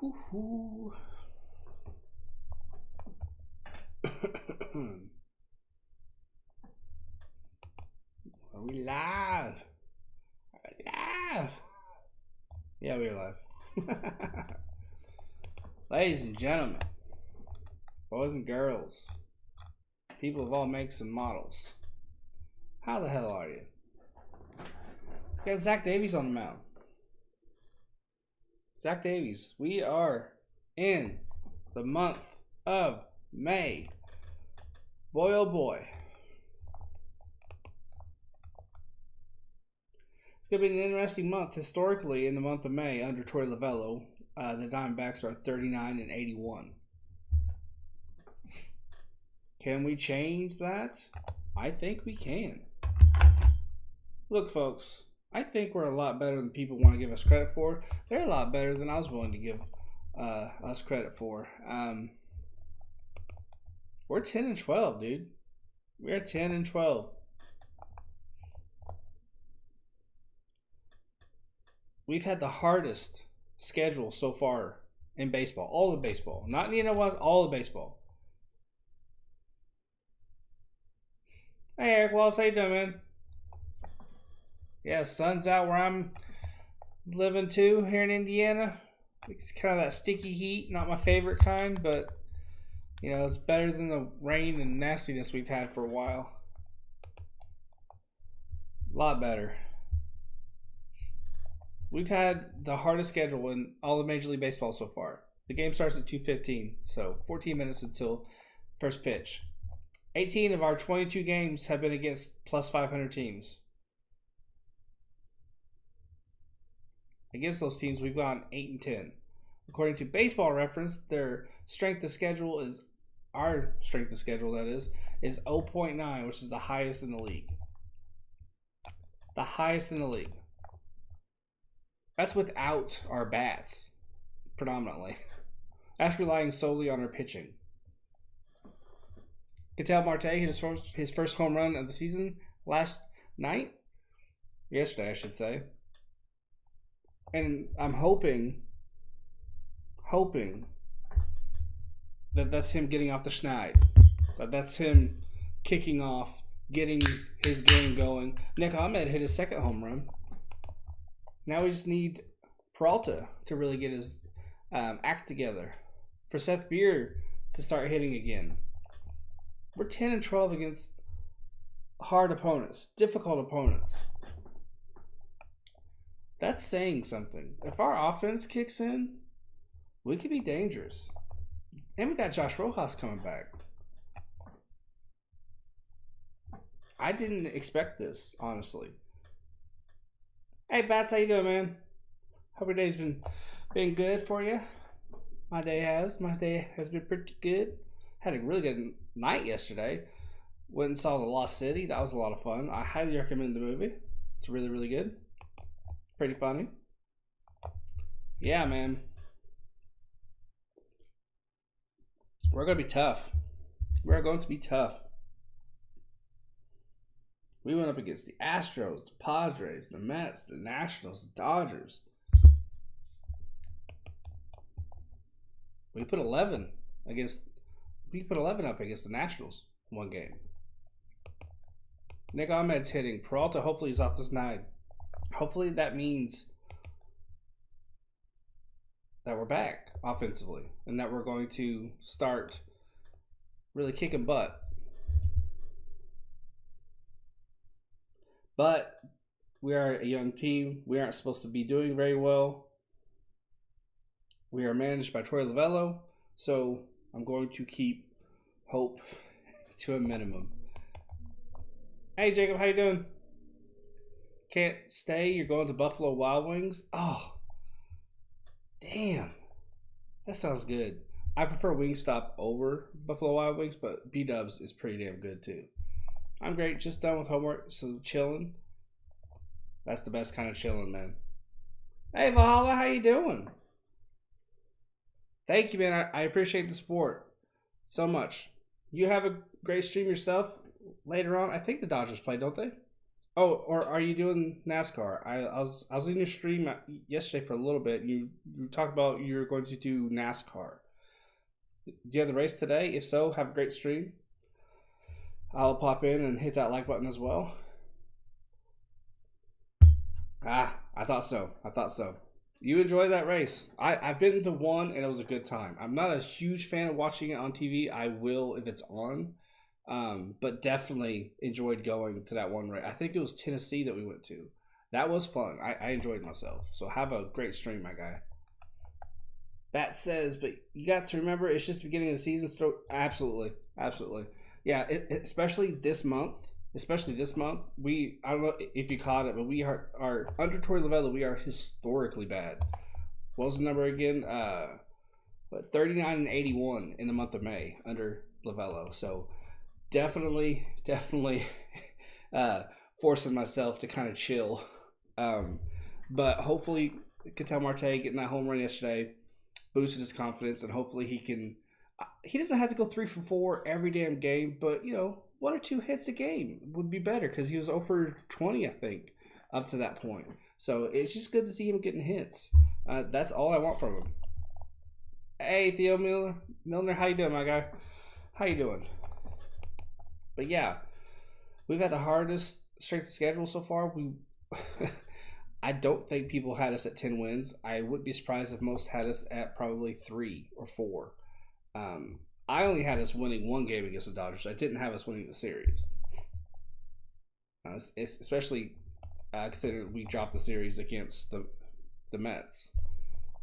Woo-hoo. Are we live? Live. Yeah, we're live. Ladies and gentlemen, boys and girls, people of all makes and models, how the hell are you? We got Zach Davies on the mound. Zach Davies, we are in the month of May. Boy, oh boy. It's going to be an interesting month. Historically, in the month of May, under Torey Lovullo, the Diamondbacks are 39-81. Can we change that? I think we can. Look, folks, I think we're a lot better than people want to give us credit for. They're a lot better than I was willing to give us credit for. We're 10-12, dude. We're 10-12. We've had the hardest schedule so far in baseball. All of baseball. Not in the NFL, all of baseball. Hey, Eric Wallace, how you doing, man? Yeah, sun's out where I'm living too here in Indiana. It's kind of that sticky heat. Not my favorite kind, but, you know, it's better than the rain and nastiness we've had for a while. A lot better. We've had the hardest schedule in all of Major League Baseball so far. The game starts at 2:15, so 14 minutes until first pitch. 18 of our 22 games have been against plus 500 teams. Against those teams, we've gone 8-10. According to Baseball Reference, their strength of schedule is, our strength of schedule, that is 0.9, which is the highest in the league. The highest in the league. That's without our bats, predominantly. That's relying solely on our pitching. Ketel Marte hit his first home run of the season yesterday, I should say. And I'm hoping that that's him getting off the schneid. That's him kicking off, getting his game going. Nick Ahmed hit his second home run. Now we just need Peralta to really get his act together. For Seth Beer to start hitting again. We're 10-12 against hard opponents, difficult opponents. That's saying something. If our offense kicks in, we could be dangerous. And we got Josh Rojas coming back. I didn't expect this, honestly. Hey, Bats, how you doing, man? Hope your day's been good for you. My day has been pretty good. Had a really good night yesterday. Went and saw The Lost City. That was a lot of fun. I highly recommend the movie. It's really, really good. Pretty funny. Yeah, man. We're going to be tough. We're going to be tough. We went up against the Astros, the Padres, the Mets, the Nationals, the Dodgers. We put 11 up against the Nationals one game. Nick Ahmed's hitting. Peralta hopefully is off this night. Hopefully that means that we're back offensively and that we're going to start really kicking butt. But we are a young team. We aren't supposed to be doing very well. We are managed by Torey Lovullo, so I'm going to keep hope to a minimum. Hey, Jacob, how you doing? Can't stay? You're going to Buffalo Wild Wings? Oh, damn. That sounds good. I prefer Wingstop over Buffalo Wild Wings, but B-Dubs is pretty damn good too. I'm great. Just done with homework, so chilling. That's the best kind of chilling, man. Hey, Valhalla, how you doing? Thank you, man. I appreciate the support so much. You have a great stream yourself later on. I think the Dodgers play, don't they? Oh, or are you doing NASCAR? I was in your stream yesterday for a little bit. You talked about you're going to do NASCAR. Do you have the race today? If so, have a great stream. I'll pop in and hit that like button as well. I thought so. I thought so. You enjoy that race. I've been to one and it was a good time. I'm not a huge fan of watching it on TV. I will if it's on. But definitely enjoyed going to that one race. I think it was Tennessee that we went to. That was fun. I enjoyed myself. So have a great stream, my guy. Bat says, but you got to remember it's just the beginning of the season. So absolutely, absolutely, yeah. Especially this month. Especially this month, I don't know if you caught it, but we are under Torey Lovullo. We are historically bad. What was the number again? 39 and 81 in the month of May under Lovullo. So definitely forcing myself to kind of chill. But hopefully, Ketel Marte getting that home run yesterday boosted his confidence, and hopefully he can. He doesn't have to go 3 for 4 every damn game, but 1 or 2 hits a game would be better because he was over 20, I think, up to that point. So it's just good to see him getting hits. That's all I want from him. Hey, Theo Milner, how you doing, my guy? How you doing? But yeah, we've had the hardest strength of schedule so far. I don't think people had us at 10 wins. I wouldn't be surprised if most had us at probably 3 or 4. I only had us winning 1 game against the Dodgers. I didn't have us winning the series. Especially considering we dropped the series against the Mets.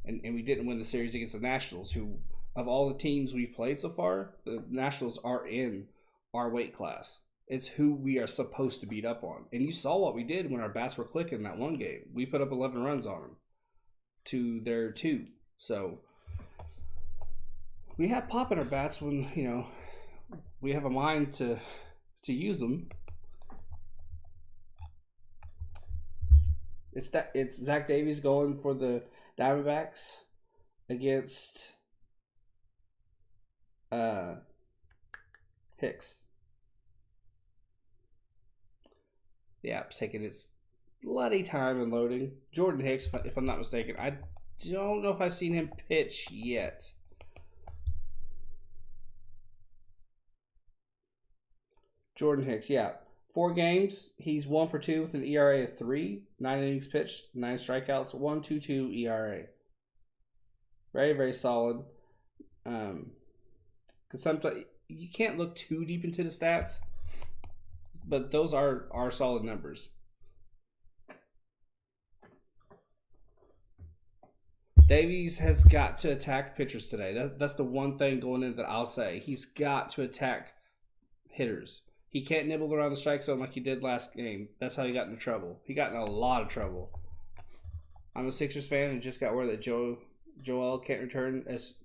And we didn't win the series against the Nationals, who, of all the teams we've played so far, the Nationals are in our weight class. It's who we are supposed to beat up on. And you saw what we did when our bats were clicking that one game. We put up 11 runs on them to their 2. So we have pop in our bats when, we have a mind to use them. It's Zach Davies going for the Diamondbacks against Hicks. The app's taking its bloody time in loading. Jordan Hicks, if I'm not mistaken. I don't know if I've seen him pitch yet. Jordan Hicks, yeah. 4 games. He's 1 for 2 with an ERA of 3. 9 innings pitched, 9 strikeouts, 1.22 ERA. Very, very solid. Because sometimes you can't look too deep into the stats, but those are solid numbers. Davies has got to attack pitchers today. That's the one thing going in that I'll say. He's got to attack hitters. He can't nibble around the strike zone like he did last game. That's how he got into trouble. He got in a lot of trouble. I'm a Sixers fan and just got word that Joel can return as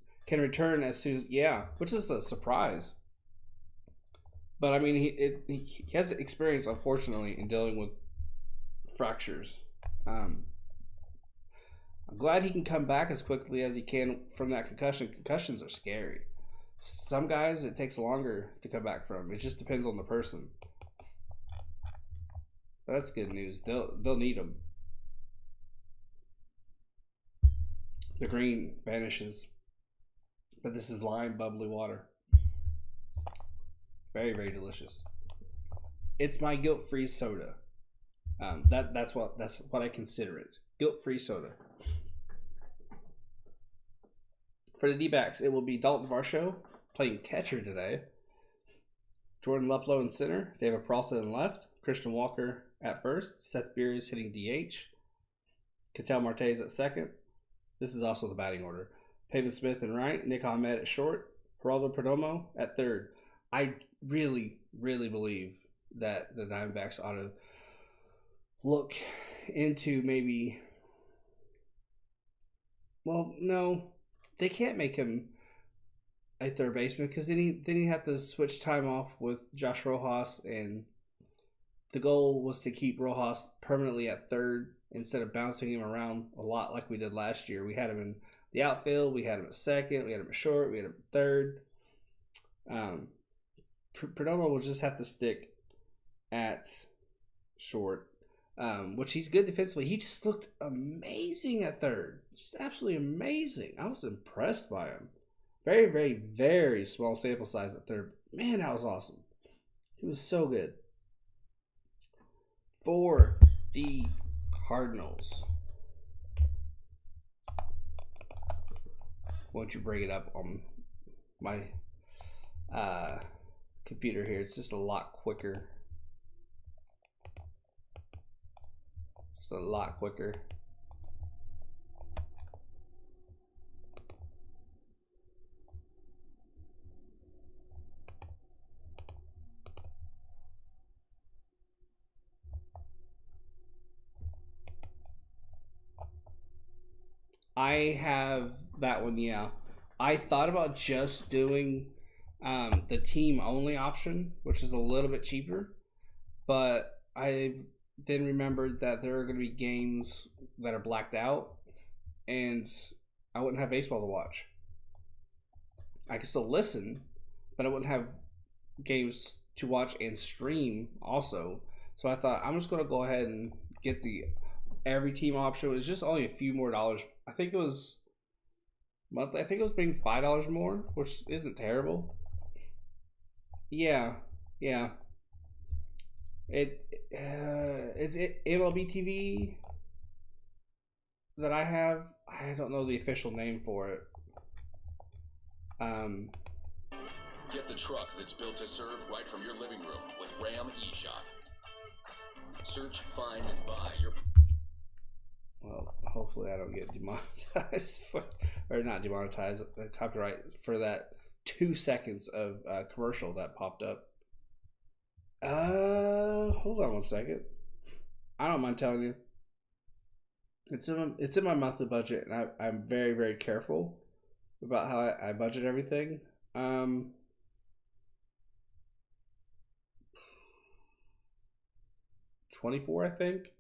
soon as which is a surprise. But I mean, he has experience, unfortunately, in dealing with fractures. I'm glad he can come back as quickly as he can from that concussion. Concussions are scary. Some guys it takes longer to come back from. It just depends on the person. But that's good news. They'll need him. The green vanishes, but this is lime bubbly water. Very, very delicious. It's my guilt-free soda. That's what I consider it. Guilt-free soda. For the D-backs, it will be Dalton Varsho playing catcher today. Jordan Luplow in center. David Peralta in left. Christian Walker at first. Seth Beers hitting DH. Ketel Marte is at second. This is also the batting order. Pavin Smith in right. Nick Ahmed at short. Geraldo Perdomo at third. I really, really believe that the Diamondbacks ought to look into maybe... Well, no. They can't make him a third baseman because then he have to switch time off with Josh Rojas, and the goal was to keep Rojas permanently at third instead of bouncing him around a lot like we did last year. We had him in the outfield, we had him at second, we had him at short, we had him at third. Perdomo will just have to stick at short, which he's good defensively. He just looked amazing at third. Just absolutely amazing. I was impressed by him. Very, very, very small sample size at third. Man, that was awesome. He was so good. For the Cardinals. Why don't you bring it up on my computer here? It's just a lot quicker. Just a lot quicker. I have that one, yeah. I thought about just doing the team only option, which is a little bit cheaper, but I then remembered that there are going to be games that are blacked out, and I wouldn't have baseball to watch. I could still listen, but I wouldn't have games to watch and stream also. So I thought I'm just going to go ahead and get the every team option. It was just only a few more dollars. I think it was monthly. I think it was being $5 more, which isn't terrible. Yeah. It's MLB TV that I have. I don't know the official name for it. Get the truck that's built to serve right from your living room with Ram eShop. Search, find, and buy your. Well, hopefully I don't get demonetized or not demonetized, copyright for that 2 seconds of commercial that popped up. Hold on 1 second. I don't mind telling you. It's in my monthly budget, and I'm very, very careful about how I budget everything. 24, I think.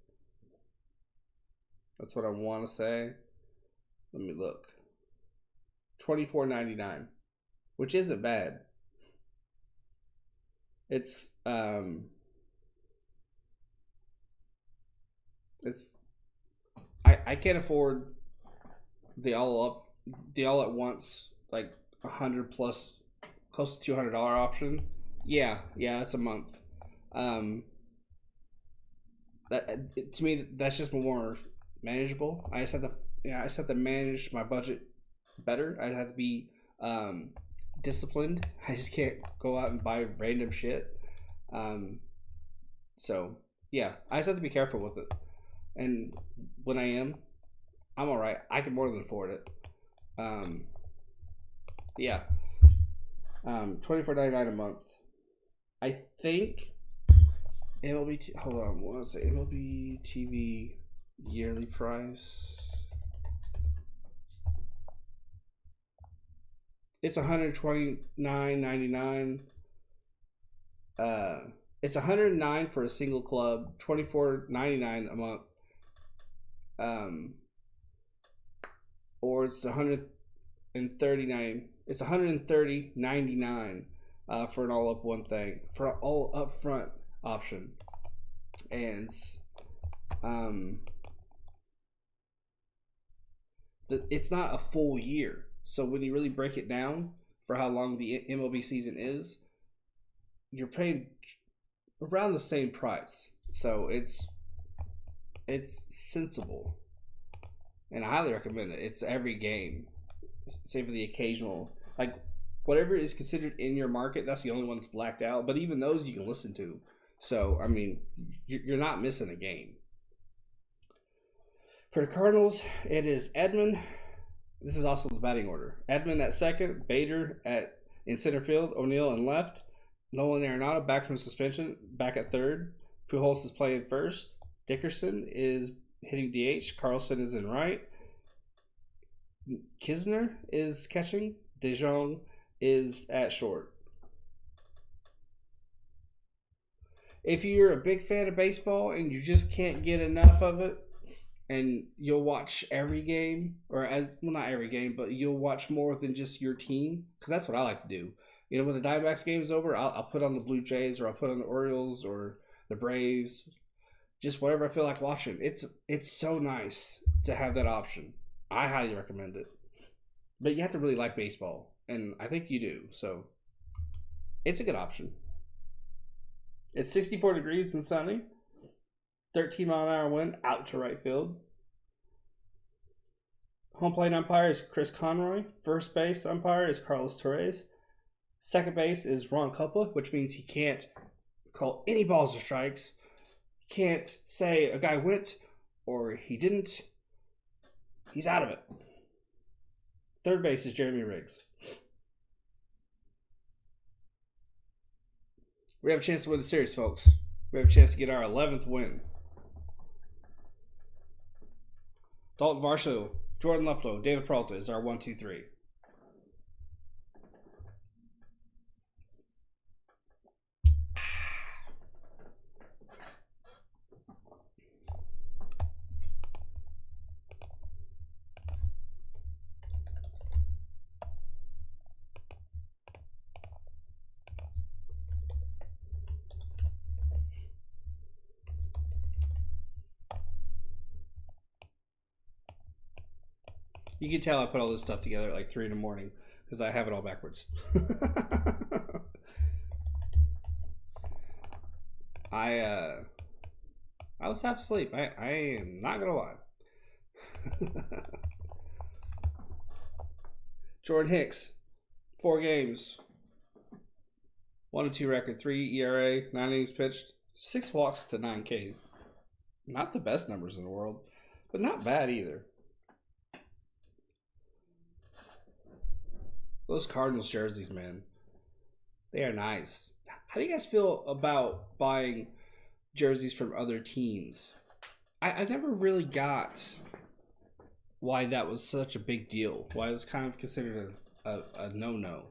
That's what I want to say. Let me look. $24.99, which isn't bad. It's I can't afford the all at once, like 100 plus, close to $200 option. Yeah, it's a month. To me, that's just more manageable. I just have to manage my budget better. I have to be disciplined. I just can't go out and buy random shit. So yeah, I just have to be careful with it. And when I'm all right. I can more than afford it. Yeah. $24.99 a month. I think MLB. Hold on, what was it? MLB TV yearly price. It's $129.99. It's $109 for a single club, $24.99 a month. Or it's $139. It's $130.99 for an all up one thing, for an all upfront option, and it's not a full year. So when you really break it down for how long the MLB season is, you're paying around the same price. So it's sensible, and I highly recommend it. It's every game, save for the occasional, like whatever is considered in your market. That's the only one that's blacked out. But even those you can listen to. So I mean, you're not missing a game. For the Cardinals, it is Edman. This is also the batting order. Edman at second, Bader in center field, O'Neill in left, Nolan Arenado back from suspension, back at third. Pujols is playing first. Dickerson is hitting DH. Carlson is in right. Kisner is catching. DeJong is at short. If you're a big fan of baseball and you just can't get enough of it, and you'll watch every game, or not every game, but you'll watch more than just your team, because that's what I like to do. You know, when the Diamondbacks game is over, I'll put on the Blue Jays, or I'll put on the Orioles or the Braves. just whatever I feel like watching. It's so nice to have that option. I highly recommend it. But you have to really like baseball, and I think you do. So it's a good option. It's 64 degrees and sunny. 13-mile-an-hour wind out to right field. Home plate umpire is Chris Conroy. First base umpire is Carlos Torres. Second base is Ron Kupla, which means he can't call any balls or strikes. He can't say a guy went or he didn't. He's out of it. Third base is Jeremy Riggs. We have a chance to win the series, folks. We have a chance to get our 11th win. Dalton Varsho, Jordan Luplow, David Peralta is our 1, 2, 3. You can tell I put all this stuff together at like 3 in the morning because I have it all backwards. I was half asleep. I am not gonna lie. Jordan Hicks, 4 games, 1-2 record, 3 ERA, 9 innings pitched, 6 walks to 9 Ks. Not the best numbers in the world, but not bad either. Those Cardinals jerseys, man, they are nice. How do you guys feel about buying jerseys from other teams? I never really got why that was such a big deal. Why it was kind of considered a no-no.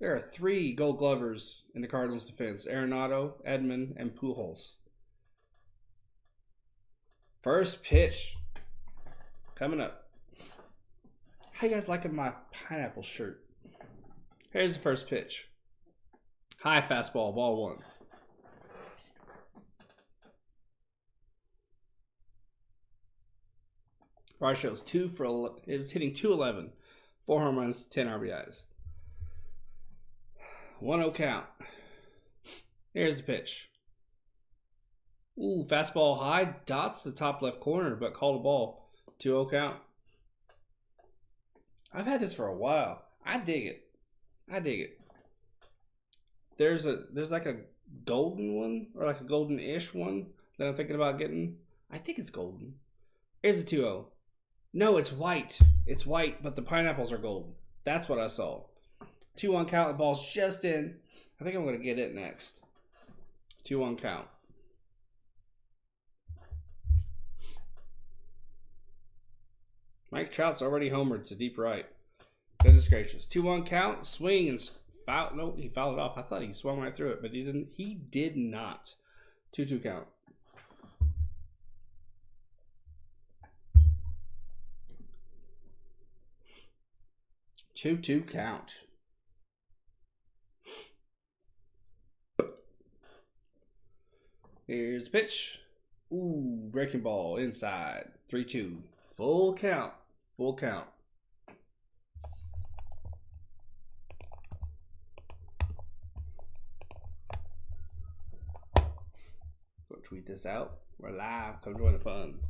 There are 3 Gold Glovers in the Cardinals' defense: Arenado, Edman, and Pujols. First pitch coming up. How you guys liking my pineapple shirt? Here's the first pitch. High fastball, ball 1. Varsho's is hitting 211, 4 home runs, 10 RBIs. 1-0 count. Here's the pitch. Ooh, fastball high, dots the top left corner, but called a ball. 2-0 count. I've had this for a while. I dig it. There's like a golden one, or like a golden-ish one that I'm thinking about getting. I think it's golden. Here's the 2-0. No, it's white. It's white, but the pineapples are golden. That's what I saw. 2-1 count. The ball's just in. I think I'm going to get it next. 2-1 count. Mike Trout's already homered to deep right. Goodness gracious. 2-1 count. Swing and foul. Nope, he fouled it off. I thought he swung right through it, but he didn't. He did not. 2-2 count. Two count. Here's the pitch. Ooh, breaking ball inside. 3-2. Full count. Full count. Go tweet this out. We're live. Come join the fun.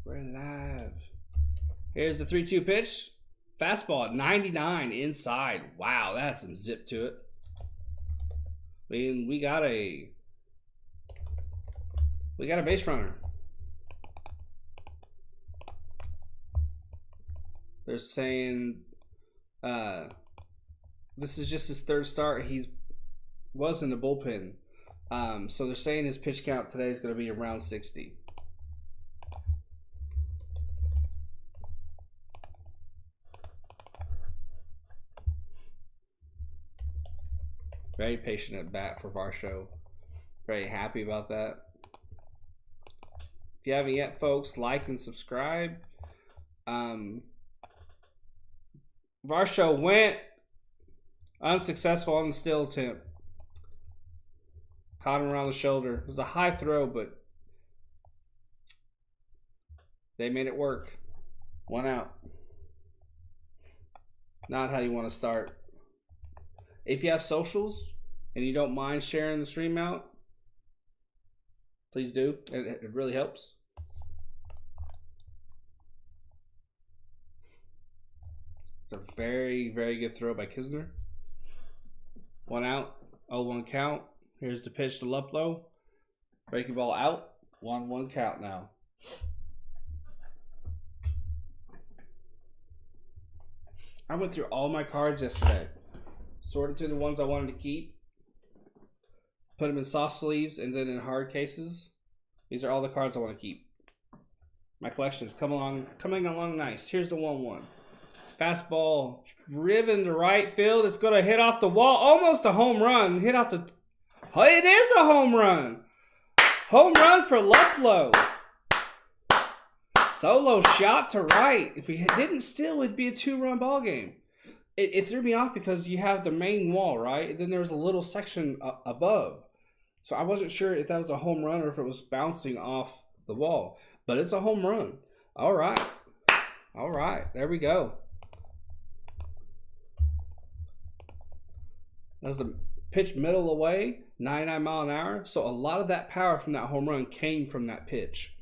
We're live. Here's the 3-2 pitch. Fastball at 99 inside. Wow, that's some zip to it. I mean, we got a base runner. They're saying this is just his 3rd start. He was in the bullpen. So they're saying his pitch count today is going to be around 60. Very patient at bat for Varsho. Very happy about that. If you haven't yet, folks, like and subscribe. Varsho went Unsuccessful on the steal attempt. Caught him around the shoulder. It was a high throw, but they made it work. 1 out. Not how you want to start. If you have socials and you don't mind sharing the stream out, please do. It really helps. It's a very, very good throw by Kisner. 1 out. 0-1 count. Here's the pitch to Luplow. Breaking ball out. 1-1 count now. I went through all my cards yesterday. Sorted through the ones I wanted to keep. Put them in soft sleeves and then in hard cases. These are all the cards I want to keep. My collection is coming along nice. Here's the 1-1. Fastball driven to right field. It's going to hit off the wall. Almost a home run. Hit off the... Oh, it is a home run. Home run for Luplow. Solo shot to right. If we didn't steal, it'd be a 2-run ball game. It threw me off because you have the main wall, right? And then there's a little section above. So I wasn't sure if that was a home run or if it was bouncing off the wall. But it's a home run. All right. All right. There we go. That's the pitch middle away, 99 mile an hour. So a lot of that power from that home run came from that pitch.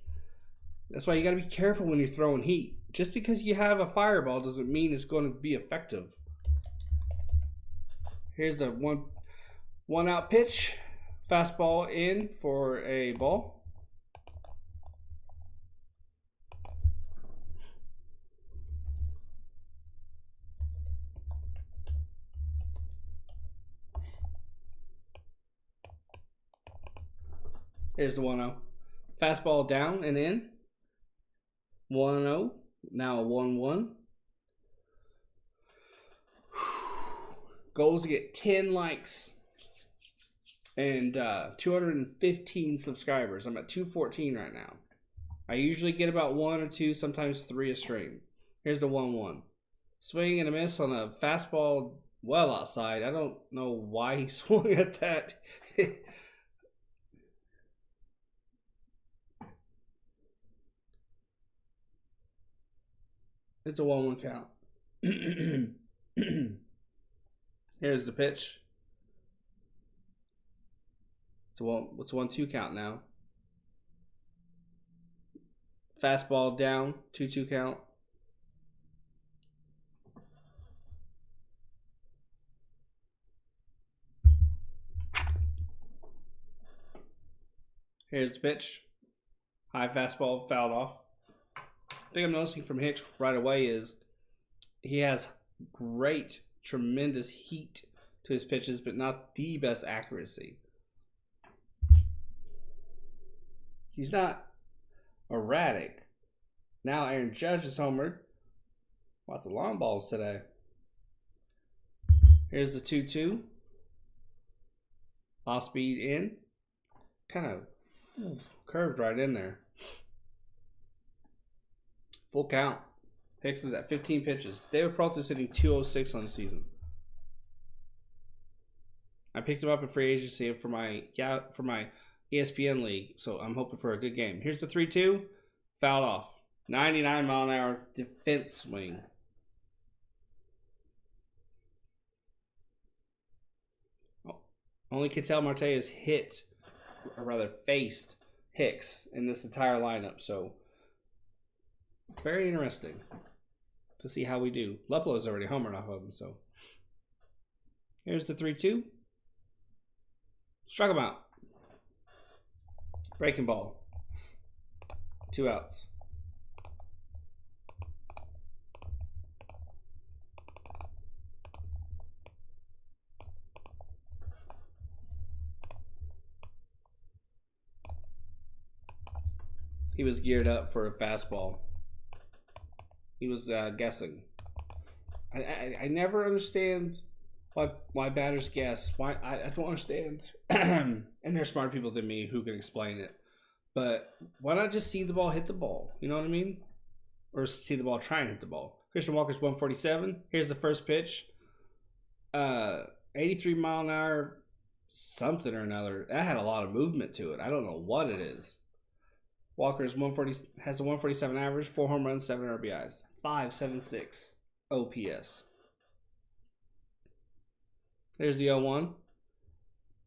That's why you got to be careful when you're throwing heat. Just because you have a fireball doesn't mean it's going to be effective. Here's the one out pitch. Fastball in for a ball. Here's the 1-0. Fastball down and in. 1-0. Now a 1-1. Goal is to get 10 likes and 215 subscribers. I'm at 214 right now. I usually get about 1 or 2, sometimes 3 a stream. Here's the 1-1. Swing and a miss on a fastball well outside. I don't know why he swung at that. It's a 1-1 count. Here's the pitch. It's a 1-2 count now. Fastball down, 2-2 count. Here's the pitch. High fastball, fouled off. Thing I'm noticing from Hicks right away is he has great, tremendous heat to his pitches, but not the best accuracy. He's not erratic. Now Aaron Judge is homered. Lots of long balls today. Here's the 2-2. Off speed in. Kind of curved right in there. Full count. Hicks is at 15 pitches. David Peralta's hitting 206 on the season. I picked him up in free agency for my ESPN league, so I'm hoping for a good game. Here's the 3-2. Fouled off. 99 mile an hour defense swing. Only Ketel Marte has hit, or rather faced, Hicks in this entire lineup, so very interesting to see how we do. Luplow's already homered off of him, so. Here's the 3-2. Struck him out. Breaking ball. 2 outs. He was geared up for a fastball. He was guessing. I never understand why batters guess. Why I don't understand. And there's smart people than me who can explain it. But why not just see the ball hit the ball? You know what I mean? Or see the ball try and hit the ball. Christian Walker's 147. Here's the first pitch. uh 83 mile an hour something or another. That had a lot of movement to it. I don't know what it is. Walker's 140 has a 147 average, 4 home runs, 7 RBIs, 5.76 OPS. There's the 0-1.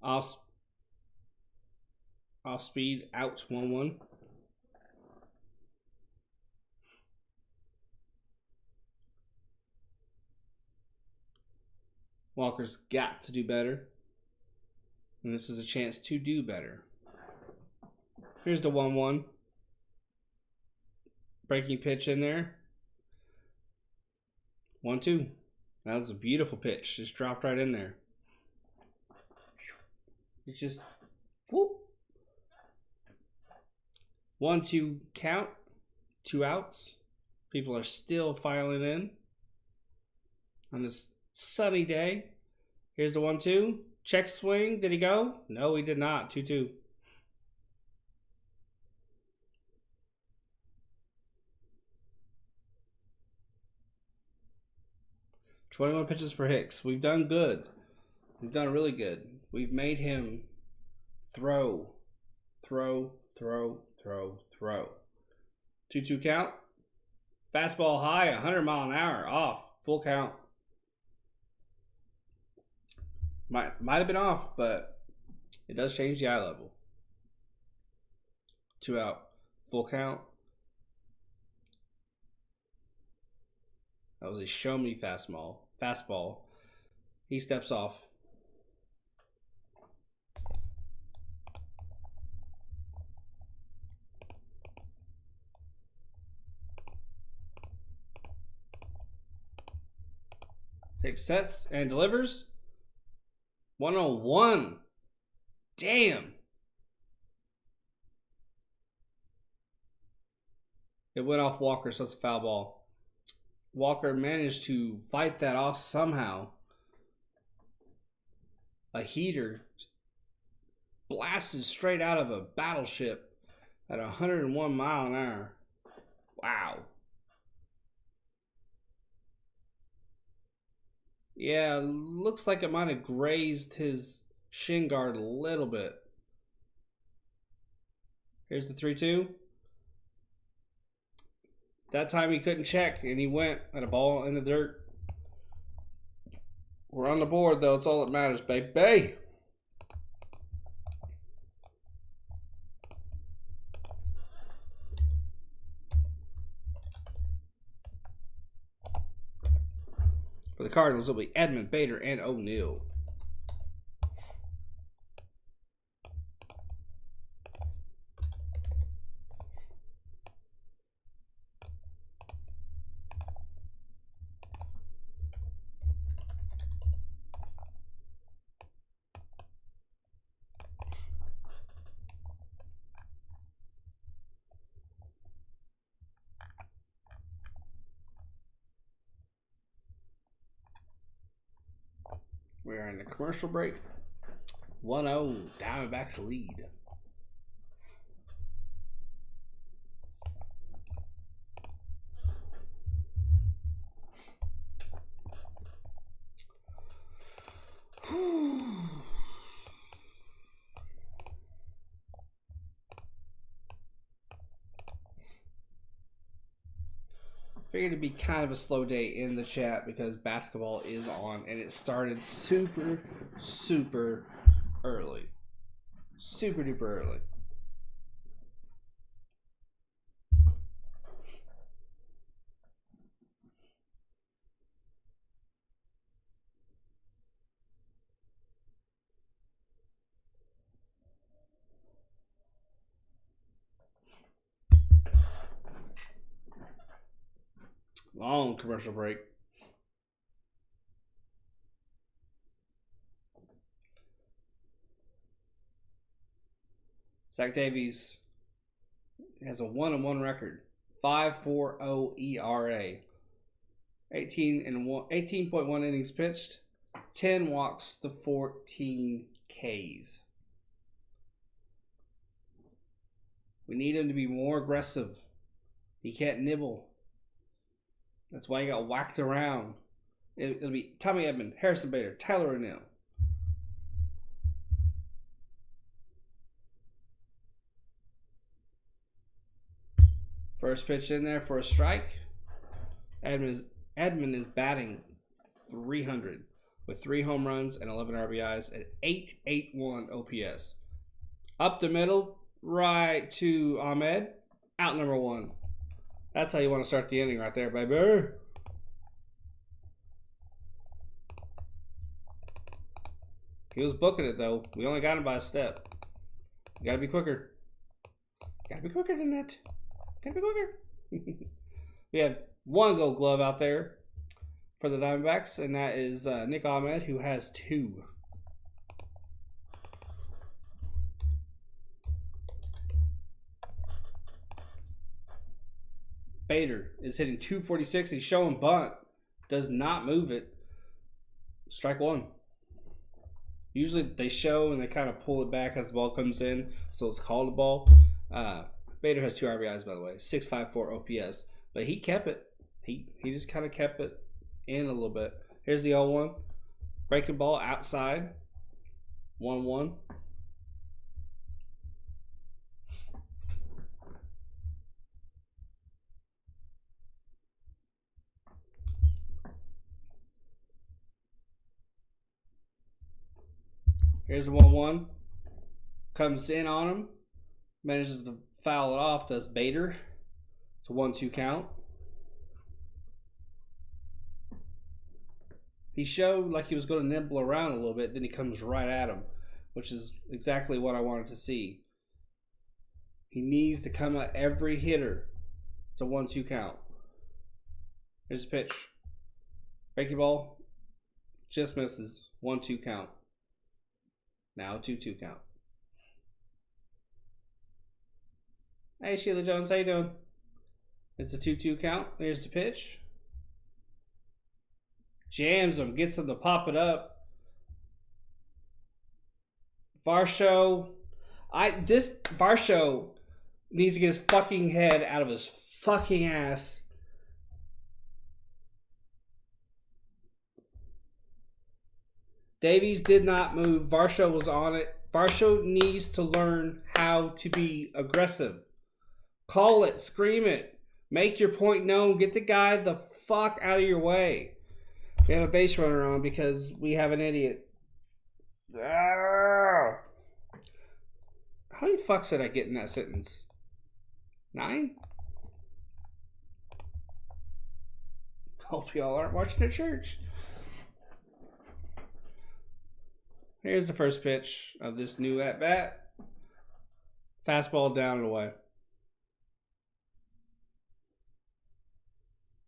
Off speed, out 1-1. Walker's got to do better. And this is a chance to do better. Here's the 1-1. Breaking pitch in there. 1-2. That was a beautiful pitch. Just dropped right in there. It's just whoop. 1-2 count. 2 outs. People are still filing in on this sunny day. Here's the 1-2. Check swing. Did he go? No, he did not. 2-2. "21 pitches for Hicks." We've done good. We've done really good. We've made him throw. 2-2 count. Fastball high, 100 mile an hour, off, full count. Might have been off, but it does change the eye level. 2 out, full count. That was a show me fastball. He steps off. Hicks sets and delivers. 101. Damn. It went off Walker, so it's a foul ball. Walker managed to fight that off somehow. A heater blasted straight out of a battleship at 101 mile an hour. Wow. Yeah, looks like it might have grazed his shin guard a little bit. Here's the 3-2. That time he couldn't check, and he went at a ball in the dirt. We're on the board, though. It's all that matters, baby. For the Cardinals, it'll be Edmund, Bader, and O'Neal. We're in the commercial break. 1-0, Diamondbacks lead. Figured it'd be kind of a slow day in the chat because basketball is on and it started super early. Super duper early. Long commercial break. Zach Davies has a 1-1 record, 5.40 ERA, 18.1 innings pitched, 10 walks to 14 Ks. We need him to be more aggressive. He can't nibble. That's why he got whacked around. It'll be Tommy Edman, Harrison Bader, Tyler O'Neill. First pitch in there for a strike. Edman is batting .300 with 3 home runs and 11 RBIs at .881 OPS. Up the middle, right to Ahmed. Out number 1. That's how you want to start the inning right there, baby. He was booking it, though. We only got him by a step. You gotta be quicker. Gotta be quicker than that. Gotta be quicker. We have 1 Gold Glove out there for the Diamondbacks, and that is Nick Ahmed, who has 2. Bader is hitting .246. He's showing bunt. Does not move it. Strike 1. Usually they show and they kind of pull it back as the ball comes in, so it's called a ball. Bader has 2 RBIs, by the way, .654 OPS, but he kept it. He just kind of kept it in a little bit. Here's the 0-1. Breaking ball outside. 1-1. Here's the 1-1. Comes in on him. Manages to foul it off. Does Bader. It's a 1-2 count. He showed like he was going to nibble around a little bit. Then he comes right at him, which is exactly what I wanted to see. He needs to come at every hitter. It's a 1-2 count. Here's the pitch. Breaking ball. Just misses. 1-2 count. Now 2-2 count. Hey Sheila Jones, how you doing? It's a 2-2 count. There's the pitch. Jams him, gets him to pop it up. Varsho. Varsho needs to get his fucking head out of his fucking ass. Davies did not move. Varsho was on it. Varsho needs to learn how to be aggressive. Call it. Scream it. Make your point known. Get the guy the fuck out of your way. We have a base runner on because we have an idiot. How many fucks did I get in that sentence? 9? Hope y'all aren't watching at church. Here's the first pitch of this new at-bat. Fastball down and away.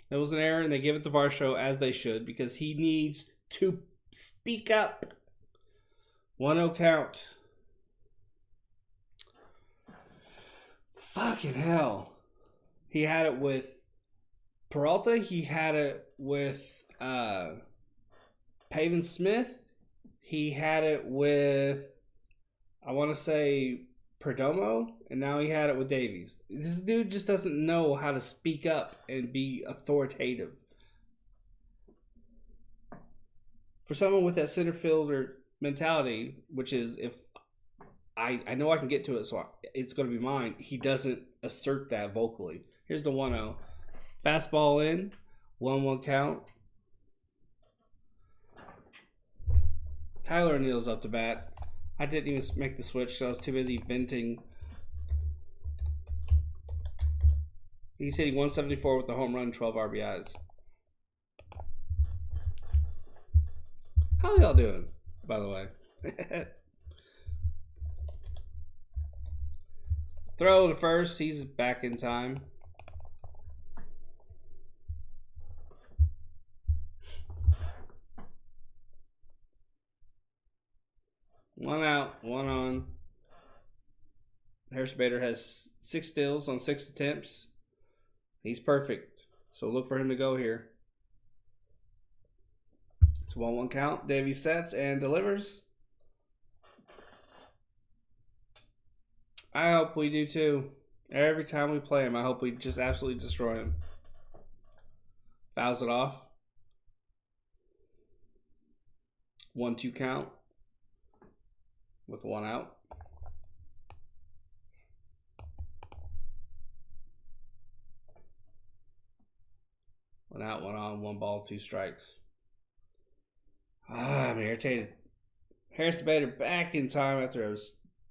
It was an error, and they give it to Varsho as they should because he needs to speak up. 1-0 count. Fucking hell. He had it with Peralta. He had it with Pavin Smith. He had it with, I want to say, Perdomo, and now he had it with Davies. This dude just doesn't know how to speak up and be authoritative. For someone with that center fielder mentality, which is if I know I can get to it, so it's going to be mine, he doesn't assert that vocally. Here's the 1-0. Fastball in, 1-1 count. Tyler O'Neill's up to bat. I didn't even make the switch because I was too busy venting. He's hitting 174 with the home run, 12 RBIs. How y'all doing, by the way? Throw to first. He's back in time. One out, one on. Harrison Bader has 6 steals on 6 attempts. He's perfect. So look for him to go here. It's a 1-1 count. Davies sets and delivers. I hope we do too. Every time we play him, I hope we just absolutely destroy him. Fouls it off. 1-2 count with 1 out. One out, 1 on, 1 ball, 2 strikes. I'm irritated. Harris Bader back in time after a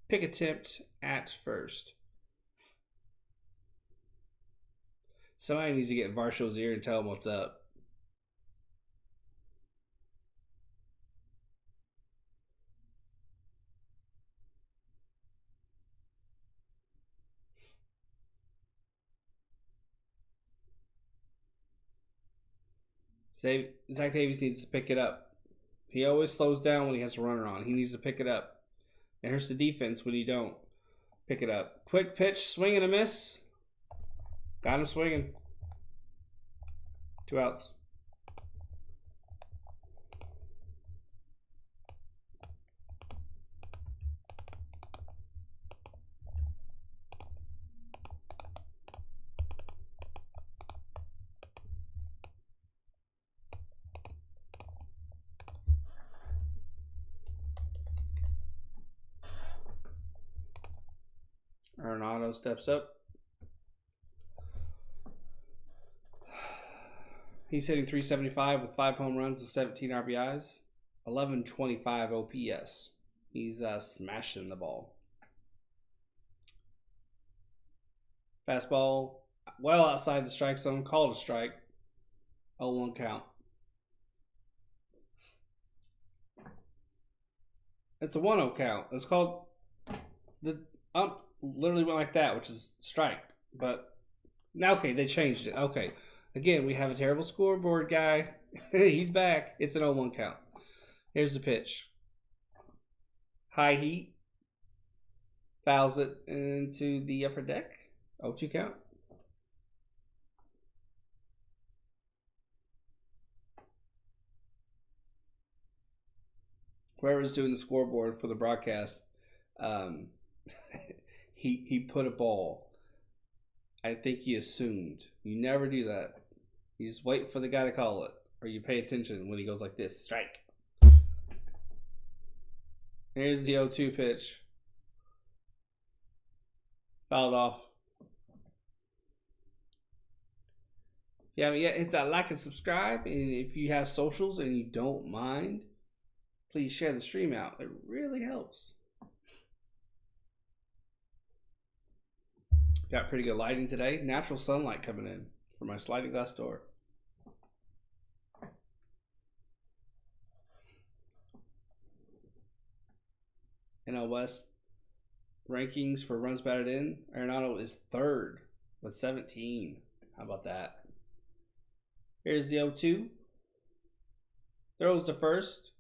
pick attempt at first. Somebody needs to get Varshall's ear and tell him what's up. Zach Davies needs to pick it up. He always slows down when he has a runner on. He needs to pick it up. It hurts the defense when you don't pick it up. Quick pitch, swing and a miss. Got him swinging. 2 outs. Arenado steps up. He's hitting .375 with 5 home runs and 17 RBIs, 1125 OPS. He's smashing the ball. Fastball well outside the strike zone, called a strike. 0-1 count. It's a 1-0 count. It's called the ump literally went like that, which is strike. But now, okay, they changed it. Okay. Again, we have a terrible scoreboard guy. He's back. It's an 0-1 count. Here's the pitch. High heat. Fouls it into the upper deck. 0-2 count. Whoever's doing the scoreboard for the broadcast, he put a ball. I think he assumed. You never do that. You just wait for the guy to call it, or you pay attention when he goes like this. Strike. Here's the 0-2 pitch. Fouled off. If you haven't yet, hit that like and subscribe. And if you have socials and you don't mind, please share the stream out. It really helps. Got pretty good lighting today. Natural sunlight coming in from my sliding glass door. NL West rankings for runs batted in. Arenado is 3rd with 17. How about that? Here's the 0-2. Throws to first.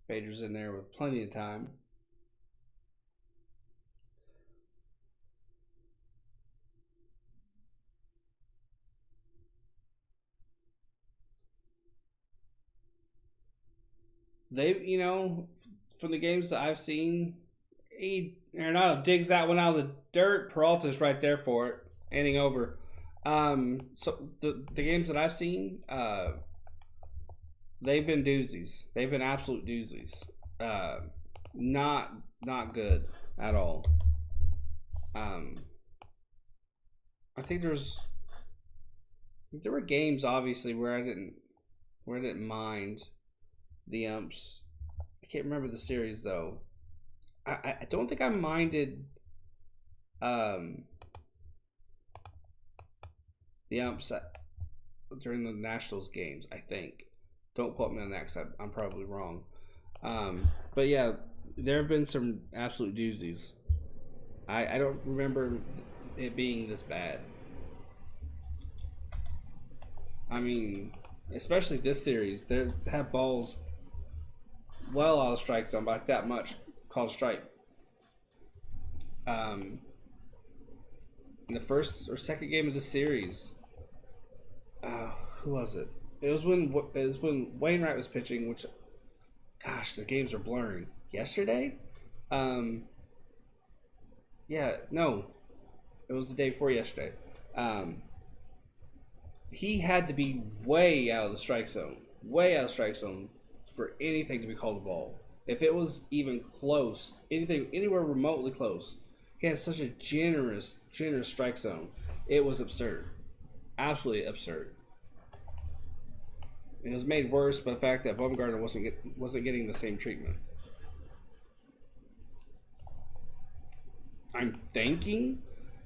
Bader's in there with plenty of time. They, from the games that I've seen, Arenado digs that one out of the dirt. Peralta's right there for it, inning over. So the games that I've seen, they've been doozies. They've been absolute doozies. Not good at all. I think there were games obviously where I didn't mind the umps. I can't remember the series though. I don't think I minded the umps during the Nationals games. I think. Don't quote me on that because I'm probably wrong. But yeah, there have been some absolute doozies. I don't remember it being this bad. I mean, especially this series, they have balls well out of strike zone by that much called a strike. In the first or second game of the series, who was it? It was when Wainwright was pitching, which, gosh, the games are blurring. Yesterday? Yeah, no. It was the day before yesterday. he had to be way out of the strike zone, way out of the strike zone for anything to be called a ball. If it was even close, anything anywhere remotely close, he had such a generous strike zone. It was absurd, absolutely absurd. It was made worse by the fact that Bumgarner wasn't getting the same treatment. I'm thinking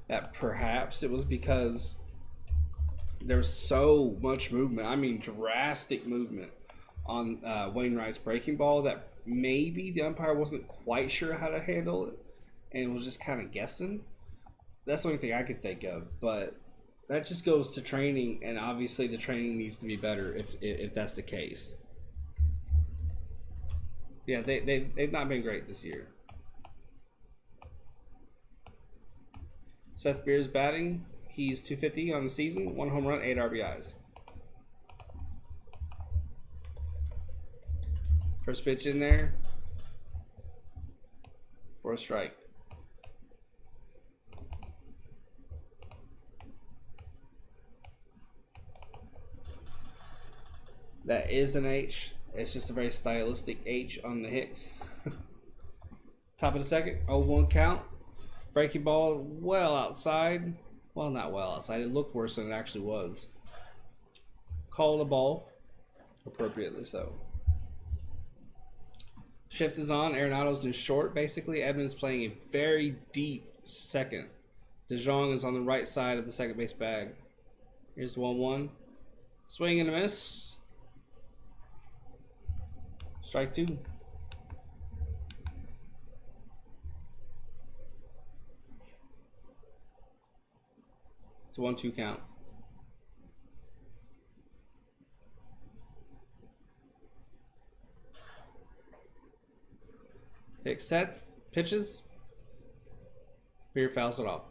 that perhaps it was because there was so much movement. I mean, drastic movement on Wainwright's breaking ball that maybe the umpire wasn't quite sure how to handle it and was just kind of guessing. That's the only thing I could think of. But that just goes to training, and obviously the training needs to be better if that's the case. Yeah, they've not been great this year. Seth Beer's batting. He's 250 on the season, 1 home run, 8 RBIs. First pitch in there for a strike. That is an H. It's just a very stylistic H on the Hicks. Top of the second, 0-1 count. Breaking ball well outside. Well, not well outside. It looked worse than it actually was. Called a ball. Appropriately so. Shift is on. Arenado's in short, basically. Edmonds playing a very deep second. DeJong is on the right side of the second base bag. Here's the 1-1. Swing and a miss. Strike 2. It's a 1-2 count. Hicks sets, pitches. Beer fouls it off.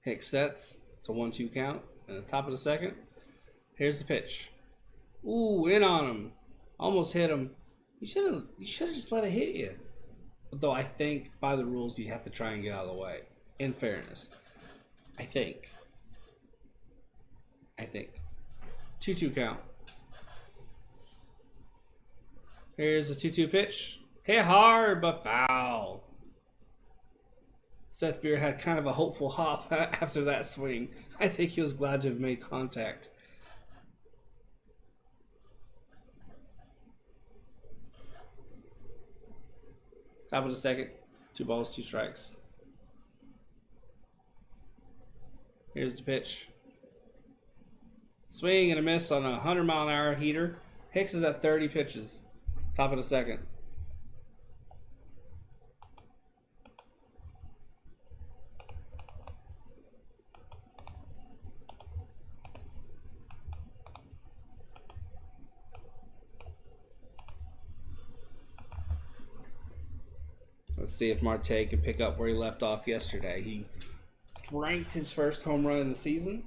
Hicks sets. It's a 1-2 count. And the top of the second. Here's the pitch. Ooh, in on him. Almost hit him. You should have just let it hit you. Though I think by the rules you have to try and get out of the way. In fairness. I think. 2-2 count. Here's a 2-2 pitch. Hit hard but foul. Seth Beer had kind of a hopeful hop after that swing. I think he was glad to have made contact. Top of the second. 2 balls, 2 strikes. Here's the pitch. Swing and a miss on a 100-mile-an-hour heater. Hicks is at 30 pitches. Top of the second. Let's see if Marte can pick up where he left off yesterday. He ranked his first home run in the season.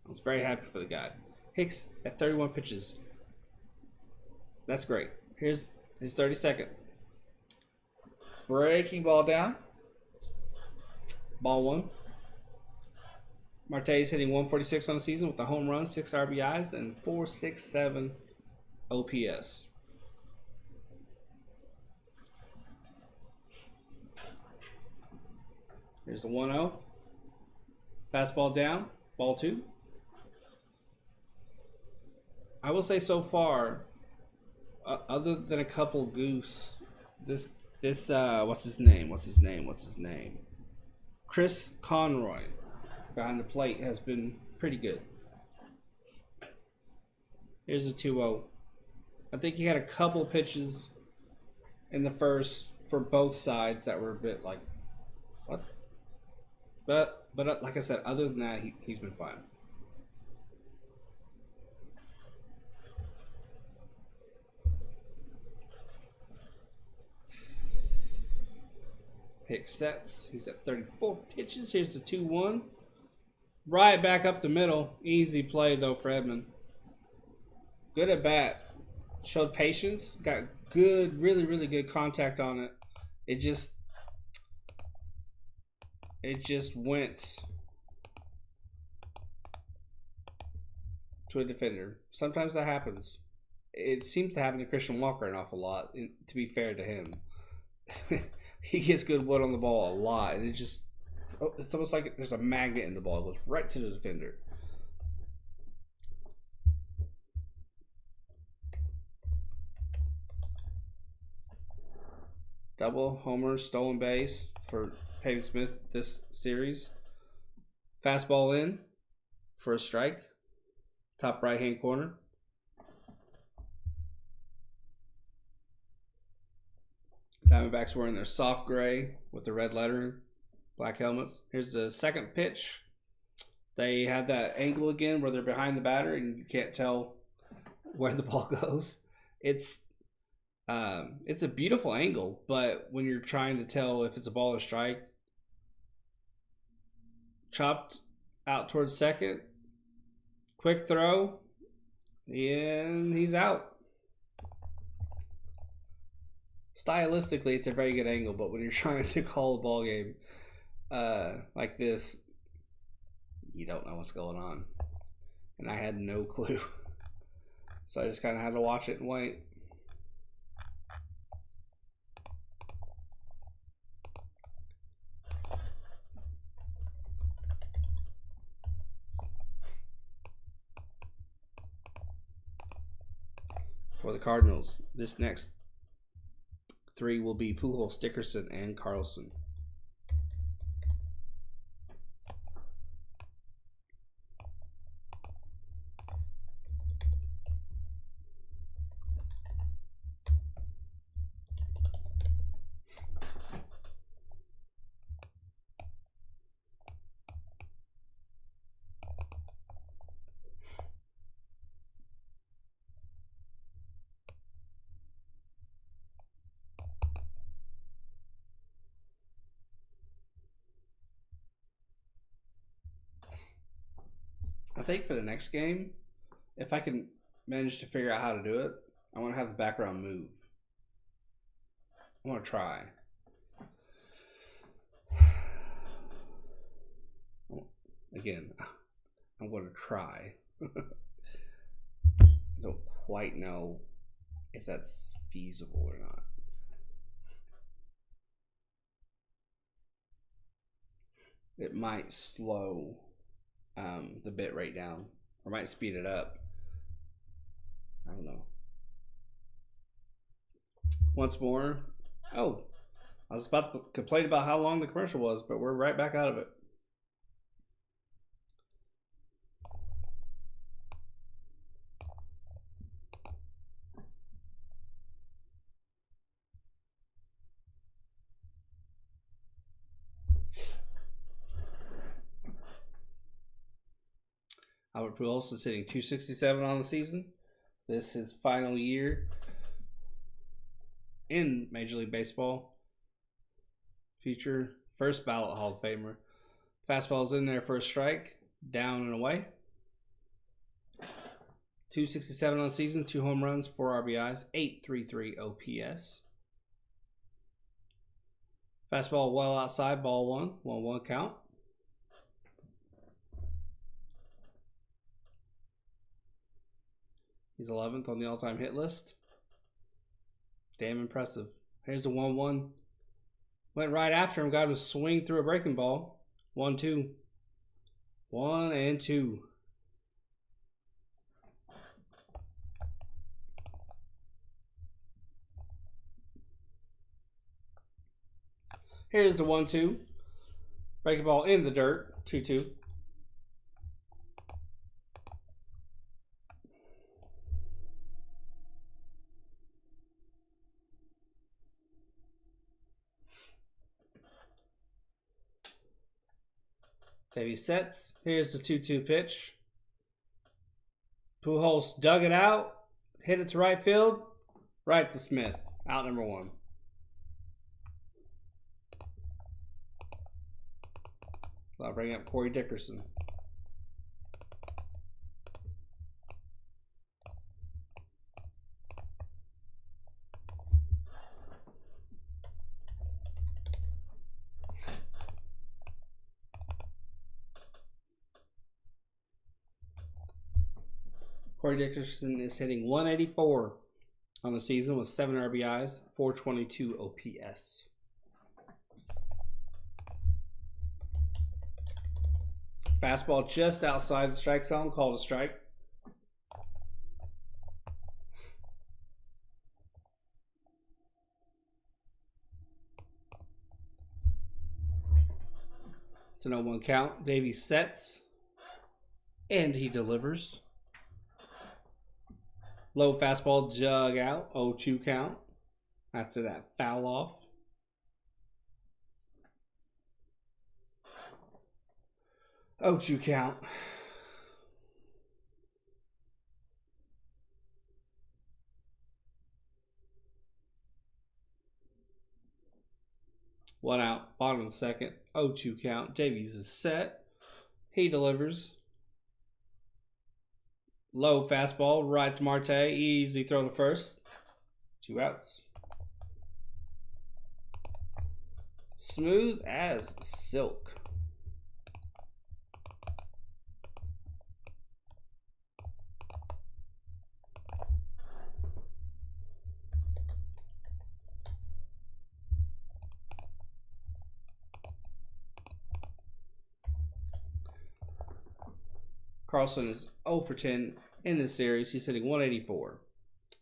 I was very happy for the guy. Hicks at 31 pitches. That's great. Here's his 32nd. Breaking ball down. Ball 1. Marte is hitting 146 on the season with a home run, 6 RBIs, and 4.67 OPS. Here's the 1-0. Fastball down. Ball 2. I will say so far, other than a couple goofs, this what's his name? Chris Conroy behind the plate has been pretty good. Here's a 2-0. I think he had a couple pitches in the first for both sides that were a bit like, what? But like I said, other than that, he's been fine. Hicks sets. He's at 34 pitches. Here's the 2-1. Right back up the middle. Easy play, though, for Edman. Good at bat. Showed patience. Got good, really, really good contact on it. It just went to a defender. Sometimes that happens. It seems to happen to Christian Walker an awful lot, to be fair to him. He gets good wood on the ball a lot, and it's almost like there's a magnet in the ball. It goes right to the defender. Double, homer, stolen base for Peyton Smith this series. Fastball in for a strike. Top right-hand corner. Diamondbacks wearing their soft gray with the red lettering, black helmets. Here's the second pitch. They had that angle again where they're behind the batter and you can't tell where the ball goes. It's a beautiful angle, but when you're trying to tell if it's a ball or strike, chopped out towards second, quick throw, and he's out. Stylistically, it's a very good angle, but when you're trying to call a ball game like this, you don't know what's going on. And I had no clue. So I just kind of had to watch it and wait. For the Cardinals, this next 3 will be Pujols, Dickerson, and Carlson. I think for the next game, if I can manage to figure out how to do it, I want to have the background move. I want to try. Again, I'm going to try. I don't quite know if that's feasible or not. It might slow the bit rate down, or might speed it up. I don't know. Once more. Oh, I was about to complain about how long the commercial was, but we're right back out of it. Albert Pujols is hitting .267 on the season. This is his final year in Major League Baseball. Future first ballot Hall of Famer. Fastball's in there for a strike. Down and away. .267 on the season. 2 home runs, 4 RBIs, .833 OPS. Fastball well outside, ball 1. 1-1 count. He's 11th on the all-time hit list. Damn impressive. Here's the 1-1. Went right after him. Got him to swing through a breaking ball. 1-2. 1-2. Here's the 1-2. Breaking ball in the dirt. 2-2. Davies sets. Here's the 2-2 pitch. Pujols dug it out. Hit it to right field. Right to Smith. Out number 1. I'll bring up Corey Dickerson. Corey Dickerson is hitting 184 on the season with 7 RBIs, 422 OPS. Fastball just outside the strike zone, called a strike. It's an 0-1 count. Davies sets, and he delivers. Low fastball, jug out, 0-2 count. After that foul off. Oh, 2 count. One out, bottom of the second, 0-2 count. Davies is set. He delivers. Low fastball, right to Marte. Easy throw to first. 2 outs. Smooth as silk. Carlson is 0 for 10 in this series. He's hitting 184.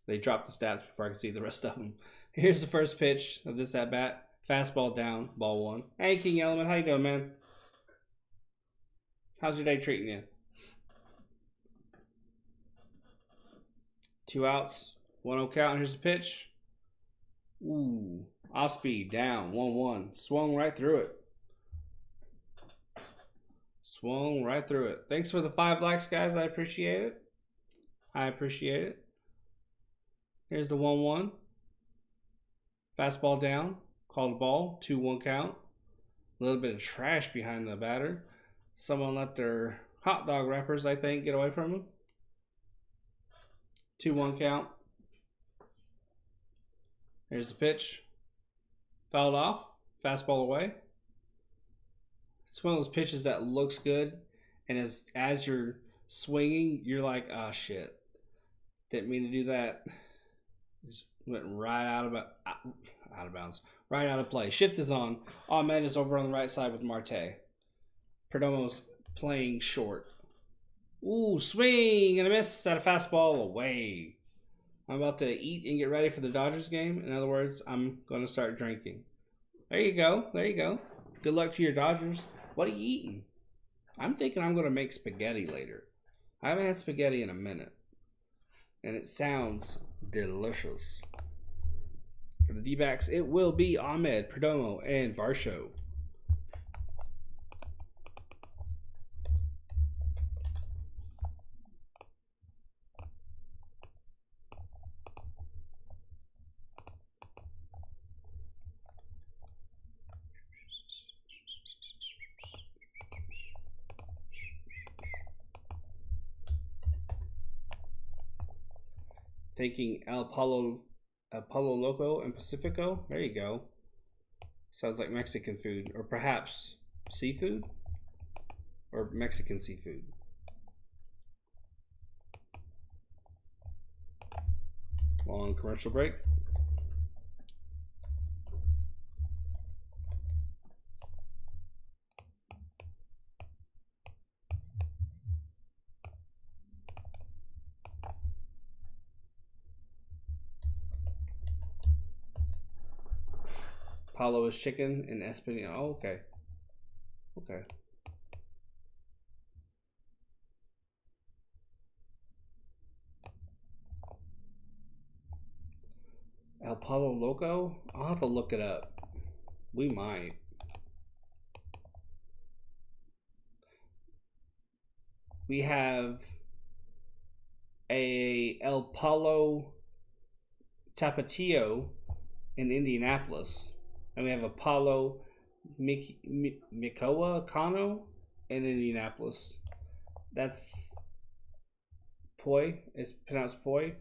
They dropped the stats before I can see the rest of them. Here's the first pitch of this at-bat. Fastball down, ball 1. Hey, King Element, how you doing, man? How's your day treating you? 2 outs, 1-0 count. Here's the pitch. Ooh, off speed, down, 1-1. Swung right through it. Swung right through it. Thanks for the 5 likes, guys. I appreciate it. I appreciate it. Here's the 1-1. Fastball down. Called ball. 2-1 count. A little bit of trash behind the batter. Someone let their hot dog wrappers, I think, get away from him. 2-1 count. Here's the pitch. Fouled off. Fastball away. It's one of those pitches that looks good, and as you're swinging, you're like, oh shit, didn't mean to do that. Just went right out of bounds, right out of play. Shift is on. Ahmed is over on the right side with Marte. Perdomo's playing short. Ooh, swing and a miss at a fastball away. I'm about to eat and get ready for the Dodgers game. In other words, I'm going to start drinking. There you go. There you go. Good luck to your Dodgers. What are you eating? I'm thinking I'm going to make spaghetti later. I haven't had spaghetti in a minute. And it sounds delicious. For the D-backs, it will be Ahmed, Perdomo, and Varsho. Thinking Apollo Loco and Pacifico. There you go. Sounds like Mexican food. Or perhaps seafood? Or Mexican seafood. Long commercial break. Paulo is chicken and Espinal. Oh, okay. Okay. El Palo Loco? I'll have to look it up. We might. We have a El Palo Tapatio in Indianapolis. And we have Apollo Mikoa Kano in Indianapolis. That's Poi. It's pronounced Poi.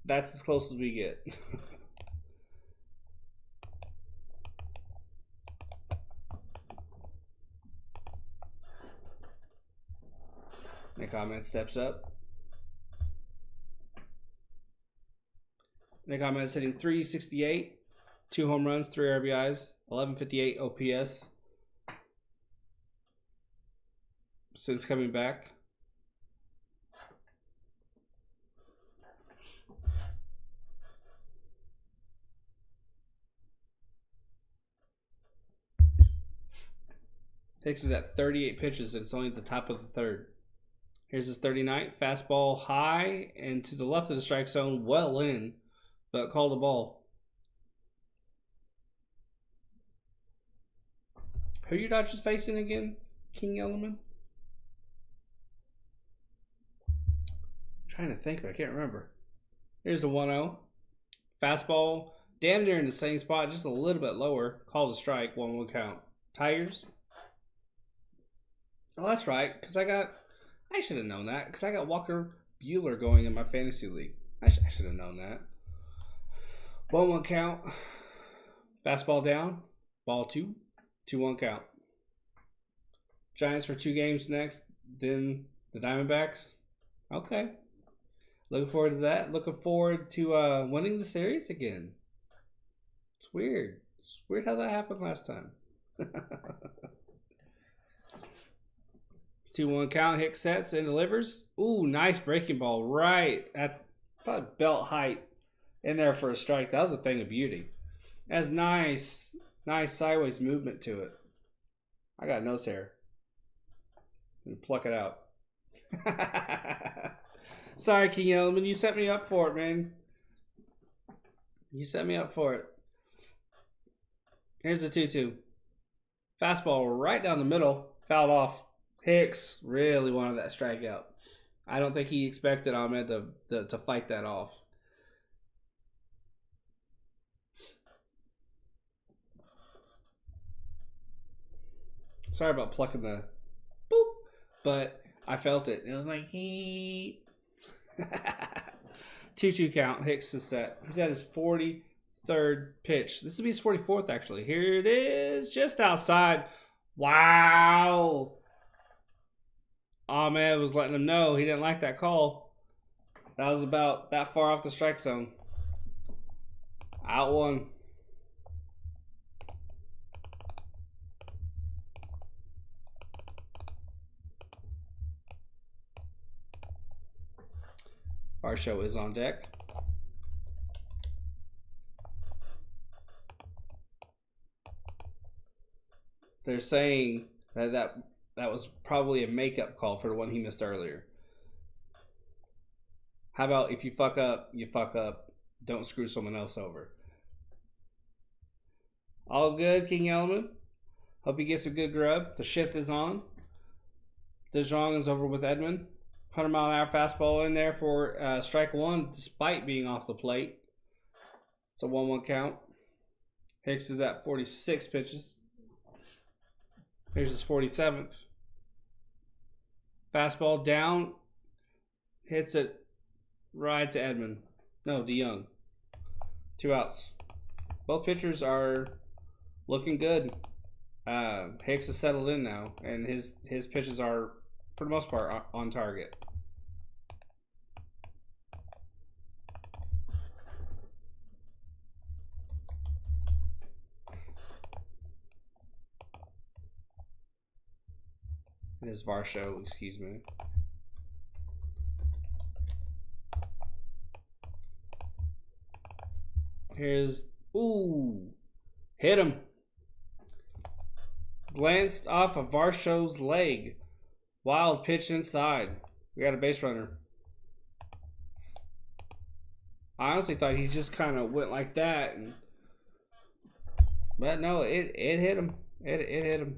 That's as close as we get. Nick Ahmed steps up. Nick Ahmed is hitting .368, 2 home runs, 3 RBIs, 1158 OPS since coming back. Hicks is at 38 pitches, and it's only at the top of the third. Here's his 39th. Fastball high and to the left of the strike zone, well in, but called the ball. Who are you Dodgers facing again, King Ellerman? I'm trying to think, but I can't remember. Here's the 1-0. Fastball damn near in the same spot, just a little bit lower. Called a strike, 1-1 count. Tigers. Oh, that's right, because I should have known that, because I got Walker Buehler going in my fantasy league. I should have known that. 1-1 count. Fastball down. Ball 2. 2-1 count. Giants for 2 games next. Then the Diamondbacks. Okay. Looking forward to that. Looking forward to winning the series again. It's weird. It's weird how that happened last time. 2-1 count. Hicks sets and delivers. Ooh, nice breaking ball right at probably belt height in there for a strike. That was a thing of beauty. That's nice sideways movement to it. I got nose hair. Pluck it out. Sorry, King Elman. You set me up for it, man. You set me up for it. Here's the 2-2. Fastball right down the middle. Fouled off. Hicks really wanted that strikeout. I don't think he expected Ahmed to fight that off. Sorry about plucking the boop, but I felt it. It was like he 2-2 count. Hicks is set. He's at his 43rd pitch. This will be his 44th actually. Here it is, just outside. Wow. Ahmed was letting him know he didn't like that call. That was about that far off the strike zone. Out 1. Our show is on deck. They're saying that was probably a makeup call for the one he missed earlier. How about if you fuck up, you fuck up. Don't screw someone else over. All good, King Elman. Hope you get some good grub. The shift is on. DeJong is over with Edmund. 100-mile-an-hour fastball in there for strike 1, despite being off the plate. It's a 1-1 count. Hicks is at 46 pitches. Here's his 47th. Fastball down. Hits it right to Edmund. No, DeYoung. 2 outs. Both pitchers are looking good. Hicks is settled in now, and his pitches are, for the most part, on target. It is Varsho, excuse me. Here's, ooh, hit him. Glanced off of Varsho's leg. Wild pitch inside. We got a base runner. I honestly thought he just kind of went like that, but no, it hit him. It hit him.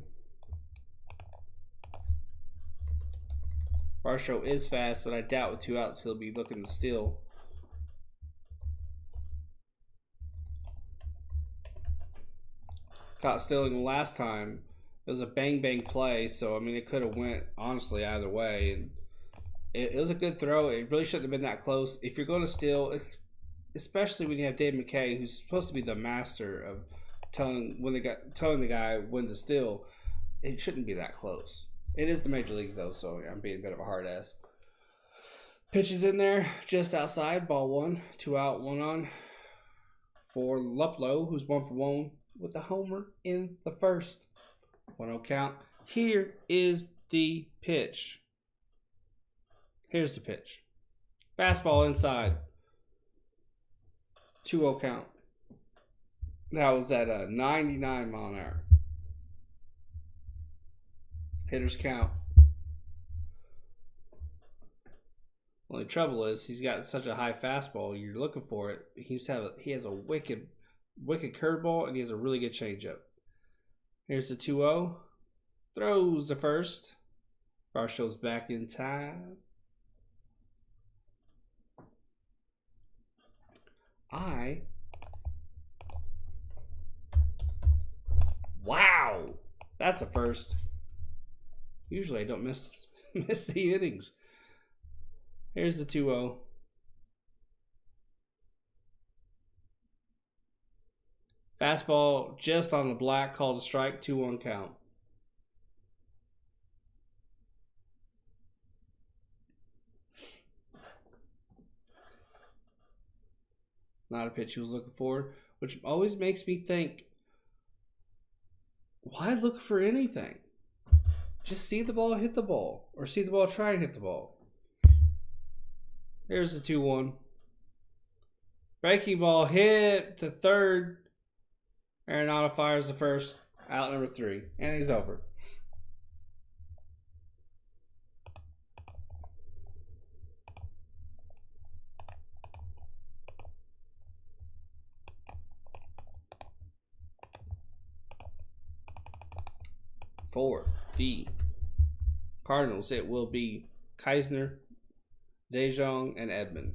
Varsho is fast, but I doubt with 2 outs he'll be looking to steal. caught stealing the last time. It was a bang play, so I mean it could have went honestly either way. And it was a good throw. It really shouldn't have been that close. If you're going to steal, especially when you have Dave McKay, who's supposed to be the master of telling the guy when to steal, it shouldn't be that close. It is the major leagues though, so I'm being a bit of a hard ass. Pitch is in there, just outside, ball one, 2 out, 1 on. For Luplow, who's 1 for 1 with the homer in the first. 1-0 count. Here is the pitch. Here's the pitch. Fastball inside. 2-0 count. That was at a 99 mile an hour. Hitters count. Only trouble is he's got such a high fastball. You're looking for it. He has a wicked curveball, and he has a really good changeup. Here's the 2-0. Throws the first. Barshow's back in time. Wow, that's a first. Usually I don't miss the innings. Here's the 2-0. Fastball just on the black, called a strike, 2-1 count. Not a pitch he was looking for, which always makes me think, why look for anything? Just see the ball hit the ball, or see the ball try and hit the ball. Here's the 2-1. Breaking ball hit to third. Arenado fires the first, out number 3, and he's over. For the Cardinals, it will be Keisner, DeJong, and Edman.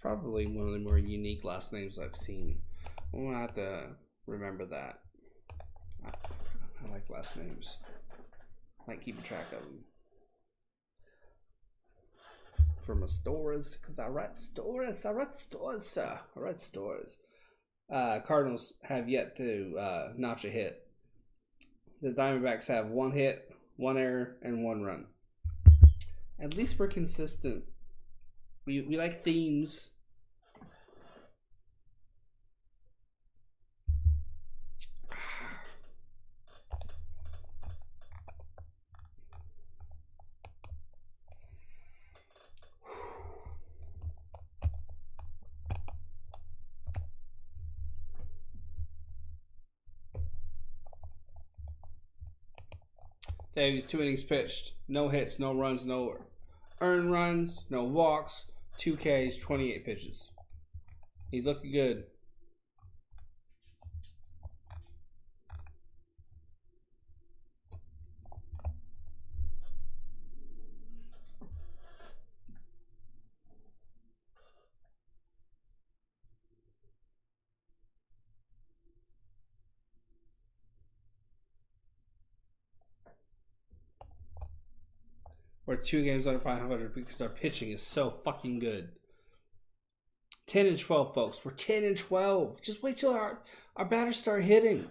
Probably one of the more unique last names I've seen. I'm gonna have to remember that. I like last names. I like keeping track of them. For my stories, because I write stories. Cardinals have yet to notch a hit. The Diamondbacks have 1 hit, 1 error, and 1 run. At least we're consistent. We like themes. Davies, 2 innings pitched. No hits, no runs, no earned runs, no walks, 2 Ks, 28 pitches. He's looking good. We're 2 games under 500 because our pitching is so fucking good. 10-12, folks. We're 10-12. Just wait till our batters start hitting.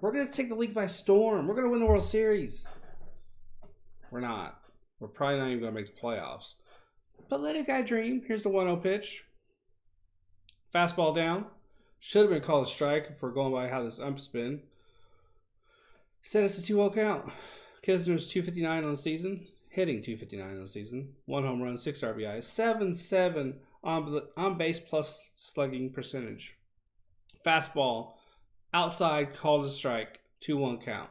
We're going to take the league by storm. We're going to win the World Series. We're not. We're probably not even going to make the playoffs. But let a guy dream. Here's the 1-0 pitch. Fastball down. Should have been called a strike if we're going by how this ump's been. Said it's a 2-0 count. Kisner's 259 on the season. Hitting 259 on the season. 1 home run, 6 RBIs. 7-7 on base plus slugging percentage. Fastball Outside, called a strike. 2-1 count.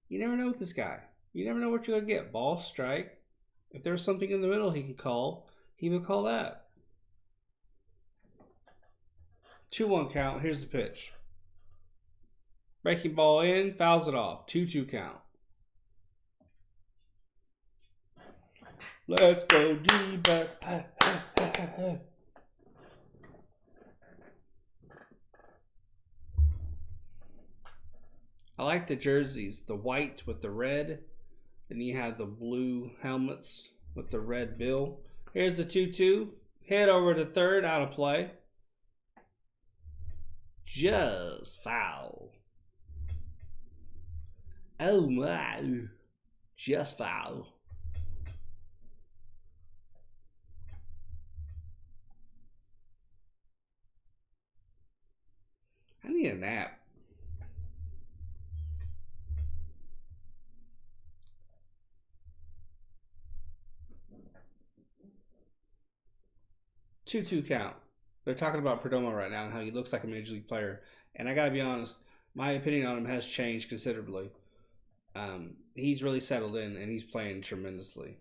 You never know with this guy. You never know what you're going to get. Ball, strike. If there's something in the middle he could call, he would call that. 2-1 count. Here's the pitch. Breaking ball in, fouls it off. 2-2 count. Let's go D-backs. I like the jerseys, the white with the red. Then you have the blue helmets with the red bill. Here's the 2-2. Head over to third, out of play. Just foul. Oh my. Just foul. I need a nap. Two count. They're talking about Perdomo right now and how he looks like a major league player. And I gotta be honest, my opinion on him has changed considerably. He's really settled in and he's playing tremendously.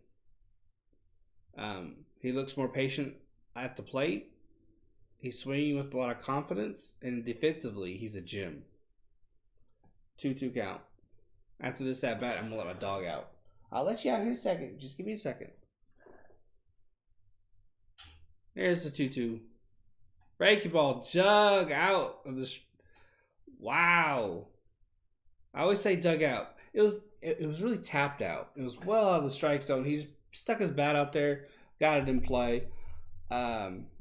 He looks more patient at the plate. He's swinging with a lot of confidence, and defensively, he's a gem. 2-2 count. After this at bat, I'm gonna let my dog out. I'll let you out here in a second. Just give me a second. There's the 2-2. Breaking ball dug out of the. Wow. I always say dug out. It was really tapped out. It was well out of the strike zone. He's stuck his bat out there, got it in play. We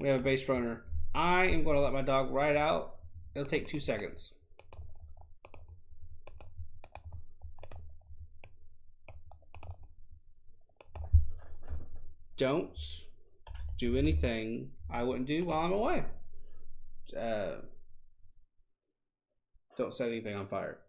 have a base runner. I am going to let my dog ride out. It'll take 2 seconds. Don't do anything I wouldn't do while I'm away. Don't set anything on fire.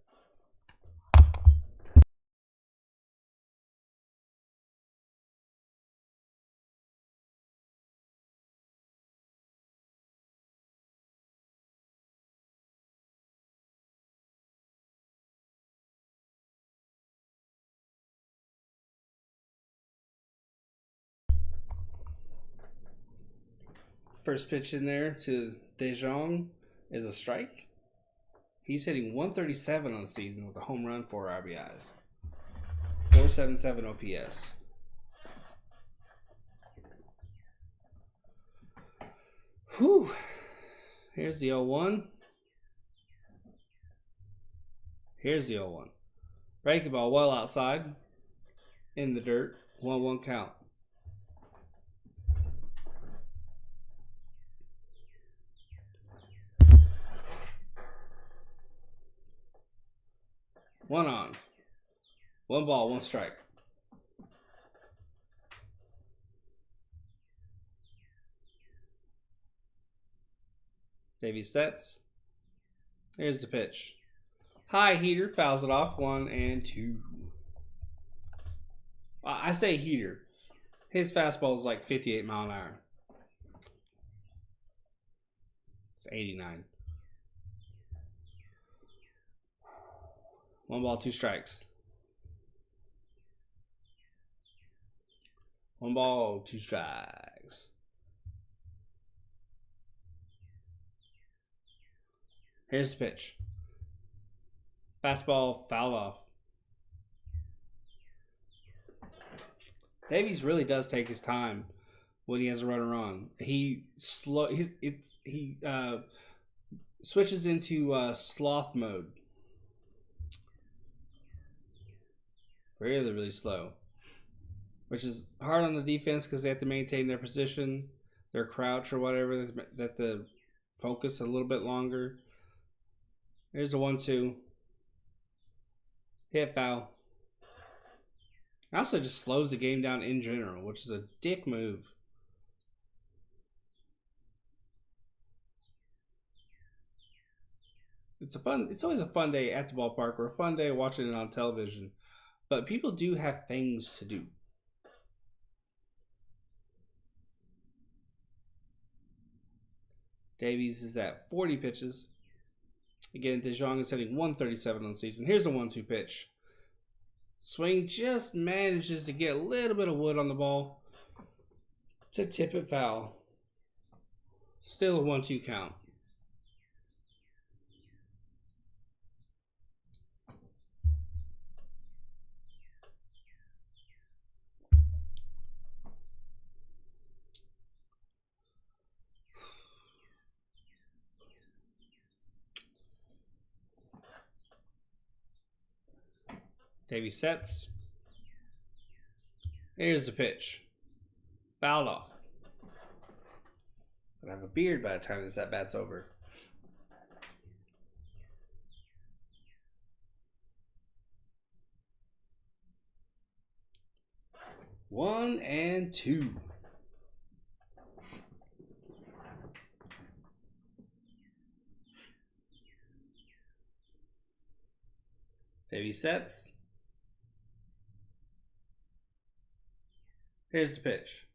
First pitch in there to DeJong is a strike. He's hitting 137 on the season with a home run, 4 RBIs. 477 OPS. Whew. Here's the 0-1. Here's the 0-1. Breaking ball well outside. In the dirt. 1-1 count. One on. 1 ball, 1 strike. Davies sets. There's the pitch. High heater, fouls it off. 1-2. I say heater. His fastball is like 58 mile an hour. It's 89. 1 ball, 2 strikes. 1 ball, 2 strikes. Here's the pitch. Fastball fouled off. Davies really does take his time when he has a runner on. He switches into sloth mode. Really, really slow. Which is hard on the defense because they have to maintain their position, their crouch or whatever, that the focus a little bit longer. There's a 1-2. Hit foul. It also just slows the game down in general, which is a dick move. It's always a fun day at the ballpark or a fun day watching it on television. But people do have things to do. Davies is at 40 pitches. Again, DeJong is hitting 137 on the season. Here's a 1-2 pitch. Swing just manages to get a little bit of wood on the ball to tip it foul. Still a 1-2 count. Davies sets. Here's the pitch. Fouled off. I have a beard by the time this at bat's over. One and two. Davies sets. Here's the pitch.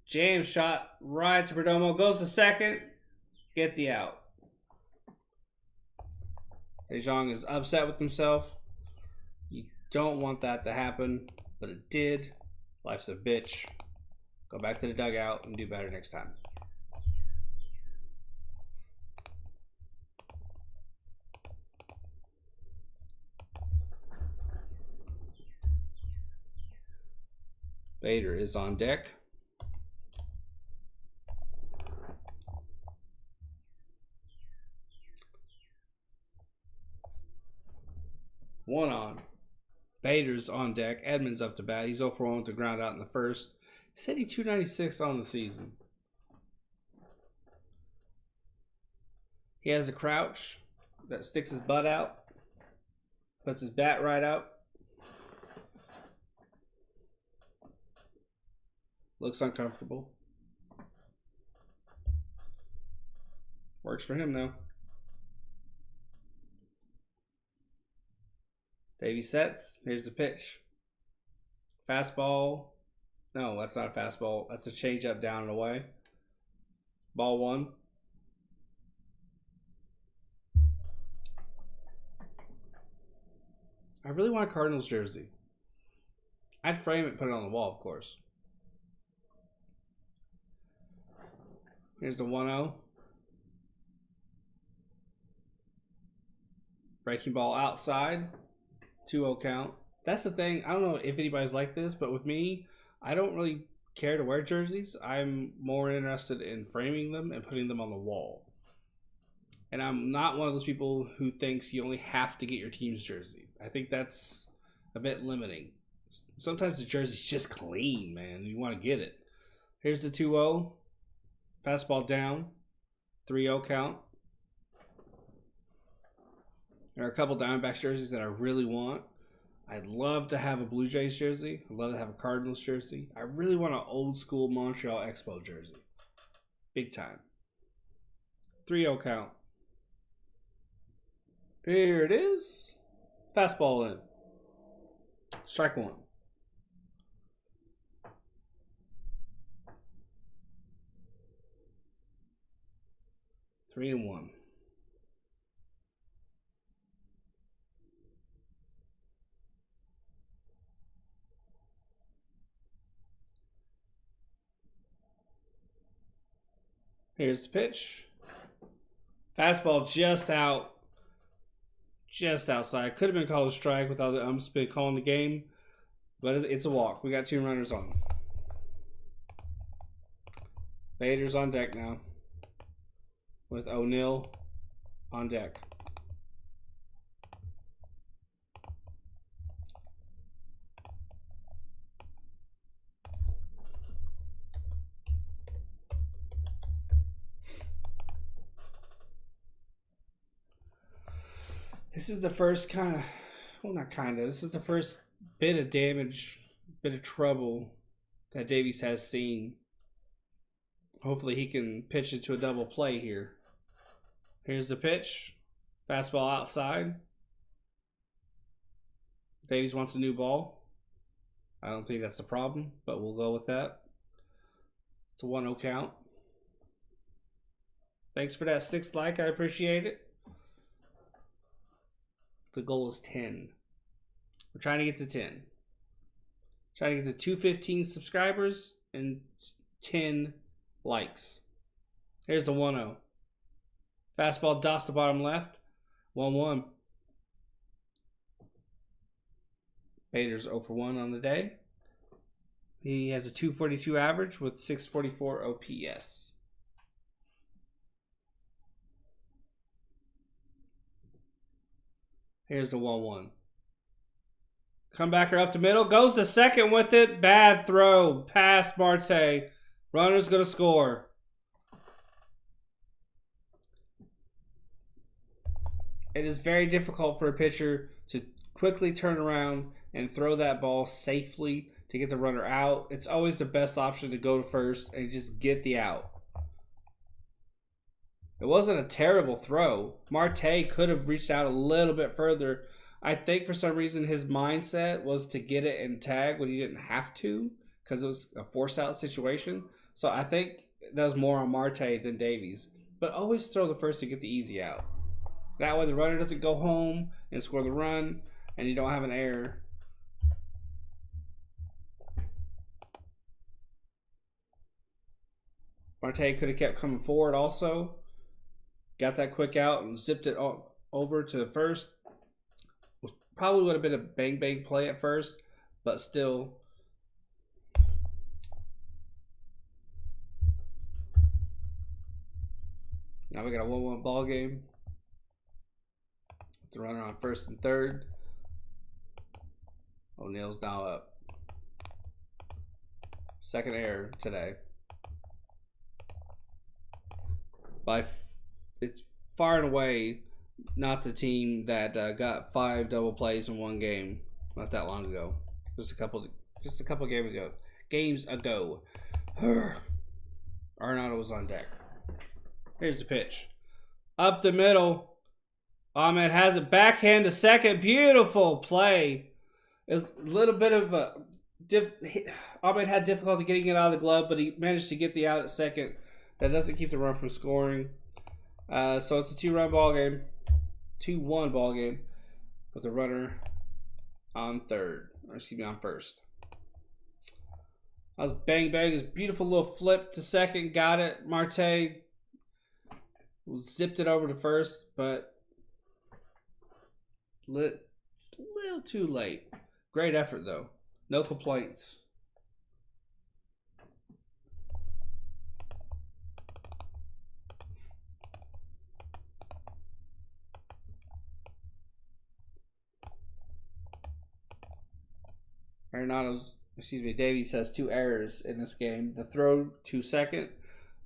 Jam shot right to Perdomo. Goes to second. Get the out. DeJong is upset with himself. You don't want that to happen, but it did. Life's a bitch. Go back to the dugout and do better next time. Bader is on deck. One on. Bader's on deck. Edmonds up to bat. He's 0 for 1 to ground out in the first. He's hitting 296 on the season. He has a crouch that sticks his butt out. Puts his bat right out. Looks uncomfortable. Works for him though. Davies sets. Here's the pitch. Fastball. No, that's not a fastball. That's a changeup down and away. Ball one. I really want a Cardinals jersey. I'd frame it and put it on the wall, of course. Here's the 1-0. Breaking ball outside. 2-0 count. That's the thing. I don't know if anybody's like this, but with me, I don't really care to wear jerseys. I'm more interested in framing them and putting them on the wall. And I'm not one of those people who thinks you only have to get your team's jersey. I think that's a bit limiting. Sometimes the jersey's just clean, man. You want to get it. Here's the 2-0. Fastball down. 3-0 count. There are a couple Diamondbacks jerseys that I really want. I'd love to have a Blue Jays jersey. I'd love to have a Cardinals jersey. I really want an old school Montreal Expo jersey. Big time. 3-0 count. Here it is. Fastball in. Strike one. Three and one. Here's the pitch. Fastball just out. Just outside. Could have been called a strike without the umps been calling the game. But it's a walk. We got 2 runners on. Bader's on deck now. With O'Neill on deck. This is the first this is the first bit of damage, bit of trouble that Davies has seen. Hopefully he can pitch it to a double play here. Here's the pitch. Fastball outside. Davies wants a new ball. I don't think that's a problem, but we'll go with that. It's a 1-0 count. Thanks for that 6th like. I appreciate it. The goal is 10. We're trying to get to 10. Trying to get to 215 subscribers and 10 likes. Here's the 1-0. Fastball dots the bottom left. 1-1. Bader's 0 for 1 on the day. He has a 242 average with 644 OPS. Here's the 1-1. Comebacker up the middle. Goes to second with it. Bad throw. Pass Marte. Runner's going to score. It is very difficult for a pitcher to quickly turn around and throw that ball safely to get the runner out. It's always the best option to go to first and just get the out. It wasn't a terrible throw. Marte could have reached out a little bit further. I think for some reason his mindset was to get it and tag when he didn't have to because it was a force out situation. So I think that was more on Marte than Davies. But always throw the first to get the easy out. That way the runner doesn't go home and score the run and you don't have an error. Marte could have kept coming forward also. Got that quick out and zipped it over to the first. Probably would have been a bang play at first, but still. Now we got a 1-1 ball game. The runner on first and third. O'Neill's now up. Second error today. It's far and away not the team that got 5 double plays in one game not that long ago. Just a couple games ago. Arenado was on deck. Here's the pitch. Up the middle. Ahmed has it backhand to second. Beautiful play. It's a little bit of a Ahmed had difficulty getting it out of the glove, but he managed to get the out at second. That doesn't keep the run from scoring. So it's a 2-run ball game. 2-1 ball game with the runner on first. That was bang. His beautiful little flip to second. Got it. Marte zipped it over to first, but it's a little too late. Great effort, though. No complaints. Davies has 2 errors in this game. The throw to second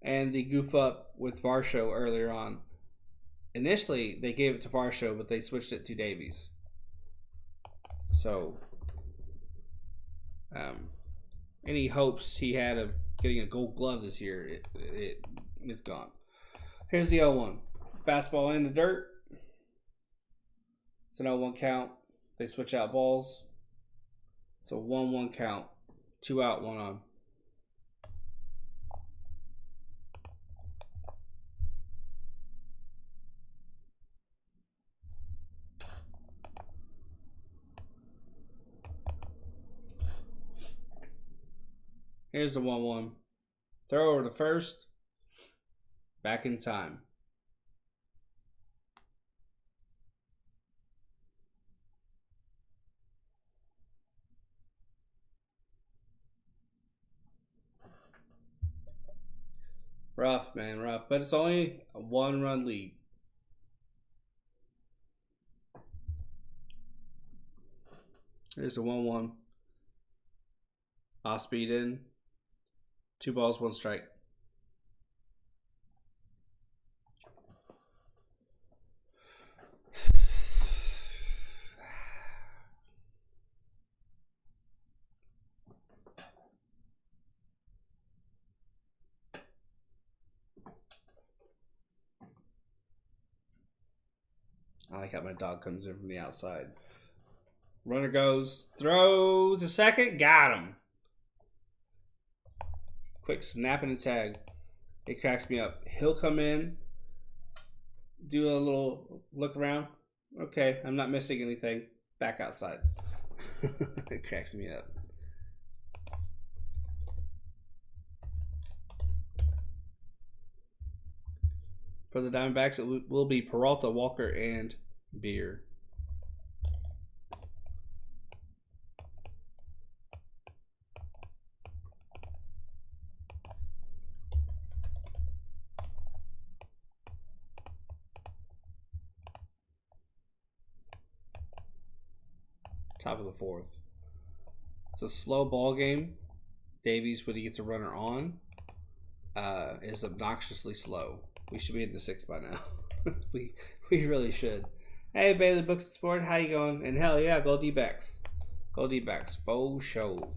and the goof up with Varsho earlier on. Initially, they gave it to Varsho, but they switched it to Davies. So, any hopes he had of getting a gold glove this year, it's gone. Here's the 0-1. Fastball in the dirt. It's an 0-1 count. They switch out balls. It's a 1-1 count. 2 out, 1 on. Here's the 1-1. Throw over to first. Back in time. Rough, man, rough. But it's only a 1-run lead. Here's a 1-1. Off speed in. 2 balls, 1 strike. I like how my dog comes in from the outside. Runner goes, throw to second, got him. Quick snap and a tag. It cracks me up. He'll come in, do a little look around, Okay, I'm not missing anything. Back outside. It cracks me up. For the Diamondbacks, it will be Peralta, Walker, and Beer. Top of the fourth. It's a slow ball game. Davies, when he gets a runner on, is obnoxiously slow. We should be in the sixth by now. we really should. Hey, Bailey Books and Sport, how you going? And hell yeah, go D-backs. Go D-backs. Faux show.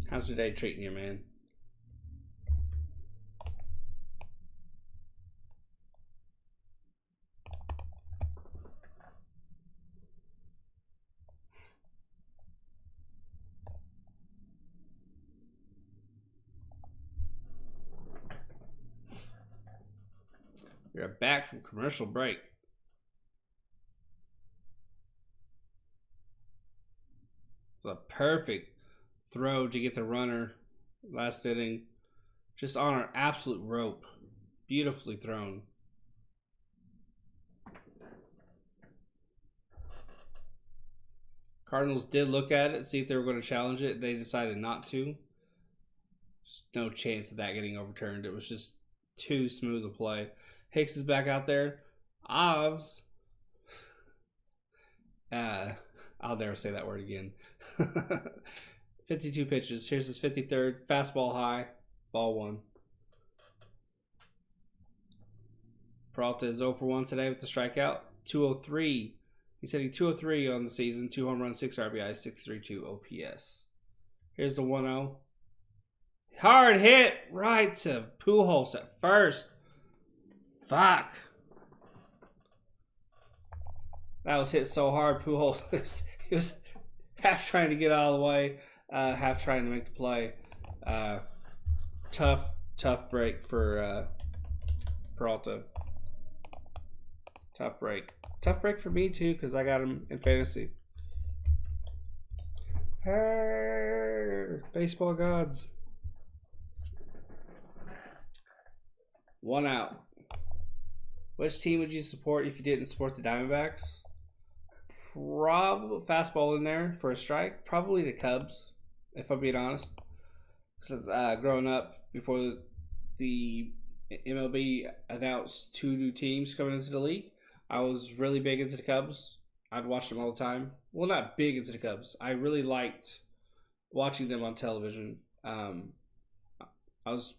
How's your day treating you, man? We're back from commercial break. It's a perfect throw to get the runner last inning. Just on our absolute rope. Beautifully thrown. Cardinals did look at it, see if they were going to challenge it. They decided not to. There's no chance of that getting overturned. It was just too smooth a play. Hicks is back out there. Ovs. I'll never say that word again. 52 pitches. Here's his 53rd. Fastball high. Ball 1. Peralta is 0 for 1 today with the strikeout. 203. He's hitting 203 on the season. 2 home runs, 6 RBIs, 632 OPS. Here's the 1-0. Hard hit right to Pujols at first. Fuck. That was hit so hard. Pujols he was half trying to get out of the way, half trying to make the play. Tough break for Peralta. Tough break. Tough break for me too, because I got him in fantasy. Hey, baseball gods. 1 out. Which team would you support if you didn't support the Diamondbacks? Probably fastball in there for a strike. Probably the Cubs, if I'm being honest. Because growing up, before the MLB announced 2 new teams coming into the league, I was really big into the Cubs. I'd watch them all the time. Well, not big into the Cubs. I really liked watching them on television. I was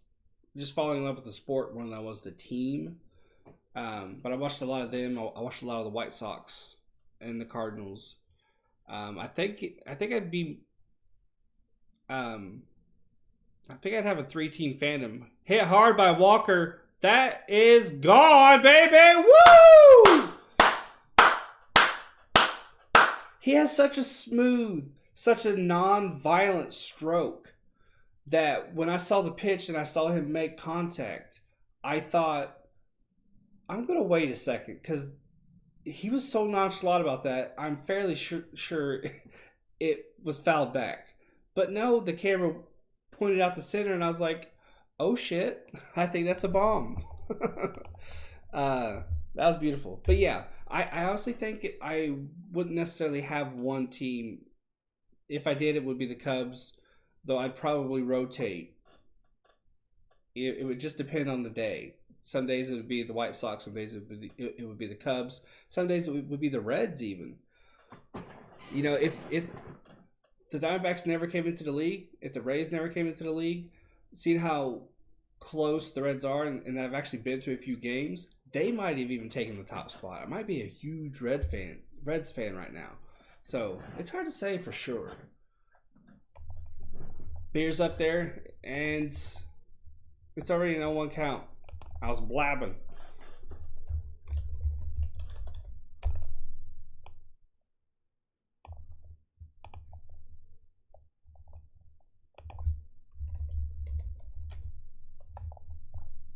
just falling in love with the sport more than I was the team. But I watched a lot of them. I watched a lot of the White Sox and the Cardinals. I think I'd be. I think I'd have a 3-team fandom. Hit hard by Walker. That is gone, baby! Woo! He has such a smooth, such a non-violent stroke that when I saw the pitch and I saw him make contact, I thought, I'm going to wait a second, because he was so nonchalant about that. I'm fairly sure it was fouled back. But no, the camera pointed out the center, and I was like, oh shit, I think that's a bomb. That was beautiful. But yeah, I honestly think I wouldn't necessarily have one team. If I did, it would be the Cubs, though I'd probably rotate. It would just depend on the day. Some days it would be the White Sox, some days it would be the Cubs, some days it would be the Reds even. You know, if the Diamondbacks never came into the league, if the Rays never came into the league, seeing how close the Reds are, and I've actually been to a few games, they might have even taken the top spot. I might be a huge Reds fan right now. So it's hard to say for sure. Beer's up there, and it's already an 0-1 count. I was blabbing.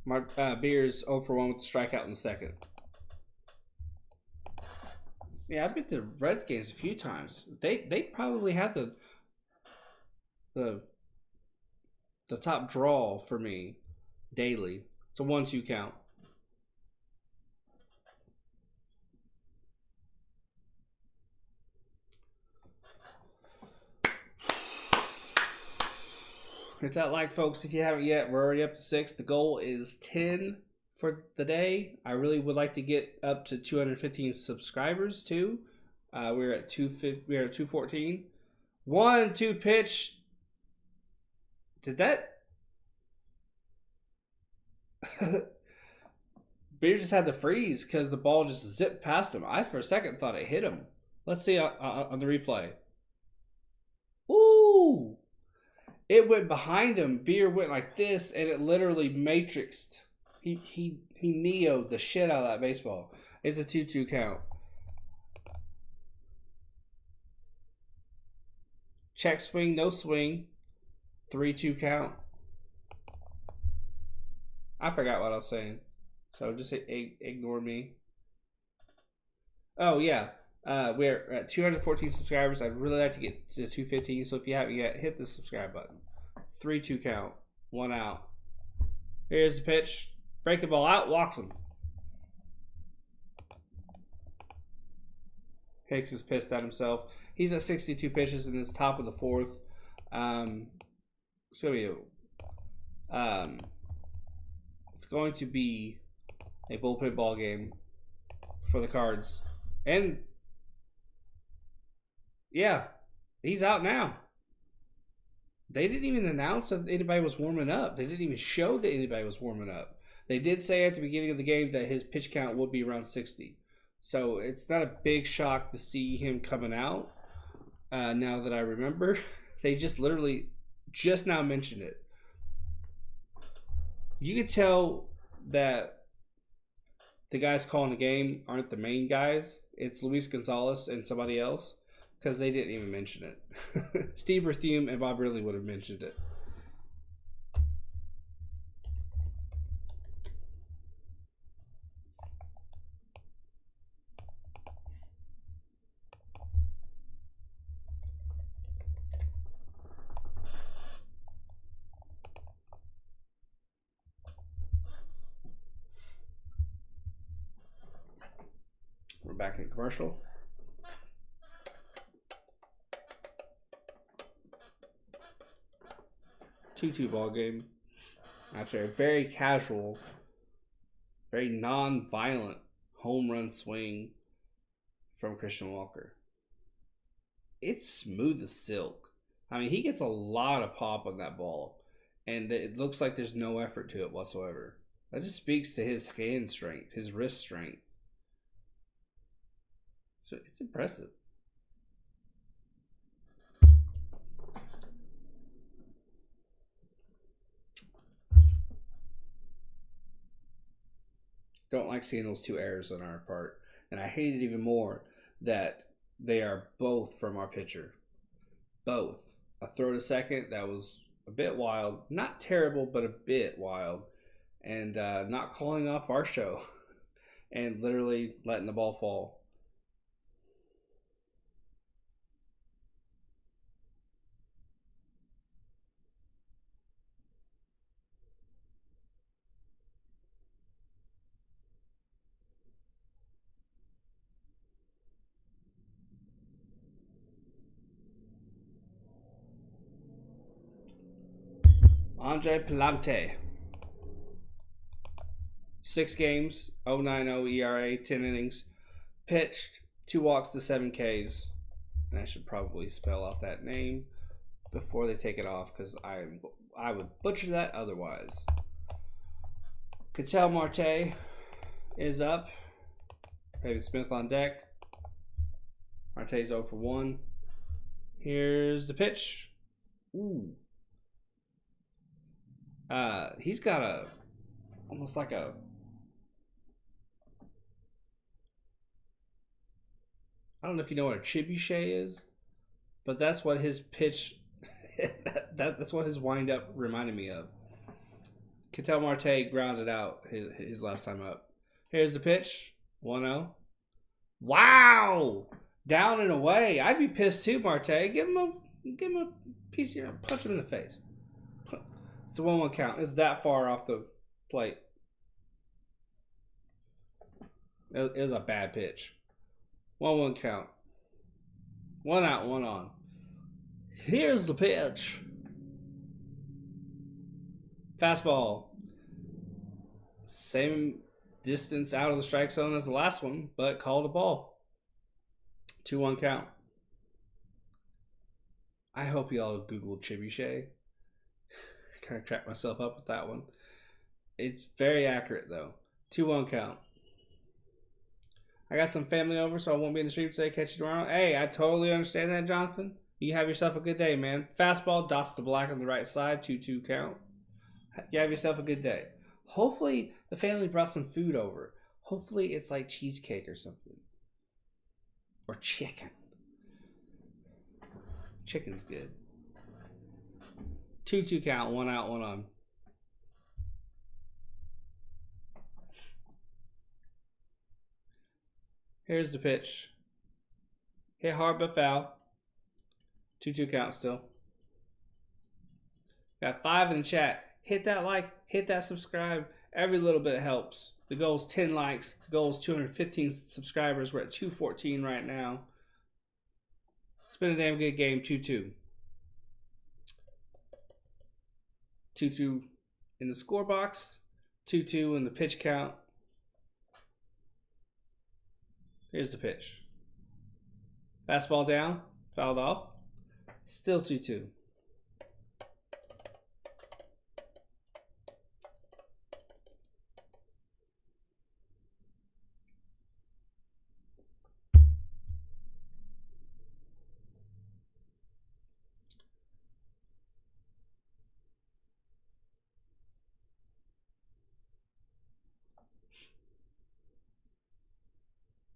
My Beer's 0 for 1 with the strikeout in the second. Yeah, I've been to Reds games a few times. They probably have the top draw for me daily. It's a 1-2 count. Hit that like, folks, if you haven't yet. We're already up to 6. The goal is 10 for the day. I really would like to get up to 215 subscribers too. We're at 214. 1-2 pitch. Did that? Beer just had to freeze because the ball just zipped past him. I, for a second, thought it hit him. Let's see on the replay. Ooh! It went behind him. Beer went like this, and it literally matrixed. He neo'd the shit out of that baseball. It's a 2-2 count. Check swing, no swing. 3-2 count. I forgot what I was saying. So just ignore me. Oh, yeah. We're at 214 subscribers. I'd really like to get to 215. So if you haven't yet, hit the subscribe button. 3-2 count. 1 out. Here's the pitch. Break the ball out. Walks him. Hicks is pissed at himself. He's at 62 pitches in his top of the 4th. It's going to be a bullpen ball game for the Cards. And yeah, he's out now. They didn't even announce that anybody was warming up. They didn't even show that anybody was warming up. They did say at the beginning of the game that his pitch count would be around 60. So it's not a big shock to see him coming out. Now that I remember, they just literally just now mentioned it. You could tell that the guys calling the game aren't the main guys. It's Luis Gonzalez and somebody else, because they didn't even mention it. Steve Berthiaume and Bob Ridley would have mentioned it. We're back in commercial. Two ball game after a very casual, very non-violent home run swing from Christian Walker. It's smooth as silk. I mean, he gets a lot of pop on that ball, and it looks like there's no effort to it whatsoever. That just speaks to his hand strength, his wrist strength. So it's impressive. Don't like seeing those 2 errors on our part. And I hate it even more that they are both from our pitcher. Both. A throw to second that was a bit wild. Not terrible, but a bit wild. And not calling off our show. And literally letting the ball fall. Andre Palante. 6 games, 0.90 ERA, 10 innings. Pitched 2 walks to 7 Ks. And I should probably spell out that name before they take it off, because I would butcher that otherwise. Ketel Marte is up. David Smith on deck. Marte's 0 for 1. Here's the pitch. Ooh. He's got a almost like a I don't know if you know what a trebuchet is, but that's what his pitch that's what his windup reminded me of. Ketel Marte grounded out his last time up. Here's the pitch. 1-0. Wow! Down and away. I'd be pissed too, Marte. Give him a piece of your punch him in the face. It's a 1-1 count. It's that far off the plate. It was a bad pitch. 1-1 count. 1 out, 1 on. Here's the pitch. Fastball. Same distance out of the strike zone as the last one, but called a ball. 2-1 count. I hope y'all Googled trebuchet. Kind of cracked myself up with that one. It's very accurate though. 2-1 count. I got some family over, so I won't be in the street today. Catch you tomorrow. Hey, I totally understand that, Jonathan. You have yourself a good day, man. Fastball, dots to black on the right side, 2-2 count. You have yourself a good day. Hopefully, the family brought some food over. Hopefully, it's like cheesecake or something. Or chicken. Chicken's good. 2-2 count, 1 out, 1 on. Here's the pitch. Hit hard but foul. 2-2 count still. Got 5 in the chat. Hit that like, hit that subscribe. Every little bit helps. The goal is 10 likes. The goal is 215 subscribers. We're at 214 right now. It's been a damn good game. 2-2. 2-2 in the score box. 2-2 in the pitch count. Here's the pitch. Fastball down. Fouled off. Still 2-2.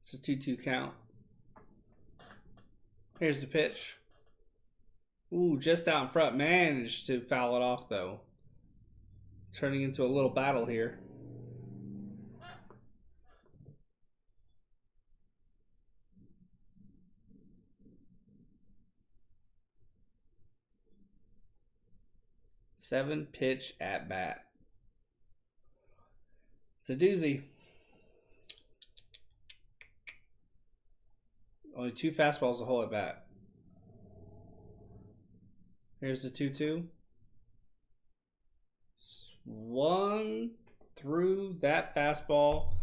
It's a 2-2 count. Here's the pitch. Ooh, just out in front. Managed to foul it off, though. Turning into a little battle here. Seven pitch at bat. It's a doozy. Only 2 fastballs to hold at bat. Here's the 2-2. Swung through that fastball.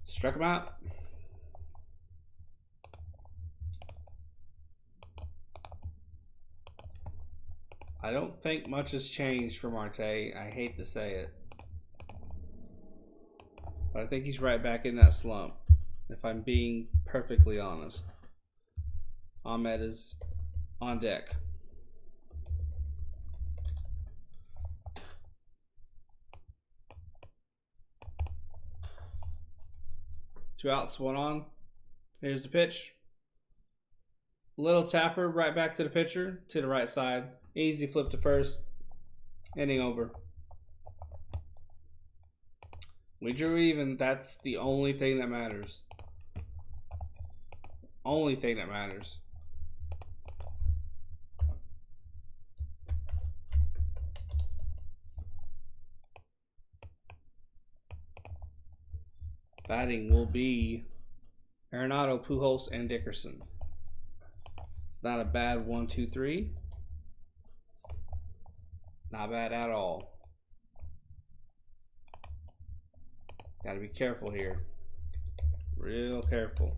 Struck him out. I don't think much has changed for Marte. I hate to say it. But I think he's right back in that slump, if I'm being perfectly honest. Ahmed is on deck. Two outs, 1 on. Here's the pitch. Little tapper right back to the pitcher, to the right side. Easy flip to first. Inning over. We drew even. That's the only thing that matters. Only thing that matters. Batting will be Arenado, Pujols, and Dickerson. It's not a bad 1, 2, 3. Not bad at all. Gotta be careful here. Real careful.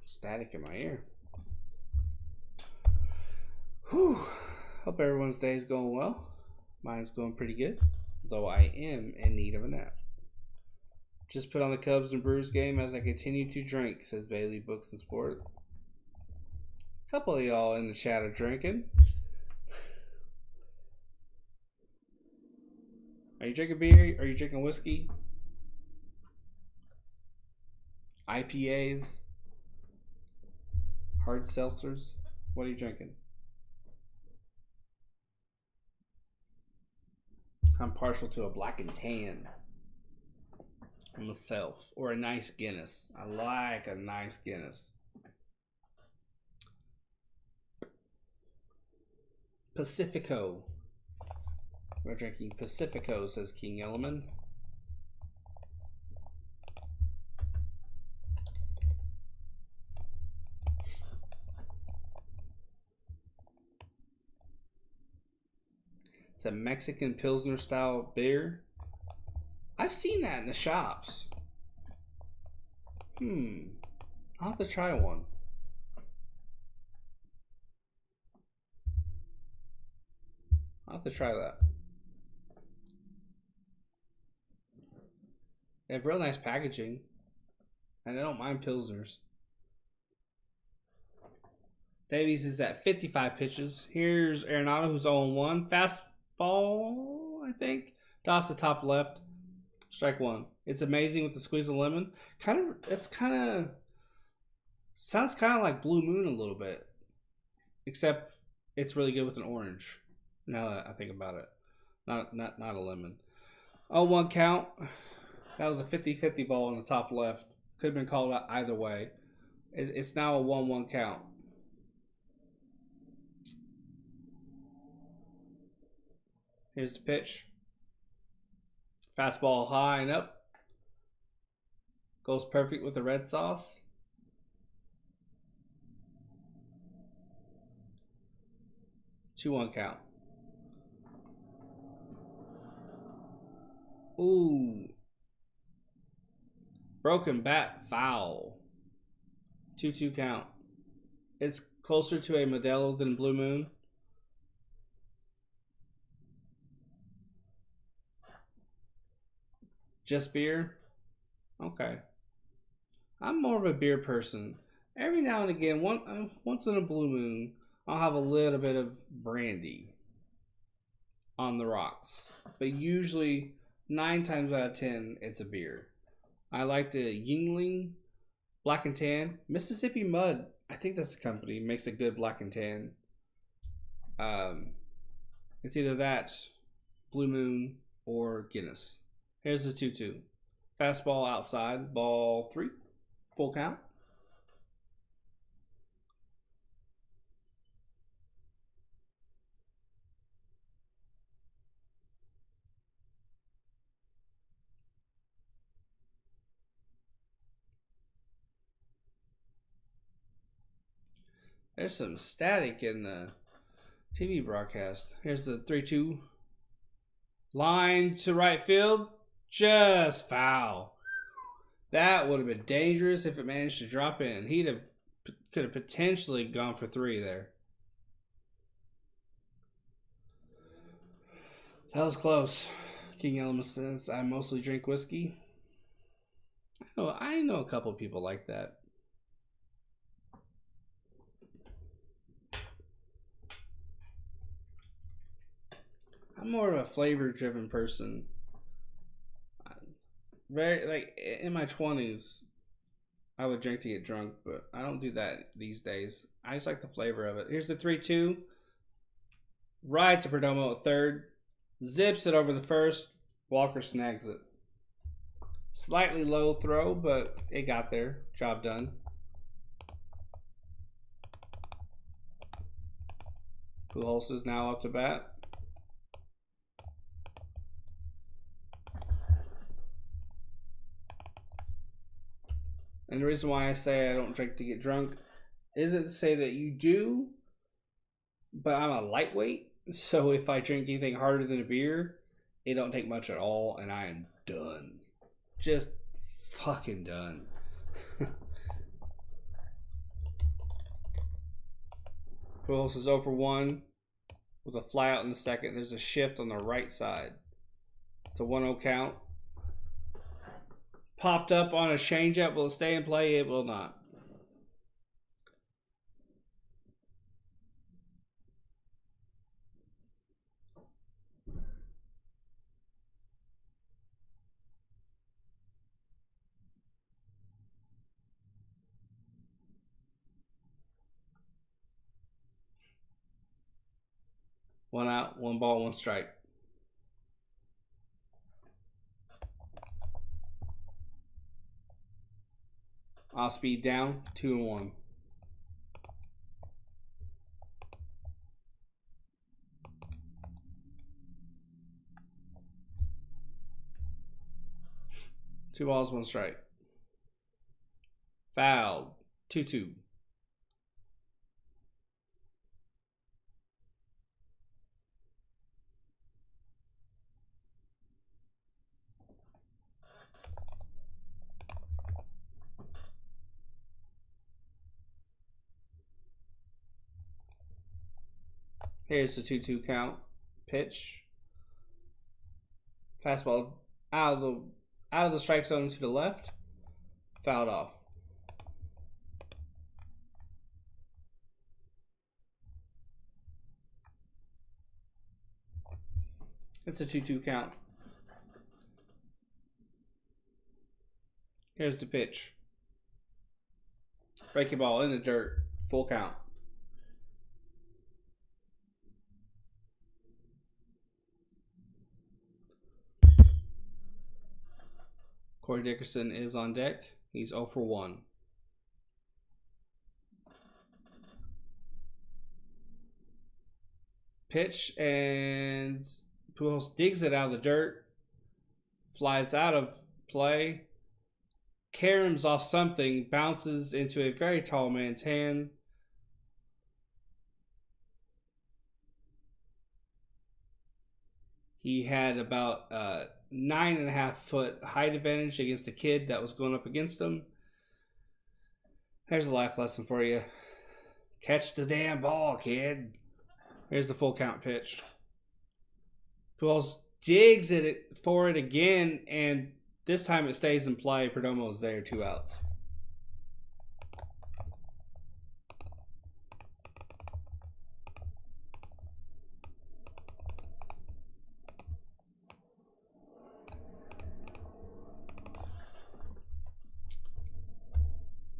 Static in my ear. Whew. Hope everyone's day is going well. Mine's going pretty good, though I am in need of a nap. Just put on the Cubs and Brewers game as I continue to drink, says Bailey Books and Sport. A couple of y'all in the chat are drinking. Are you drinking beer? Are you drinking whiskey? IPAs? Hard seltzers? What are you drinking? I'm partial to a black and tan myself, or a nice Guinness. I like a nice Guinness. Pacifico. We're drinking Pacifico, says King Elliman. It's a Mexican Pilsner style beer. I've seen that in the shops. I'll have to try one. I'll have to try that. They have real nice packaging. And I don't mind Pilsners. Davies is at 55 pitches. Here's Arenado, who's 0-1. Fastball, I think. Toss the top left. Strike one. It's amazing with the squeeze of lemon. Sounds kind of like Blue Moon a little bit. Except it's really good with an orange. Now that I think about it. Not a lemon. 0-1 count. That was a 50-50 ball on the top left. Could have been called out either way. It's now a 1-1 count. Here's the pitch. Fastball high and up. Goes perfect with the red sauce. Two-one count. Ooh. Broken bat, foul. 2-2 count. It's closer to a Modelo than Blue Moon. Just beer? Okay. I'm more of a beer person. Every now and again, once in a blue moon, I'll have a little bit of brandy on the rocks. But usually, 9 times out of 10, it's a beer. I like the Yingling Black and Tan. Mississippi Mud, I think that's the company, makes a good Black and Tan. It's either that, Blue Moon, or Guinness. Here's the 2-2. Fastball outside, ball 3. Full count. There's some static in the TV broadcast. Here's the 3-2. Line to right field. Just foul. That would have been dangerous if it managed to drop in. Could have potentially gone for 3 there. That was close. King Element says, I mostly drink whiskey. I know a couple people like that. I'm more of a flavor-driven person. In my 20s, I would drink to get drunk, but I don't do that these days. I just like the flavor of it. Here's the 3-2. Right to Perdomo at third. Zips it over the first. Walker snags it. Slightly low throw, but it got there. Job done. Pujols is now up to bat. And the reason why I say I don't drink to get drunk isn't to say that you do, but I'm a lightweight. So if I drink anything harder than a beer, it don't take much at all, and I am done. Just fucking done. Pujols is 0-for-1 with a fly out in the second. There's a shift on the right side. It's a 1-0 count. popped up on a changeup. Will it stay in play? It will not. One out, 1 ball, 1 strike. Off speed down, 2-1. Two balls, 1 strike. Fouled, 2-2. Here's the 2-2 count. Pitch. Fastball out of the strike zone to the left. Fouled off. It's a 2-2 count. Here's the pitch. Breaking ball in the dirt. Full count. Corey Dickerson is on deck. He's 0 for 1. Pitch, and Pujols digs it out of the dirt. Flies out of play. Caroms off something. Bounces into a very tall man's hand. He had about 9.5 foot height advantage against a kid that was going up against him. There's a life lesson for you. Catch the damn ball, kid. Here's the full count pitch. Pujols digs it for it again, and this time it stays in play. Perdomo's there, 2 outs.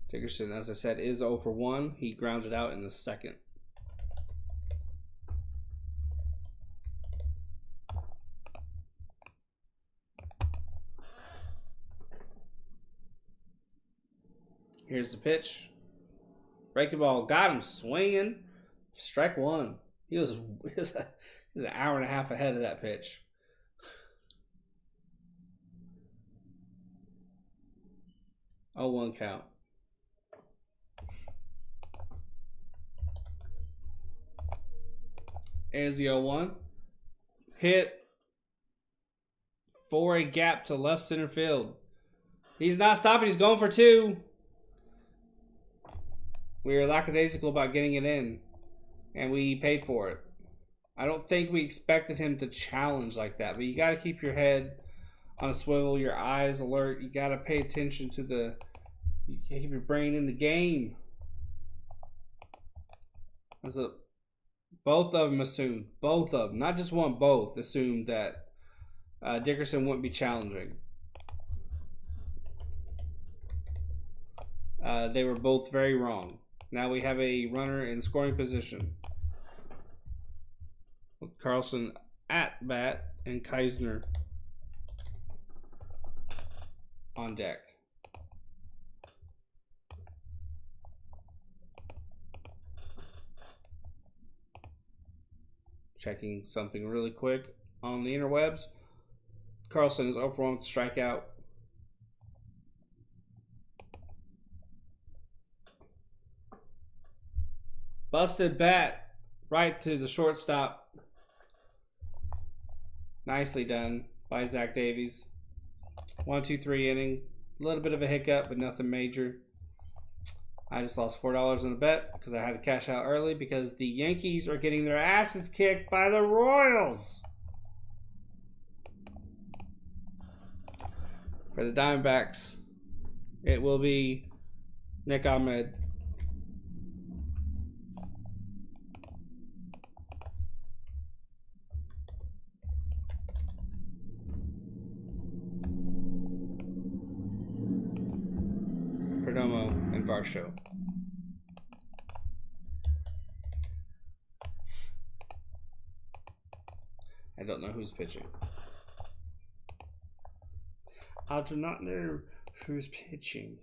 Dickerson, as I said, is 0 for 1. He grounded out in the second. Here's the pitch. Breaking ball. Got him swinging. Strike 1. He was an hour and a half ahead of that pitch. Oh, 1 count. As the 0-1. Hit for a gap to left center field. He's not stopping. He's going for 2. We were lackadaisical about getting it in, and we paid for it. I don't think we expected him to challenge like that, but you got to keep your head on a swivel, your eyes alert. You got to pay attention to you can't keep your brain in the game. Both of them assumed, not just one, both assumed that Dickerson wouldn't be challenging. They were both very wrong. Now we have a runner in scoring position with Carlson at bat and Keisner on deck. Checking something really quick on the interwebs. Carlson is 0 for 1 with a strikeout. Busted bat right to the shortstop. Nicely done by Zach Davies. 1-2-3 inning. A little bit of a hiccup, but nothing major. I just lost $4 on the bet because I had to cash out early because the Yankees are getting their asses kicked by the Royals. For the Diamondbacks, it will be Nick Ahmed. Perdomo and Varsho. I don't know who's pitching. I do not know who's pitching.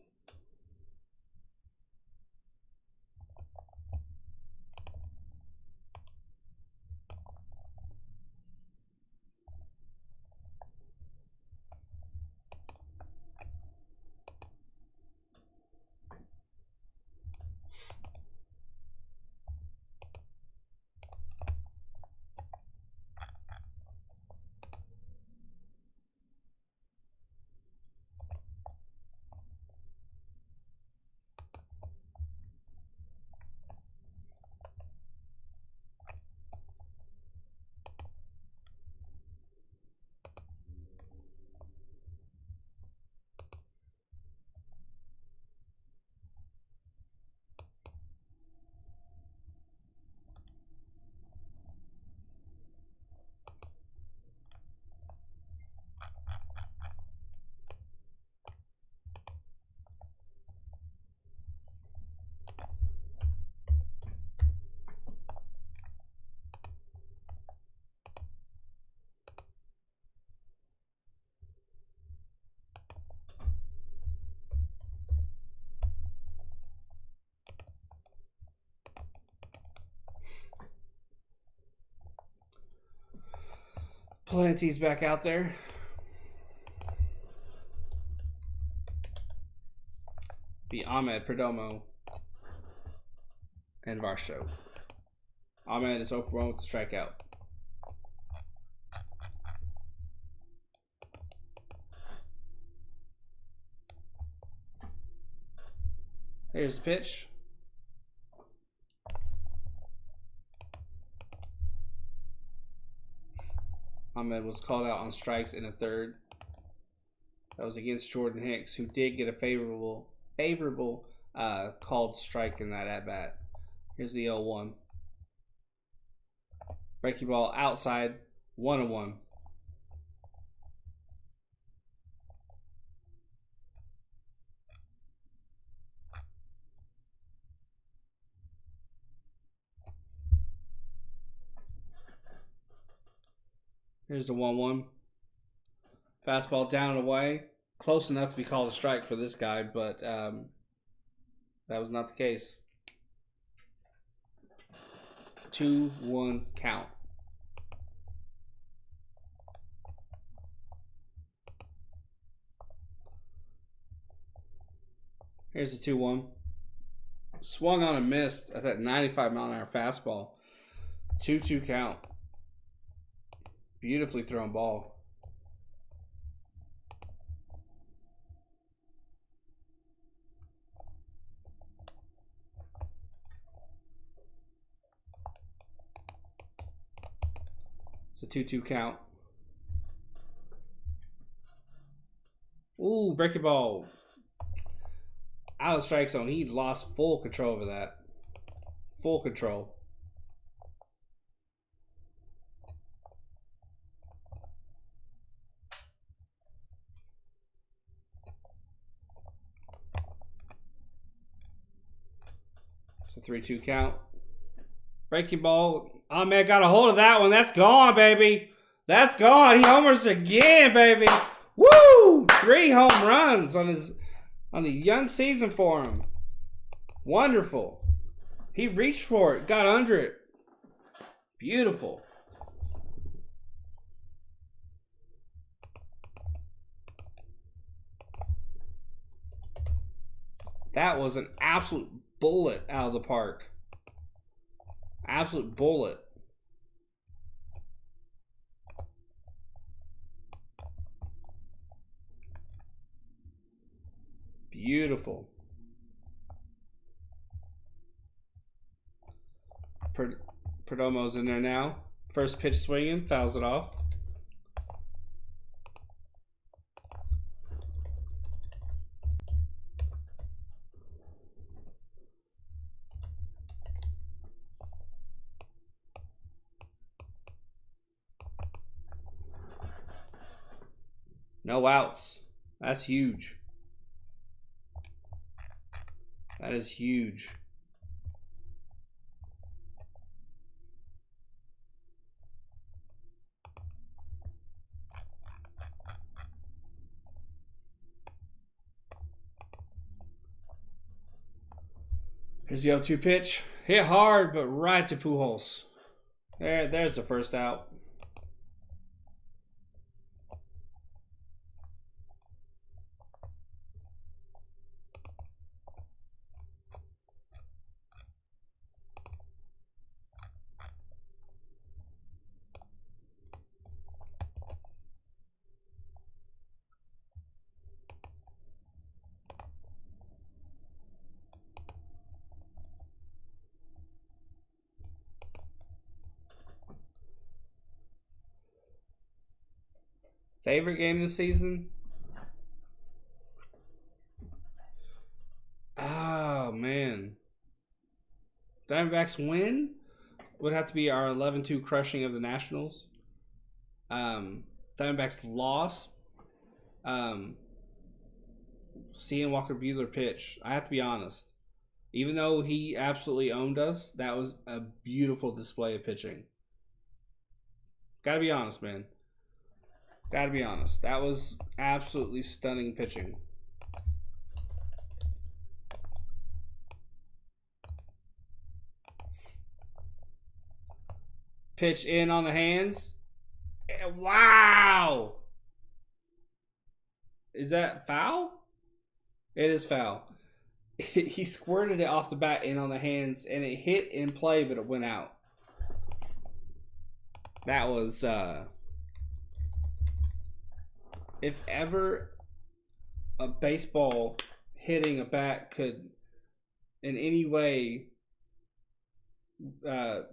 Planty's back out there. Be Ahmed, Perdomo, and Varsho. Ahmed is 0-for-1 with the strikeout. Here's the pitch. Ahmed was called out on strikes in the third. That was against Jordan Hicks, who did get a favorable called strike in that at-bat. Here's the 0-1. Breaking ball outside, 1-1. Here's the 1-1. Fastball down and away. Close enough to be called a strike for this guy, but that was not the case. 2-1 count. Here's the 2-1. Swung on and missed at that 95-mile-an-hour fastball. 2-2 count. Beautifully thrown ball. It's a 2-2 count. Ooh, breaking ball. Out of the strike zone. He lost full control over that. Full control. It's a 3-2 count. Breaking ball. Ahmed got a hold of that one. That's gone, baby. That's gone. He homers again, baby. Woo! 3 home runs on the young season for him. Wonderful. He reached for it. Got under it. Beautiful. That was an absolute bullet out of the park. Absolute bullet. Beautiful. Perdomo's in there now. First pitch swinging, fouls it off. No outs. That's huge. That is huge. Here's the 0-2 pitch. Hit hard, but right to Pujols. There's the first out. Favorite game this season? Oh, man. Diamondbacks win would have to be our 11-2 crushing of the Nationals. Diamondbacks loss. Seeing Walker Buehler pitch, I have to be honest. Even though he absolutely owned us, that was a beautiful display of pitching. Gotta be honest, man. Gotta be honest. That was absolutely stunning pitching. Pitch in on the hands. Wow! Is that foul? It is foul. He squirted it off the bat in on the hands, and it hit in play, but it went out. That was... if ever a baseball hitting a bat could in any way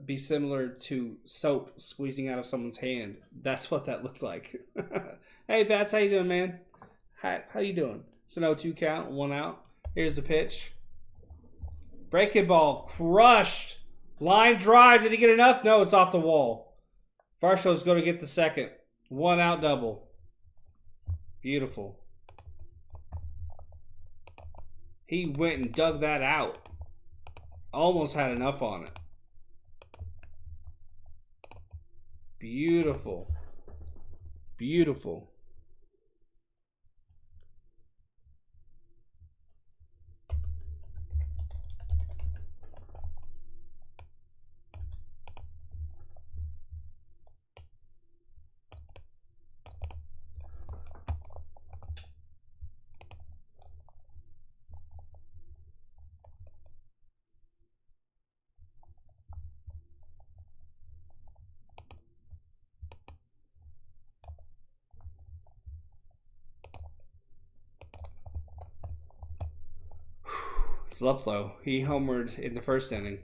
be similar to soap squeezing out of someone's hand, that's what that looked like. Hey, Bats, how you doing, man? How you doing? It's an 0-2 count, 1 out. Here's the pitch. Breaking ball, crushed. Line drive, did he get enough? No, it's off the wall. Varshow's going to get the second. 1 out double. Beautiful. He went and dug that out. Almost had enough on it. Beautiful. Beautiful. It's Luplow. He homered in the first inning.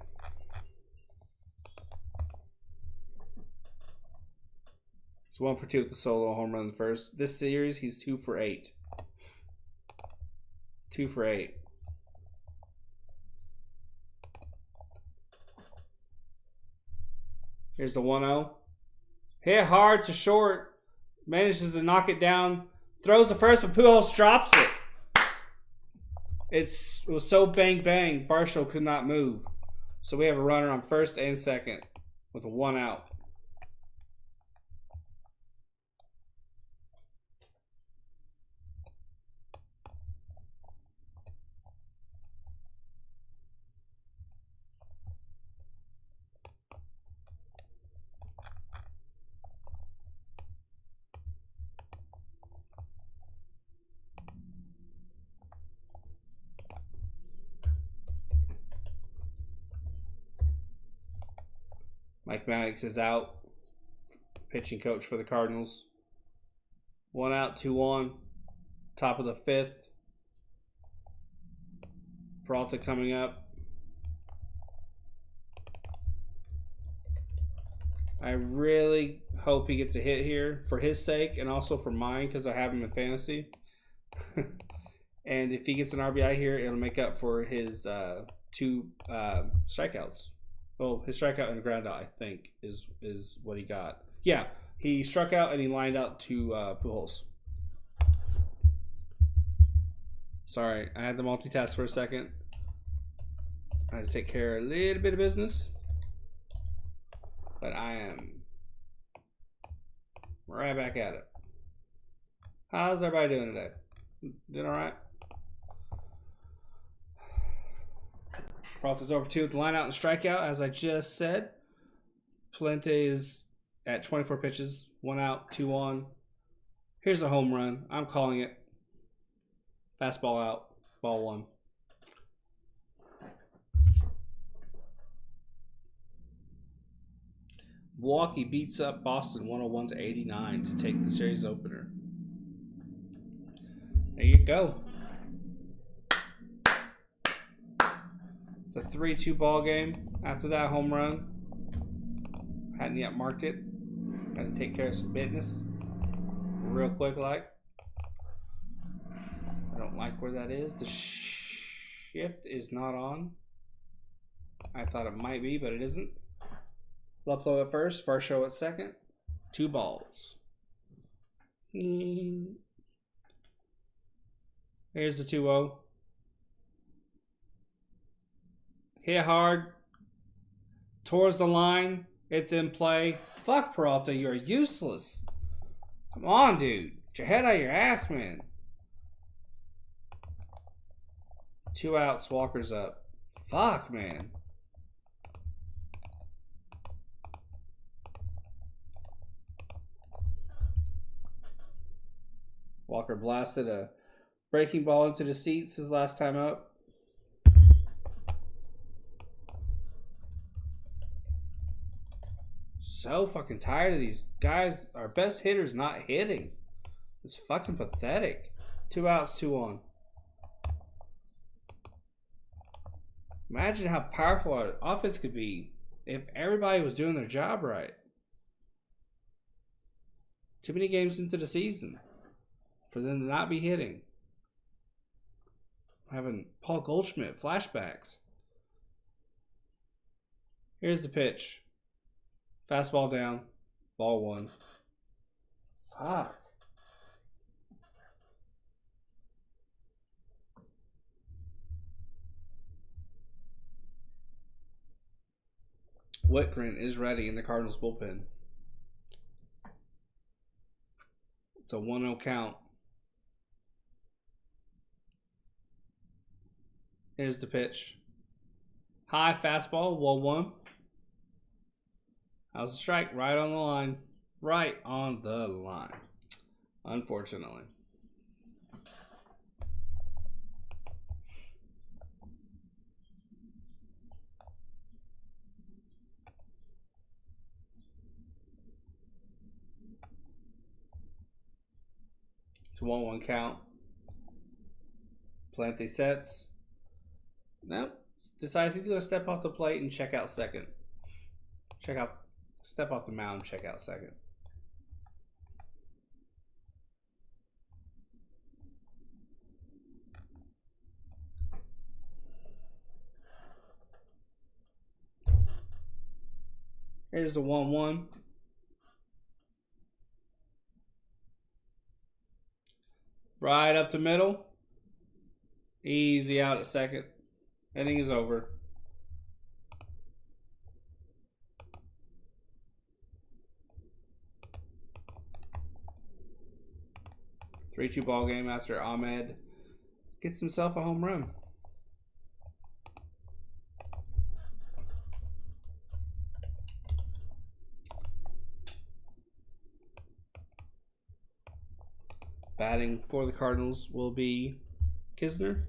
He's 1 for 2 with the solo home run in the first. This series, he's 2 for 8. 2 for 8. Here's the 1-0. Hit hard to short. Manages to knock it down. Throws the first, but Pujols drops it. It was so bang bang, Varsho could not move. So we have a runner on first and second with a 1 out. Mike Maddox is out. Pitching coach for the Cardinals. 1 out, 2 on. Top of the 5th. Peralta coming up. I really hope he gets a hit here for his sake and also for mine because I have him in fantasy. And if he gets an RBI here, it'll make up for his 2 strikeouts. Well, his strikeout and ground out, I think, is what he got. Yeah, he struck out and he lined out to Pujols. Sorry, I had to multitask for a second. I had to take care of a little bit of business. But I am right back at it. How's everybody doing today? Doing alright? Roth is over 2 with the line out and strikeout, as I just said. Palente is at 24 pitches, 1 out, 2 on. Here's a home run. I'm calling it. Fastball out, ball 1. Milwaukee beats up Boston 101-89 to take the series opener. There you go. It's a 3-2 ball game. After that home run, hadn't yet marked it. Had to take care of some business real quick like. I don't like where that is. The shift is not on. I thought it might be, but it isn't. Luplow at first, Varsho at second. 2 balls. Here's the 2-0. Hit hard. Towards the line. It's in play. Fuck, Peralta, you're useless. Come on, dude. Get your head out of your ass, man. 2 outs, Walker's up. Fuck, man. Walker blasted a breaking ball into the seats his last time up. So fucking tired of these guys. Our best hitter's not hitting. It's fucking pathetic. 2 outs, 2 on. Imagine how powerful our offense could be if everybody was doing their job right. Too many games into the season for them to not be hitting. Having Paul Goldschmidt flashbacks. Here's the pitch. Fastball down. Ball 1. Fuck. Whitgren is ready in the Cardinals bullpen. It's a 1-0 count. Here's the pitch. High fastball, 1-1. How's the strike? Right on the line. Right on the line. Unfortunately. It's a 1-1 count. Palente sets. Nope. Decides he's going to step off the plate and check out second. Step off the mound, check out second. Here's the 1-1. Right up the middle. Easy out at second. Inning is over. A 3-2 ball game after Ahmed gets himself a home run. Batting for the Cardinals will be Kisner,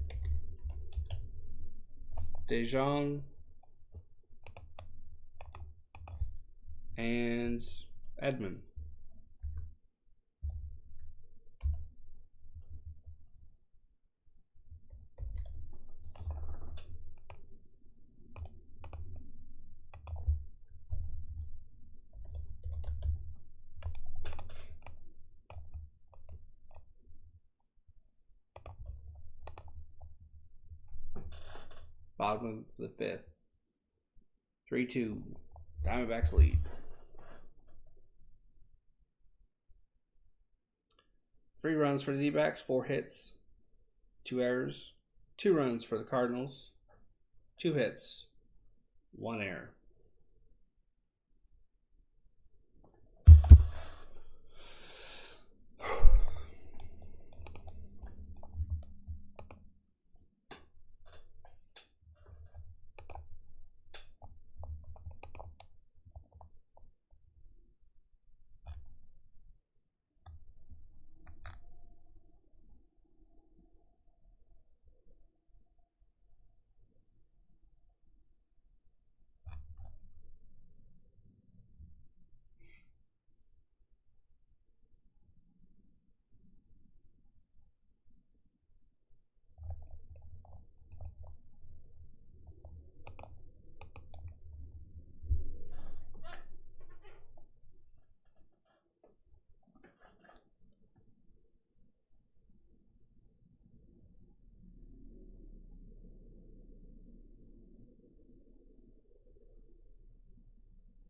DeJong, and Edman. Bottom of the 5th. 3-2. Diamondbacks lead. Three runs for the D-backs, 4 hits. 2 errors, 2 runs for the Cardinals, 2 hits, 1 error.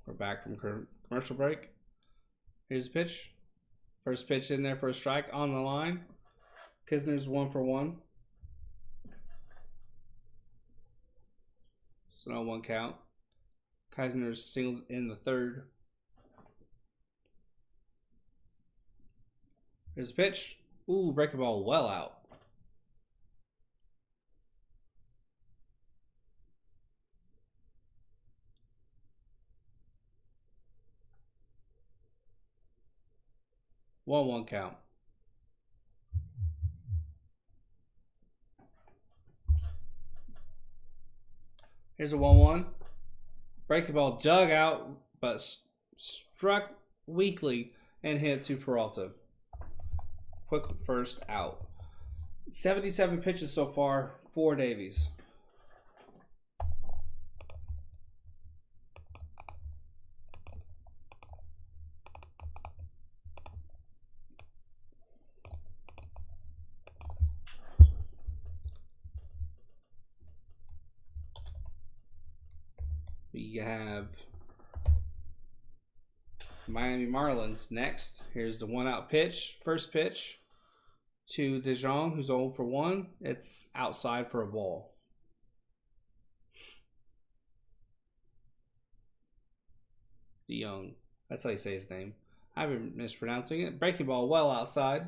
We're back from commercial break. Here's the pitch. First pitch in there for a strike on the line. Kisner's 1 for 1. So no 1 count. Kisner's singled in the 3rd. Here's the pitch. Ooh, breaking ball well out. One count. Here's a 1-1. Breaking ball dug out, but struck weakly and hit to Peralta. Quick first out. 77 pitches so far for Davies. We have Miami Marlins next. Here's the 1-out pitch. First pitch to DeJong, who's 0 for 1. It's outside for a ball. DeJong. That's how you say his name. I've been mispronouncing it. Breaking ball well outside.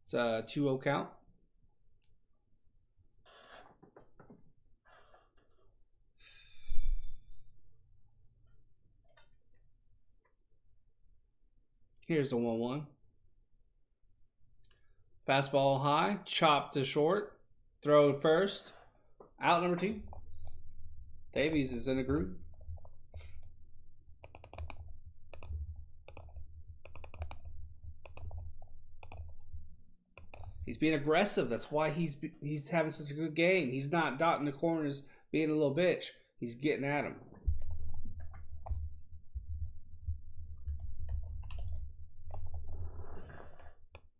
It's a 2-0 count. Here's the 1-1. Fastball high, chop to short, throw to first. Out number 2. Davies is in a groove. He's being aggressive. That's why he's having such a good game. He's not dotting the corners, being a little bitch. He's getting at him.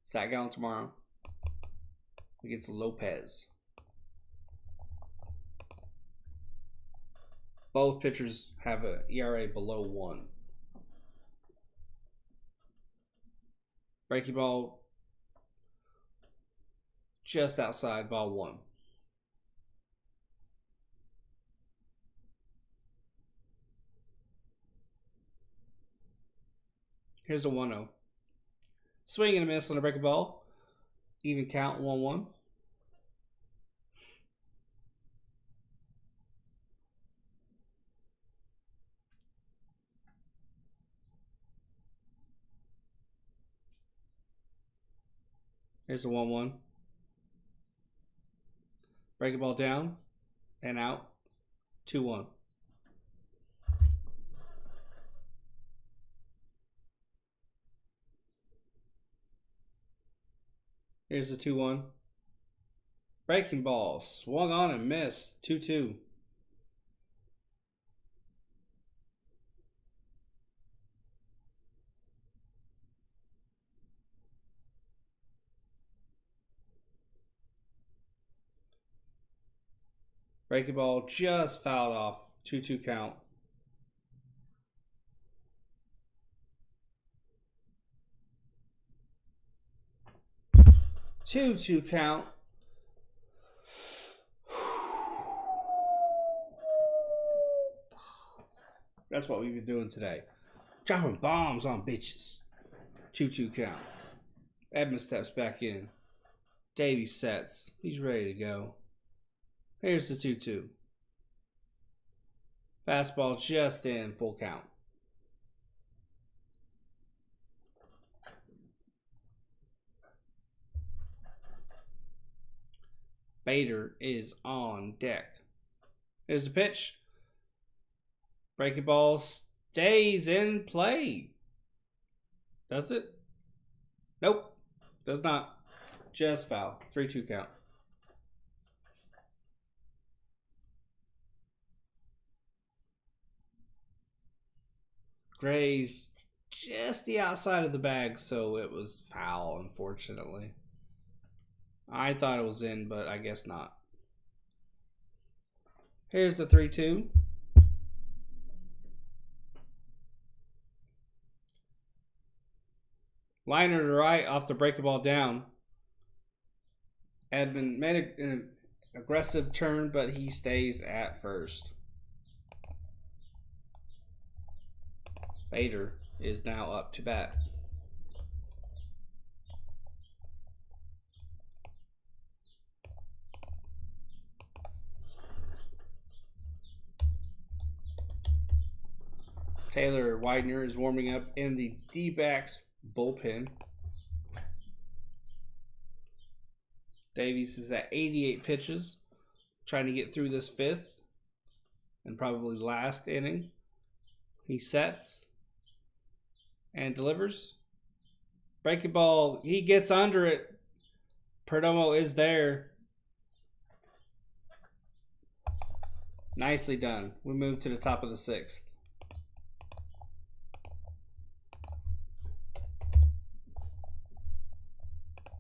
Zach Davies tomorrow against Lopez. Both pitchers have an ERA below 1. Breaking ball just outside, ball 1. Here's the 1-0. Swing and a miss on the breaking ball. Even count, 1-1. Here's the 1-1. Breaking ball down and out. 2-1. Here's the 2-1. Breaking ball. Swung on and missed. 2-2. Breaking ball just fouled off. 2-2 count. 2-2 count. That's what we've been doing today. Dropping bombs on bitches. 2-2 count. Edmund steps back in. Davies sets. He's ready to go. Here's the 2-2. Fastball just in, full count. Bader is on deck. Here's the pitch. Breaking ball stays in play. Does it? Nope. Does not. Just foul. 3-2 count. Grazed just the outside of the bag, so it was foul, unfortunately. I thought it was in, but I guess not. Here's the 3-2. Liner to right off the breaking ball down. Edmund made an aggressive turn, but he stays at first. Bader is now up to bat. Taylor Widener is warming up in the D-backs bullpen. Davies is at 88 pitches, trying to get through this fifth and probably last inning. He sets and delivers. Breaking ball, he gets under it. Perdomo is there. Nicely done. We move to the top of the sixth.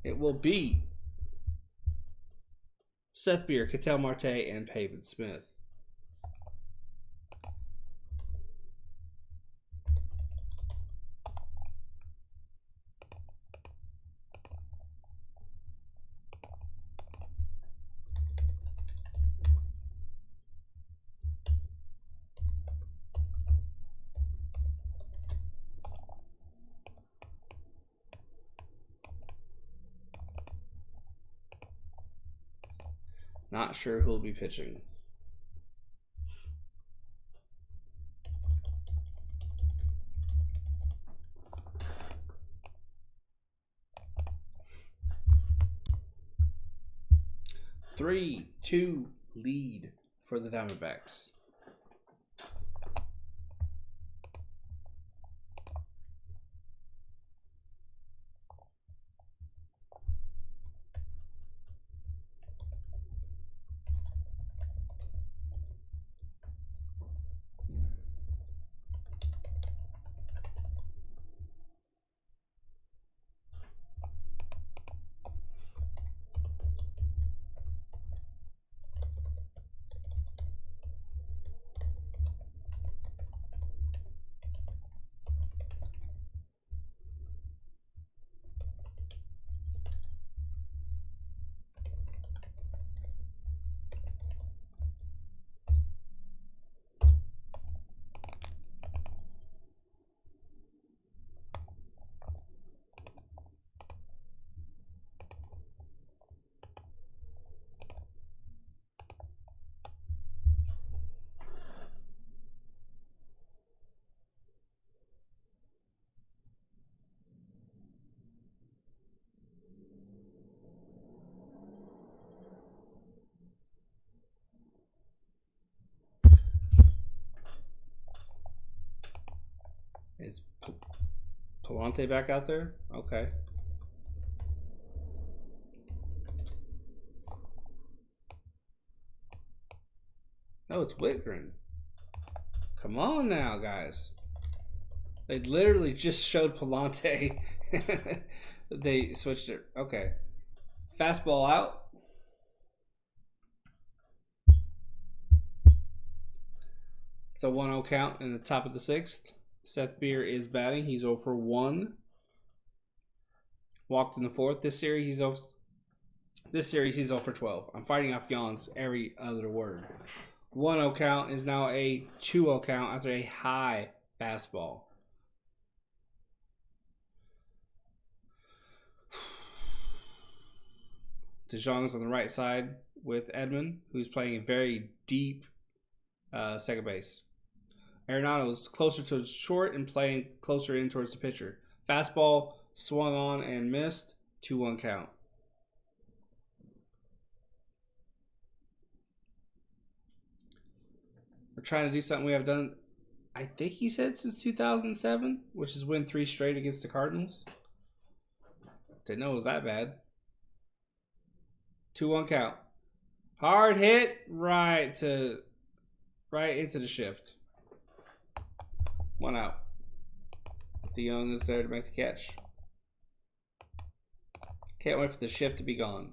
It will be Seth Beer, Ketel Marte, and Pavin Smith. Not sure who'll be pitching. Three, 2 lead for the Diamondbacks. Is Palante back out there? Okay. No, it's Whitgren. Come on now, guys. They literally just showed Palante. They switched it. Okay. Fastball out. It's a 1-0 count in the top of the sixth. Seth Beer is batting. He's 0 for 1. Walked in the fourth. This series, he's 0 This series, he's 0 for 12. I'm fighting off yawns every other word. 1-0 count is now a 2-0 count after a high fastball. DeJong is on the right side with Edmund, who's playing a very deep second base. Arenado is closer to short and playing closer in towards the pitcher. Fastball swung on and missed. 2-1 count. We're trying to do something we have done, I think he said, since 2007, which is win 3 straight against the Cardinals. Didn't know it was that bad. 2-1 count. Hard hit right into the shift. 1 out. DeYoung is there to make the catch. Can't wait for the shift to be gone.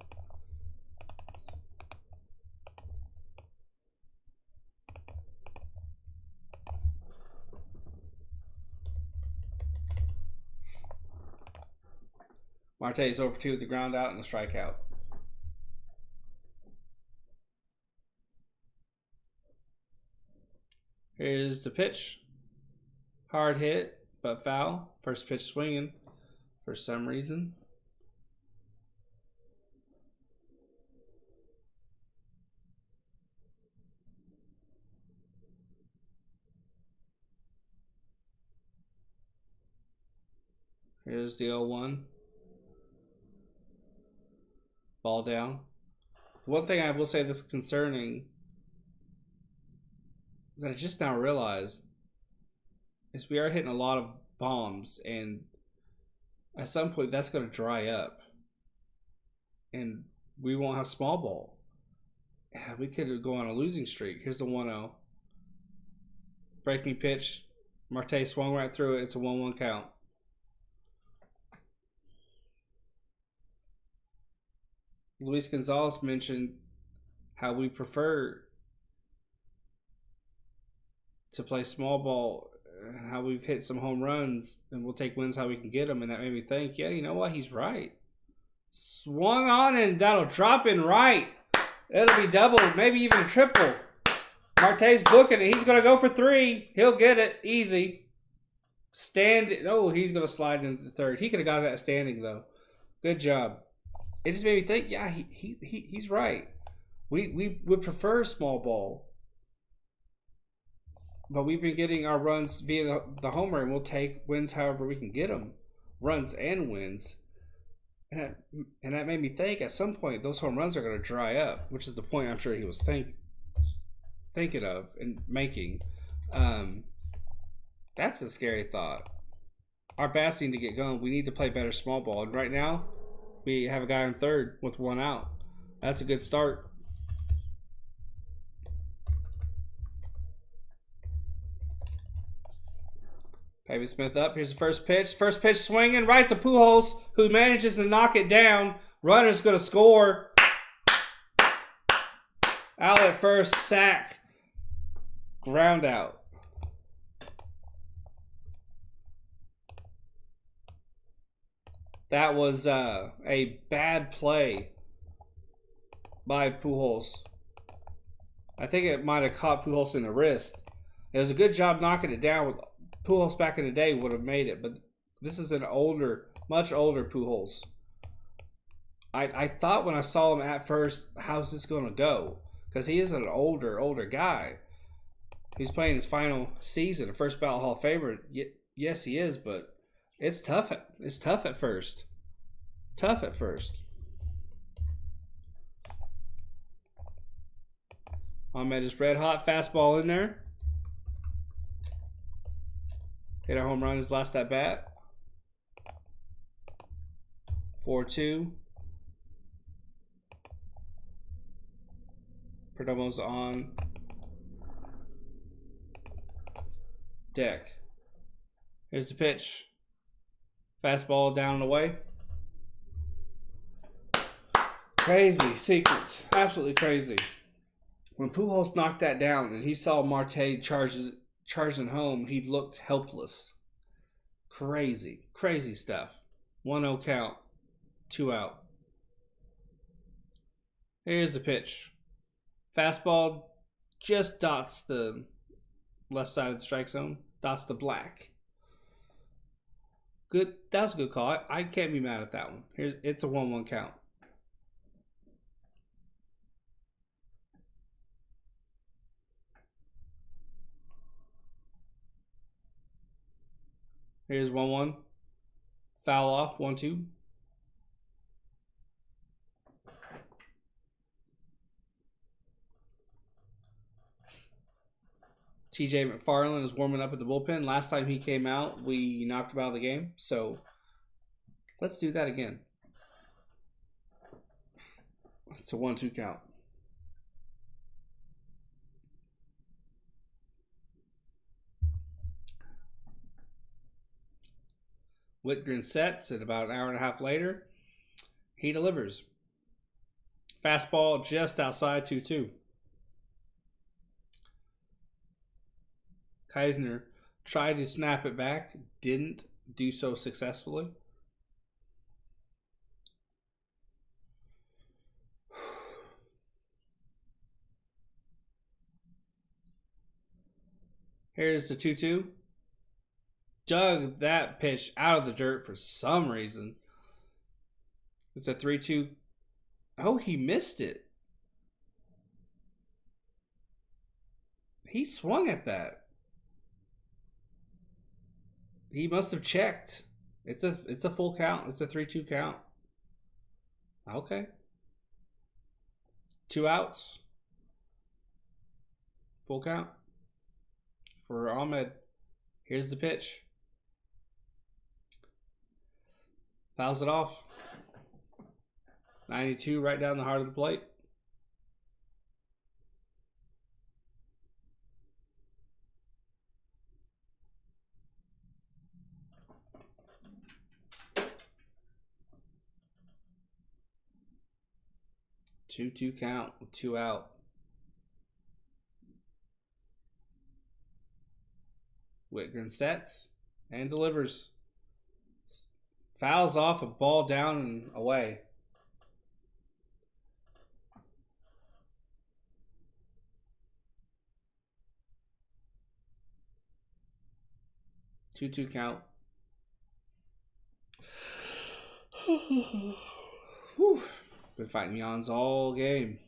Marte is over 2 with the ground out and the strikeout. Here's the pitch. Hard hit, but foul. First pitch swinging for some reason. Here's the 0-1. Ball down. One thing I will say that's concerning that I just now realized is we are hitting a lot of bombs, and at some point that's going to dry up and we won't have small ball. We could go on a losing streak. Here's the 1-0. Breaking pitch. Marte swung right through it. It's a 1-1 count. Luis Gonzalez mentioned how we prefer to play small ball, how we've hit some home runs, and we'll take wins how we can get them. And that made me think, yeah, you know what? He's right. Swung on, and that'll drop in right. It'll be double, maybe even triple. Marte's booking it. He's going to go for 3. He'll get it easy. Oh, he's going to slide into the third. He could have got that standing, though. Good job. It just made me think, yeah, he's right. We would prefer small ball. But we've been getting our runs via the homer, and we'll take wins however we can get them. Runs and wins. And that made me think, at some point, those home runs are going to dry up, which is the point I'm sure he was thinking of and making. That's a scary thought. Our bats need to get going. We need to play better small ball. And right now, we have a guy on third with 1 out. That's a good start. Pavey Smith up. Here's the first pitch. First pitch swinging right to Pujols, who manages to knock it down. Runner's going to score. Out at first, sack. Ground out. That was a bad play by Pujols. I think it might have caught Pujols in the wrist. It was a good job knocking it down. Pujols back in the day would have made it, but this is an older, much older Pujols. I thought when I saw him at first, how's this going to go? Because he is an older guy. He's playing his final season, a first ballot Hall of Famer. Yes, he is, but it's tough at first. Tough at first. Ahmed is red hot. Fastball in there. Hit a home run his last at bat. 4-2. Perdomo's on deck. Here's the pitch. Fastball down and away. Crazy sequence. Absolutely crazy. When Pujols knocked that down and he saw Marte charging home, he looked helpless. Crazy. Crazy stuff. 1-0 count. 2 out. Here's the pitch. Fastball just dots the left side of the strike zone. Dots the black. Good. That was a good call. I can't be mad at that one. It's a 1-1 count. Here's 1-1. Foul off. 1-2. TJ McFarland is warming up at the bullpen. Last time he came out, we knocked him out of the game. So let's do that again. It's a 1-2 count. Whitgren sets, and about an hour and a half later, he delivers. Fastball just outside 2-2. Keisner tried to snap it back, didn't do so successfully. Here's the 2-2. Dug that pitch out of the dirt for some reason. It's a 3-2. Oh, he missed it. He swung at that. He must have checked. It's a full count. It's a 3-2 count. Okay. 2 outs. Full count. For Ahmed. Here's the pitch. Fouls it off. 92 right down the heart of the plate. Two count with 2 out. Whitgren sets and delivers. Fouls off a ball down and away. Two count. Whew. Been fighting yawns all game.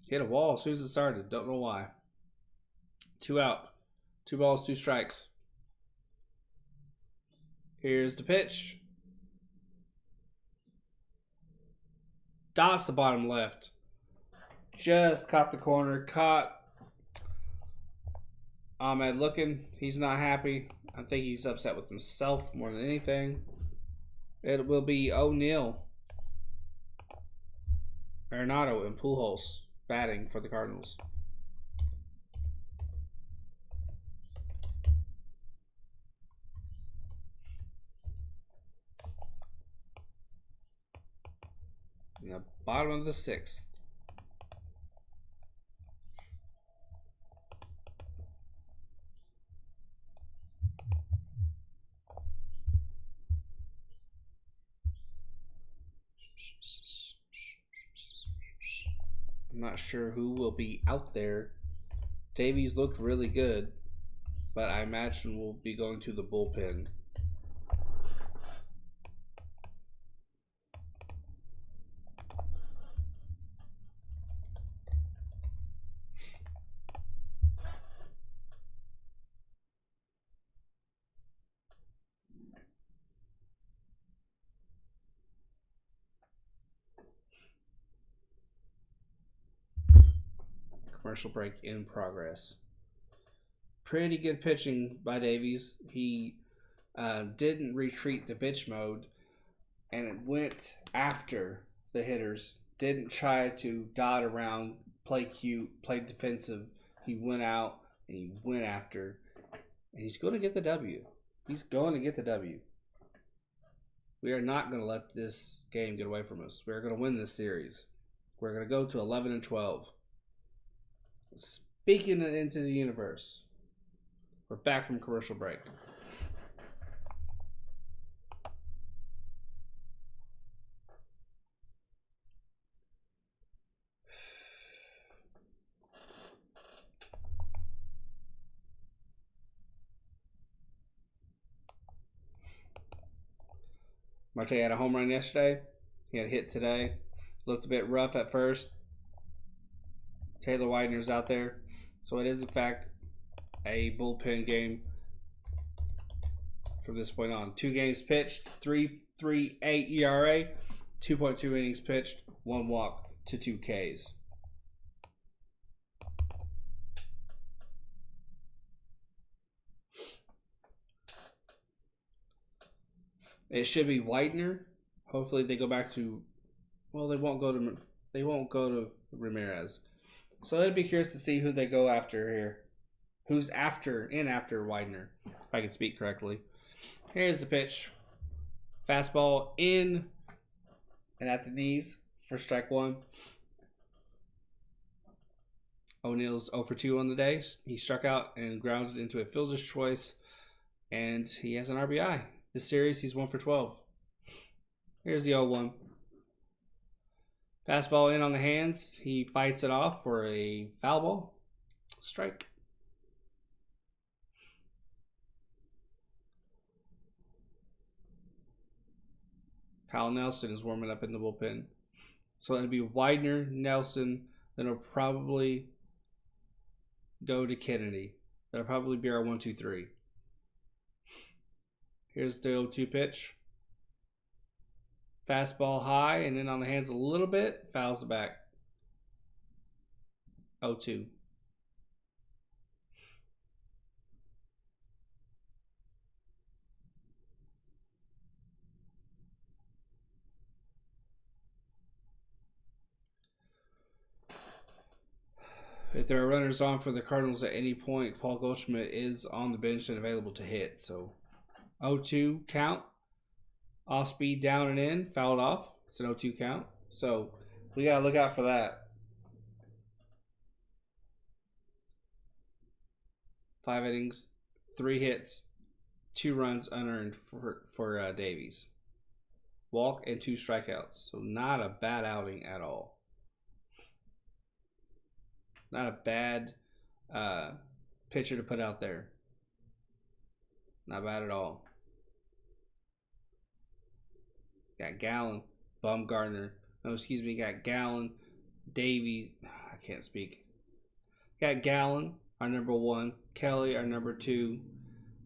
Hit a wall as soon as it started. Don't know why. 2 out. 2 balls, 2 strikes. Here's the pitch. Dots the bottom left. Just caught the corner. Caught Ahmed looking. He's not happy. I think he's upset with himself more than anything. It will be O'Neal, Arenado, and Pujols batting for the Cardinals. In the bottom of the 6th. I'm not sure who will be out there. Davies looked really good, but I imagine we'll be going to the bullpen. Commercial break in progress. Pretty good pitching by Davies. He didn't retreat to bitch mode, and it went after the hitters. Didn't try to dot around, play cute, play defensive. He went out and he went after, and he's going to get the W. He's going to get the W. We are not going to let this game get away from us. We're going to win this series. We're going to go to 11-12. Speaking it into the universe. We're back from commercial break. Marte had a home run yesterday. He had a hit today. Looked a bit rough at first. Taylor Widener's out there. So it is, in fact, a bullpen game from this point on. 2 games pitched, 3.38 ERA, 2.2 innings pitched, 1 walk to 2 Ks. It should be Widener. Hopefully they go back to, well, they won't go to Ramirez. So I'd be curious to see who they go after here. Who's after Widener, if I can speak correctly. Here's the pitch. Fastball in and at the knees for strike 1. O'Neill's 0 for 2 on the day. He struck out and grounded into a fielder's choice, and he has an RBI. This series, he's 1 for 12. Here's the 0-1. Fastball in on the hands. He fights it off for a foul ball. Strike. Kyle Nelson is warming up in the bullpen. So it'll be Widener, Nelson, then it'll probably go to Kennedy. That'll probably be our 1-2-3. Here's the 0-2 pitch. Fastball high, and then on the hands a little bit, fouls it back. 0-2. If there are runners on for the Cardinals at any point, Paul Goldschmidt is on the bench and available to hit. So 0-2 count. Off speed down and in, fouled off. It's an 0-2 count. So we got to look out for that. 5 innings, 3 hits, 2 runs unearned for Davies. Walk and 2 strikeouts. So not a bad outing at all. Not a bad pitcher to put out there. Not bad at all. Got Gallen, Bumgarner. No, excuse me. Got Gallen, Davies. I can't speak. Got Gallen, our number 1. Kelly, our number 2.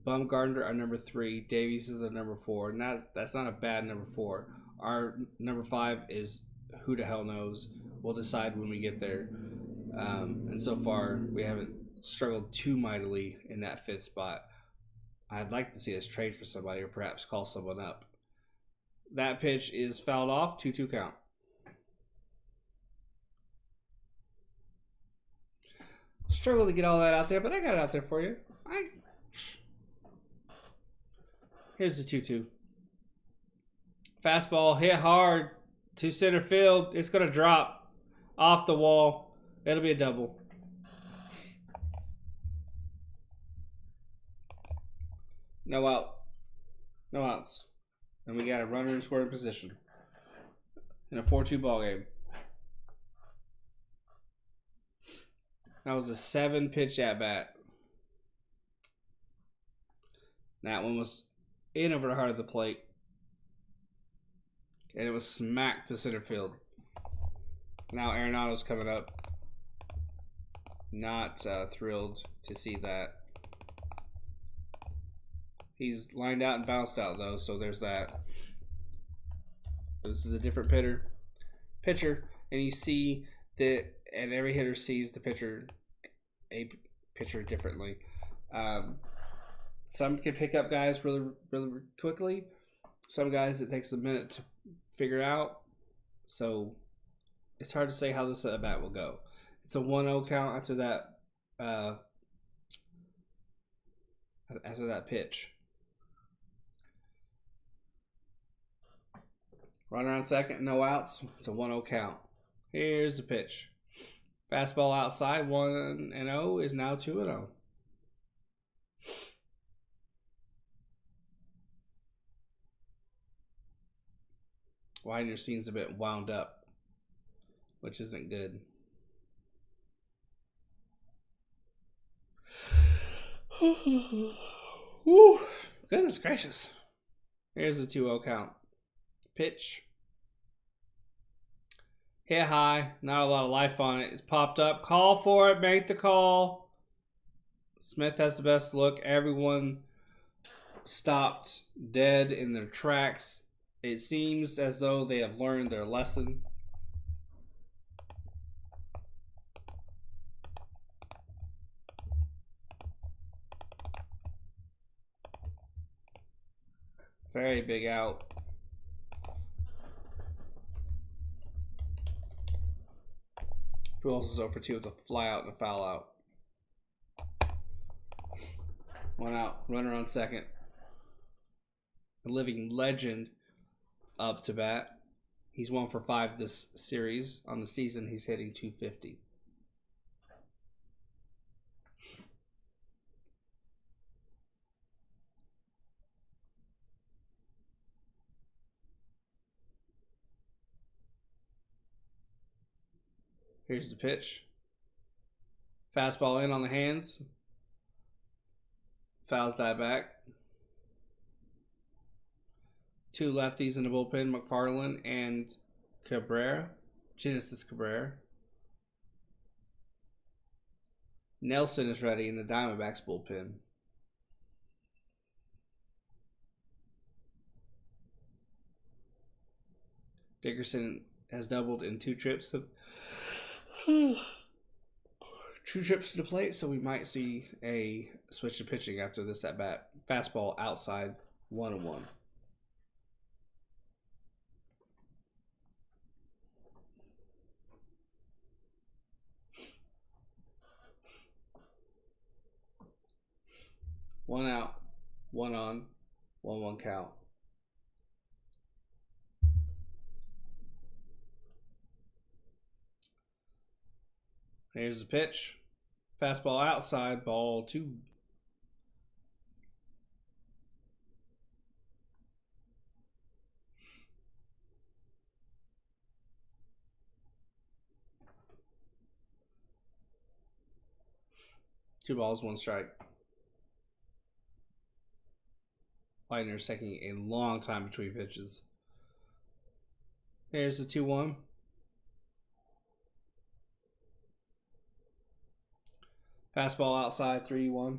Bumgarner, our number 3. Davies is our number 4. And that's not a bad number 4. Our number 5 is who the hell knows. We'll decide when we get there. And so far, we haven't struggled too mightily in that 5th spot. I'd like to see us trade for somebody or perhaps call someone up. That pitch is fouled off, 2-2 count. Struggle to get all that out there, but I got it out there for you. Here's the 2-2. Fastball hit hard to center field. It's going to drop off the wall. It'll be a double. No out. No outs. And we got a runner in scoring position in a 4-2 ball game. That was a 7-pitch at bat. That one was in over the heart of the plate. And it was smacked to center field. Now Arenado's coming up. Not thrilled to see that. He's lined out and bounced out, though, so there's that. This is a different pitcher, and you see that, and every hitter sees a pitcher differently. Some can pick up guys really, really quickly. Some guys it takes a minute to figure out. So it's hard to say how this at bat will go. It's a 1-0 count after that pitch. Runner on second, no outs. It's a 1-0 count. Here's the pitch. Fastball outside, 1-0 is now 2-0. Widener seems a bit wound up, which isn't good. Woo, goodness gracious. Here's the 2-0 count. Pitch. Hit high. Not a lot of life on it. It's popped up. Call for it. Make the call. Smith has the best look. Everyone stopped dead in their tracks. It seems as though they have learned their lesson. Very big out. Pujols is 0 for 2 with a fly out and a foul out. 1 out. Runner on second. A living legend up to bat. He's 1 for 5 this series. On the season, he's hitting .250. Here's the pitch. Fastball in on the hands. Fouls that back. 2 lefties in the bullpen, McFarland and Cabrera. Genesis Cabrera. Nelson is ready in the Diamondbacks bullpen. Dickerson has doubled in 2 trips to 2 trips to the plate, so we might see a switch to pitching after this at bat. Fastball outside, 1-1. One out, 1 on, 1-1 count. Here's the pitch. Fastball outside, ball 2. Two balls, 1 strike. Leitner's taking a long time between pitches. Here's the 2-1. Fastball outside, 3-1.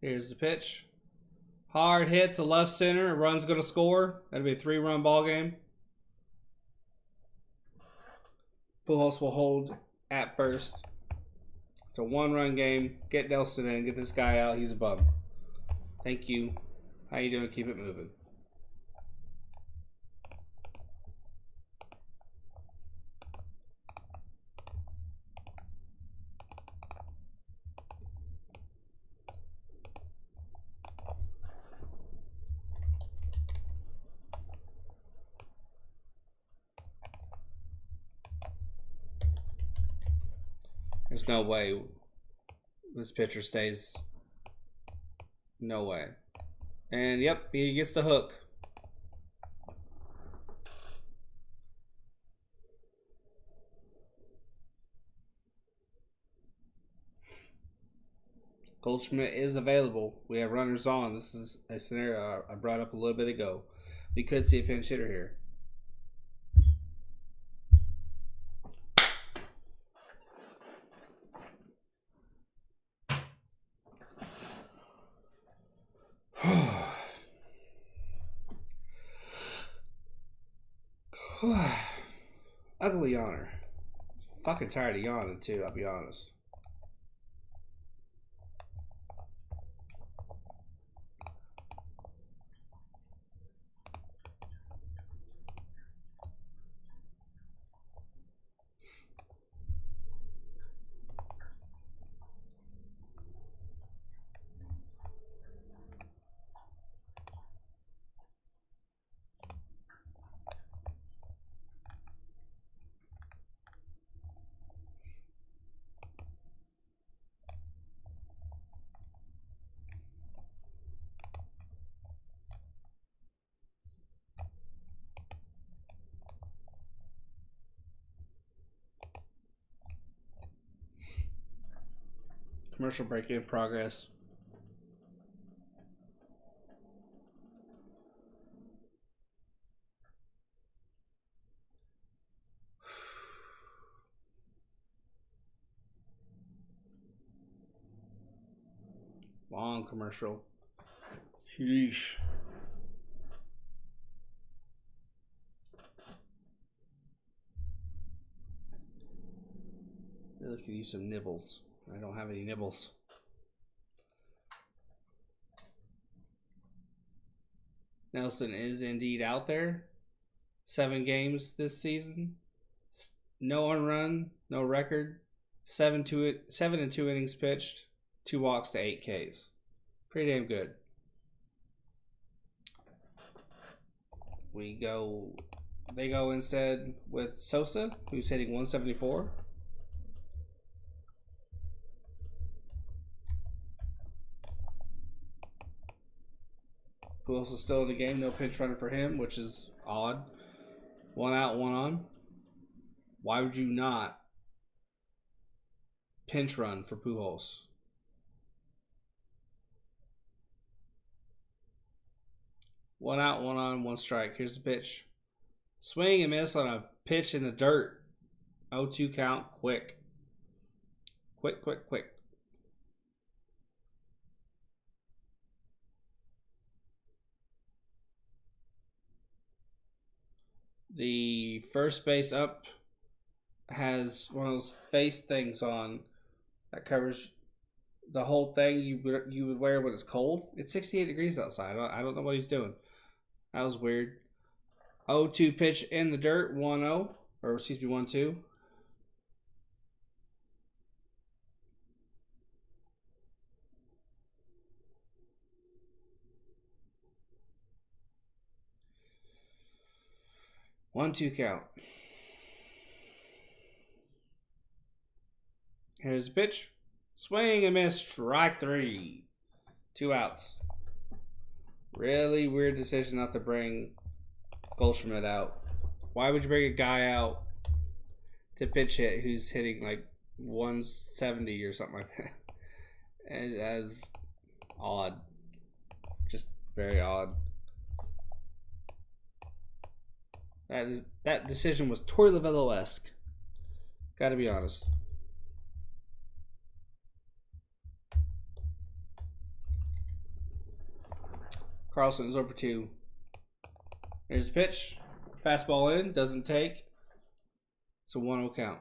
Here's the pitch. Hard hit to left center. A run's going to score. That'll be a 3-run ball game. Pujols will hold at first. It's a 1-run game. Get Nelson in. Get this guy out. He's a bum. Thank you. How you doing? Keep it moving. There's no way this pitcher stays. No way. And yep, he gets the hook. Goldschmidt is available. We have runners on. This is a scenario I brought up a little bit ago. We could see a pinch hitter here. Ugly yawner. Fucking tired of yawning too, I'll be honest. Commercial break in progress. Long commercial. Sheesh. Really could use some nibbles. I don't have any nibbles. Nelson is indeed out there. 7 games this season. No earned run, no record. 7 and 2 innings pitched. 2 walks to 8 Ks. Pretty damn good. They go instead with Sosa, who's hitting 174. Who else is still in the game? No pinch runner for him, which is odd. 1 out, 1 on. Why would you not pinch run for Pujols? One out, 1 on, 1 strike. Here's the pitch. Swing and miss on a pitch in the dirt. 0-2 count. Quick. Quick. The first base up has one of those face things on that covers the whole thing you would wear when it's cold. It's 68 degrees outside. I don't know what he's doing. That was weird. 0-2 pitch in the dirt. 1-0. Or excuse me, 1-2. One, 2 count. Here's the pitch. Swing and miss. Strike 3. 2 outs. Really weird decision not to bring Goldschmidt out. Why would you bring a guy out to pitch hit who's hitting like 170 or something like that? As odd. Just very odd. That decision was Torey Lovullo-esque. Gotta be honest. Carlson is over 2. Here's the pitch. Fastball in. Doesn't take. It's a 1-0 count.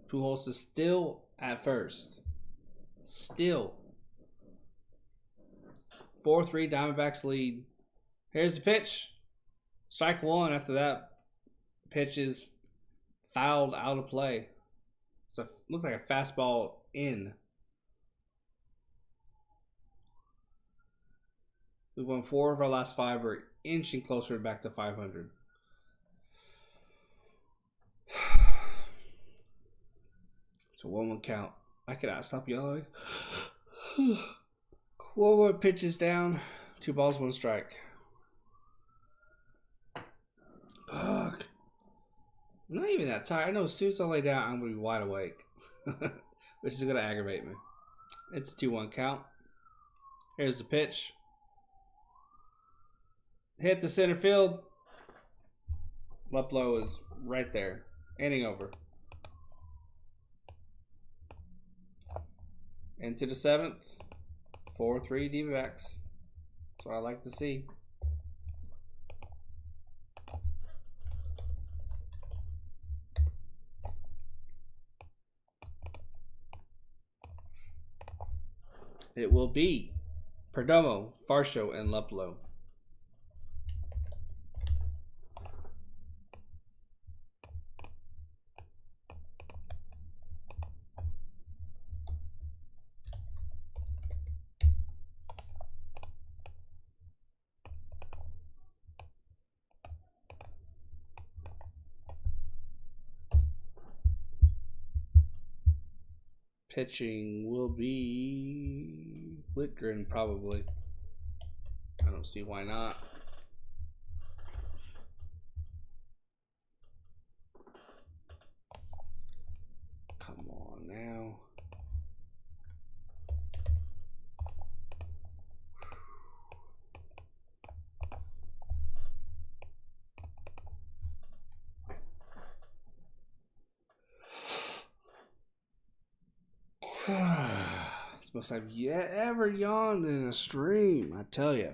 Pujols is still at first. Still. 4-3 Diamondbacks lead. Here's the pitch. Strike 1 after that pitch is fouled out of play. So looks like a fastball in. We've won 4 of our last 5. We're inching closer back to 500. It's a 1-1 count. I cannot stop yelling. 1-1 pitches down. 2 balls, 1 strike. Fuck. I'm not even that tired. I know as soon as I lay down, I'm going to be wide awake. Which is going to aggravate me. It's a 2-1 count. Here's the pitch. Hit the center field. Luplow is right there. Inning over. Into the 7th. 4-3 Diamondbacks. That's what I like to see. It will be Perdomo, Farsho, and Luplow. Pitching will be Whitgren, probably. I don't see why not. now. It's most I've ever yawned in a stream, I tell you.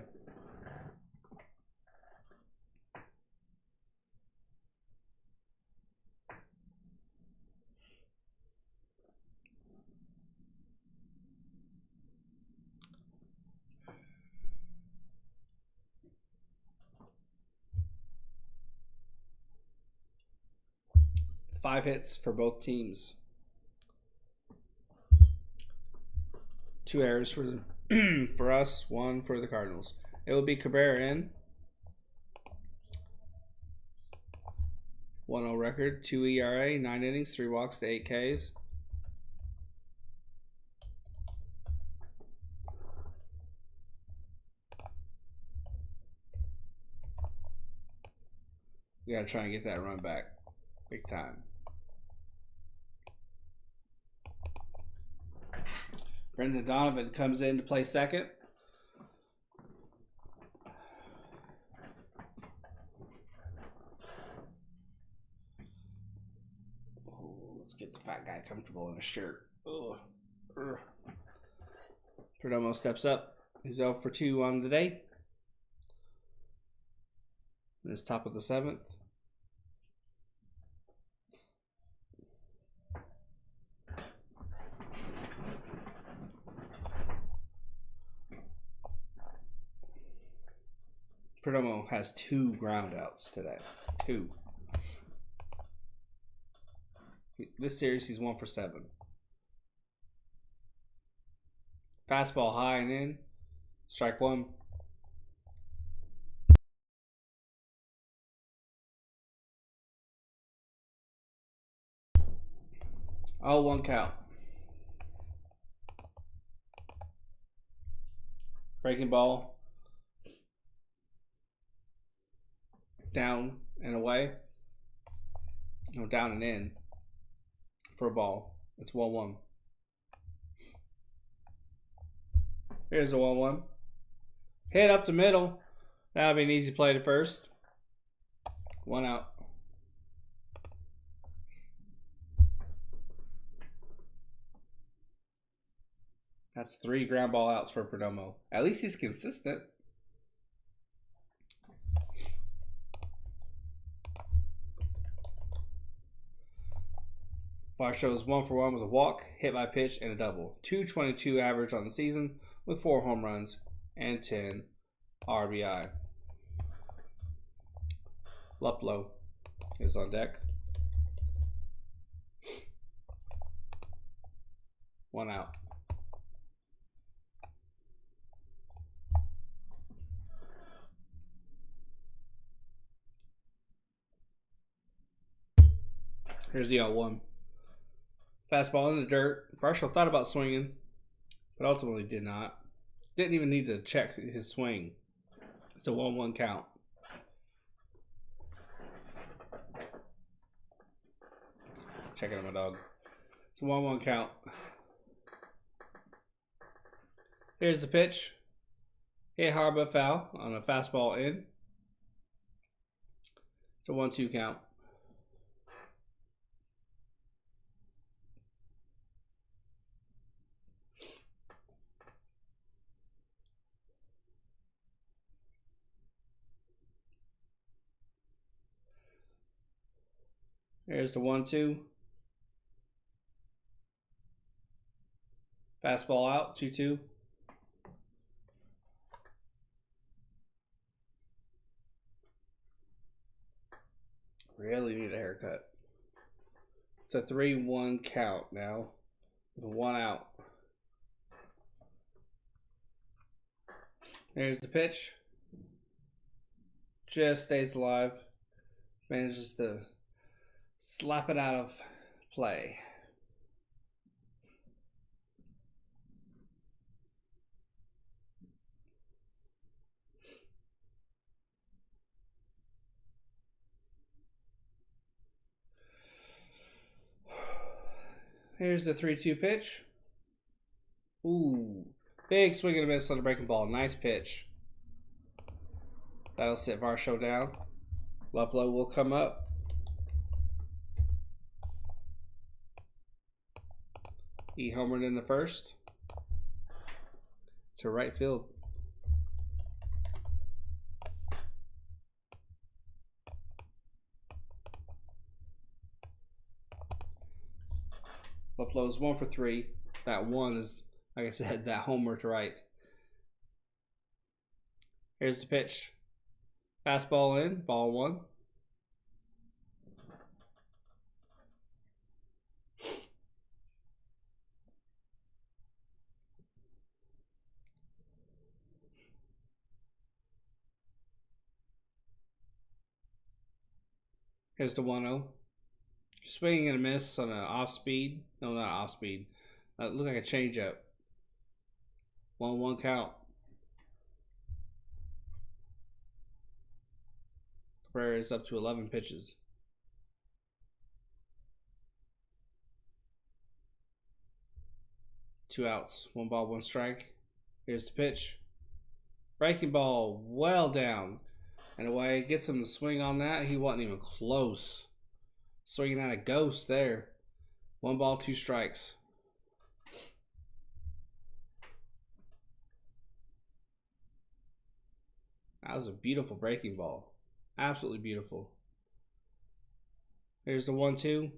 Five hits for both teams. 2 errors for for us, 1 for the Cardinals. It will be Cabrera in. 1-0 record, 2 ERA, 9 innings, 3 walks to 8 Ks. We gotta try and get that run back big time. Brendan Donovan comes in to play second. Oh, let's get the fat guy comfortable in a shirt. Perdomo steps up. He's 0 for 2 on the day. This top of the 7th. Perdomo has 2 ground outs today. 2. This series, he's 1 for 7. Fastball high and in. Strike 1. Oh, 1 count. Breaking ball. Down and away. No, down and in. For a ball. It's 1-1. Here's a 1-1. Hit up the middle. That'll be an easy play to first. 1 out. That's 3 ground ball outs for Perdomo. At least he's consistent. Varsho is 1 for 1 with a walk, hit by pitch, and a double. 222 average on the season with 4 home runs and 10 RBI. Luplow is on deck. 1 out. Here's the 0-1. Fastball in the dirt. Varsho thought about swinging, but ultimately did not. Didn't even need to check his swing. It's a 1-1 count. Checking on my dog. It's a 1-1 count. Here's the pitch. Hit hard but foul on a fastball in. It's a 1-2 count. Here's the 1-2. Fastball out, 2-2. Really need a haircut. It's a 3-1 count now with 1 out. Here's the pitch. Just stays alive. Manages to slap it out of play. Here's the 3-2 pitch. Ooh. Big swing and a miss on the breaking ball. Nice pitch. That'll sit Varsho down. Luplow will come up. He homered in the first. To right field. Luplow's 1 for 3. That one is, like I said, that homer to right. Here's the pitch. Fastball in, ball 1. Here's the 1-0. Swinging and a miss on an off speed. No, not off speed. Looked like a changeup. 1-1 count. Cabrera is up to 11 pitches. Two outs. 1 ball, 1 strike. Here's the pitch. Breaking ball well down. And away, gets him to swing on that. He wasn't even close. Swinging at a ghost there. 1 ball, 2 strikes. That was a beautiful breaking ball. Absolutely beautiful. Here's the 1-2.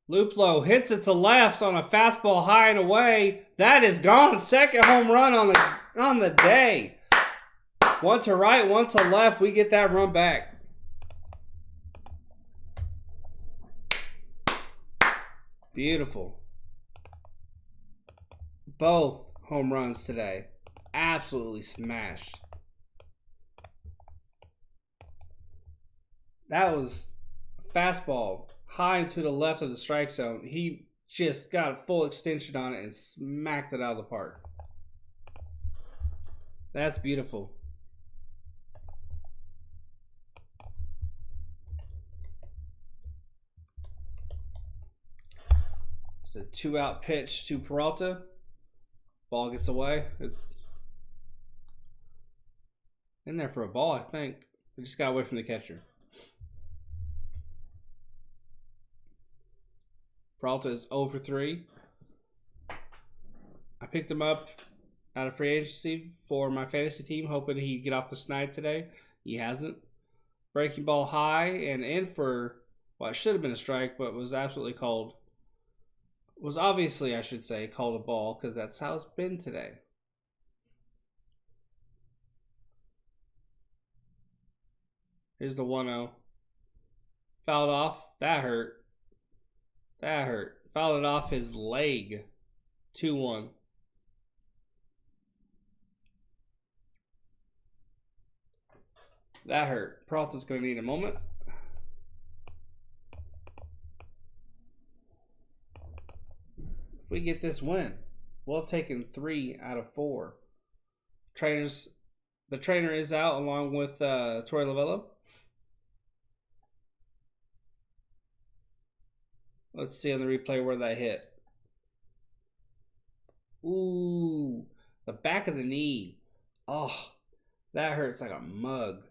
Luplow hits it to left on a fastball high and away. That is gone. Second home run on the day. 1 to right, 1 to left. We get that run back. Beautiful. Both home runs today. Absolutely smashed. That was fastball high to the left of the strike zone. He just got a full extension on it and smacked it out of the park. That's beautiful. It's a 2-out pitch to Peralta. Ball gets away. It's in there for a ball, I think. We just got away from the catcher. Peralta is 0 for 3. I picked him up out of free agency for my fantasy team, hoping he'd get off the snide today. He hasn't. Breaking ball high and in for what should have been a strike, but was absolutely called. Was obviously, I should say, called a ball because that's how it's been today. Here's the 1-0. Fouled off. That hurt. That hurt. Fouled it off his leg. 2-1. That hurt. Peralta's going to need a moment. If we get this win, we'll have taken 3 out of 4. The trainer is out along with Torey Lovello. Let's see on the replay where that hit. Ooh, the back of the knee. Oh, that hurts like a mug.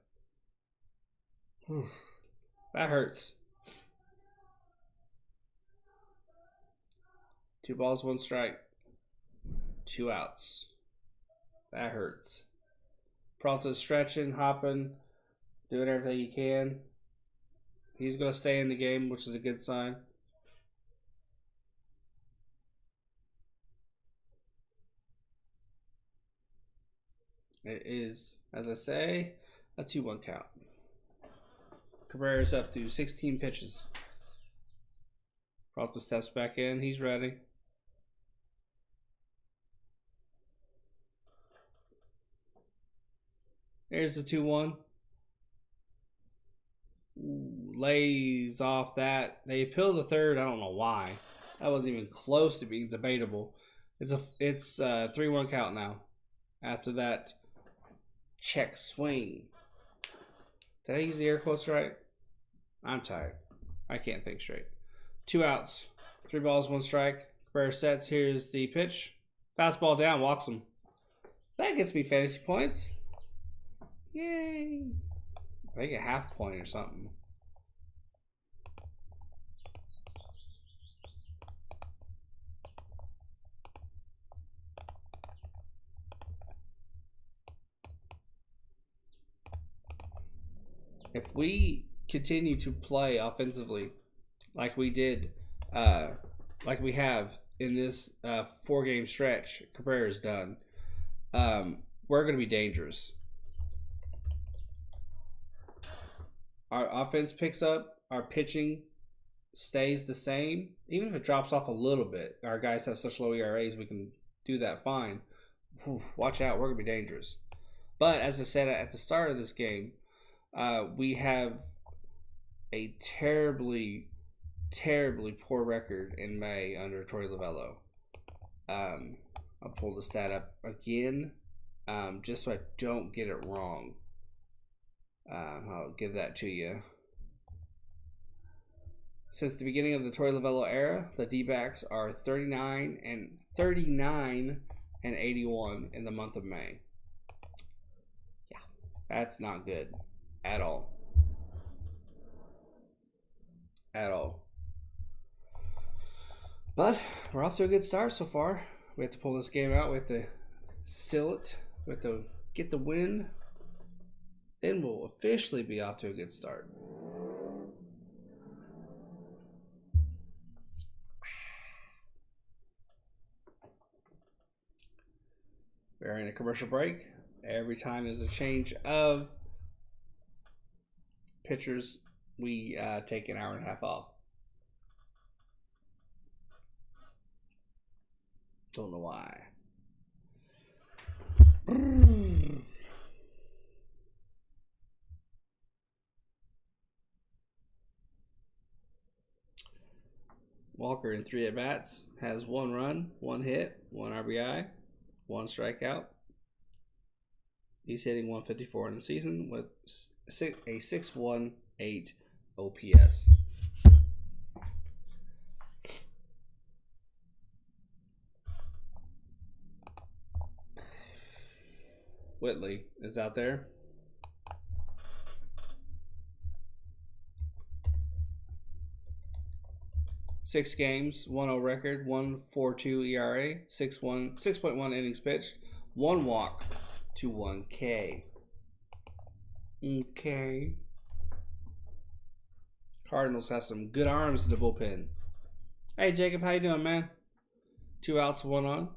That hurts. 2 balls, 1 strike. 2 outs. That hurts. Peralta's stretching, hopping, doing everything he can. He's going to stay in the game, which is a good sign. It is, as I say, a 2-1 count. Cabrera's up to 16 pitches. Peralta steps back in. He's ready. There's the 2-1. Lays off that. They appealed the third. I don't know why. That wasn't even close to being debatable. It's a 3-1 count now. After that check swing. Did I use the air quotes right? I'm tired. I can't think straight. 2 outs. 3 balls, 1 strike. Cabrera sets. Here's the pitch. Fastball down, walks him. That gets me fantasy points. Yay. I think a half point or something. If we continue to play offensively like we did, like we have in this 4-game stretch, Cabrera's done, we're going to be dangerous. Our offense picks up, our pitching stays the same. Even if it drops off a little bit, our guys have such low ERAs, we can do that fine. Whew, watch out, we're going to be dangerous. But as I said at the start of this game, we have a terribly poor record in May under Torey Lovullo. I'll pull the stat up again, just so I don't get it wrong. I'll give that to you. Since the beginning of the Torey Lovullo era, the D-backs are 39 and 81 in the month of May. Yeah, that's not good at all. At all. But we're off to a good start so far. We have to pull this game out. We have to seal it. We have to get the win. Then we'll officially be off to a good start. We're in a commercial break. Every time there's a change of pitchers, we take an hour and a half off. Don't know why. Walker in 3 at-bats has 1 run, 1 hit, 1 RBI, 1 strikeout. He's hitting 154 in the season with a 6.18 OPS. Whitley is out there. Six games, 1-0 record, 1.42 ERA, 6.1 innings pitched, 1 walk to 1 K. Okay. Cardinals have some good arms in the bullpen. Hey Jacob, how you doing, man? 2 outs, 1 on.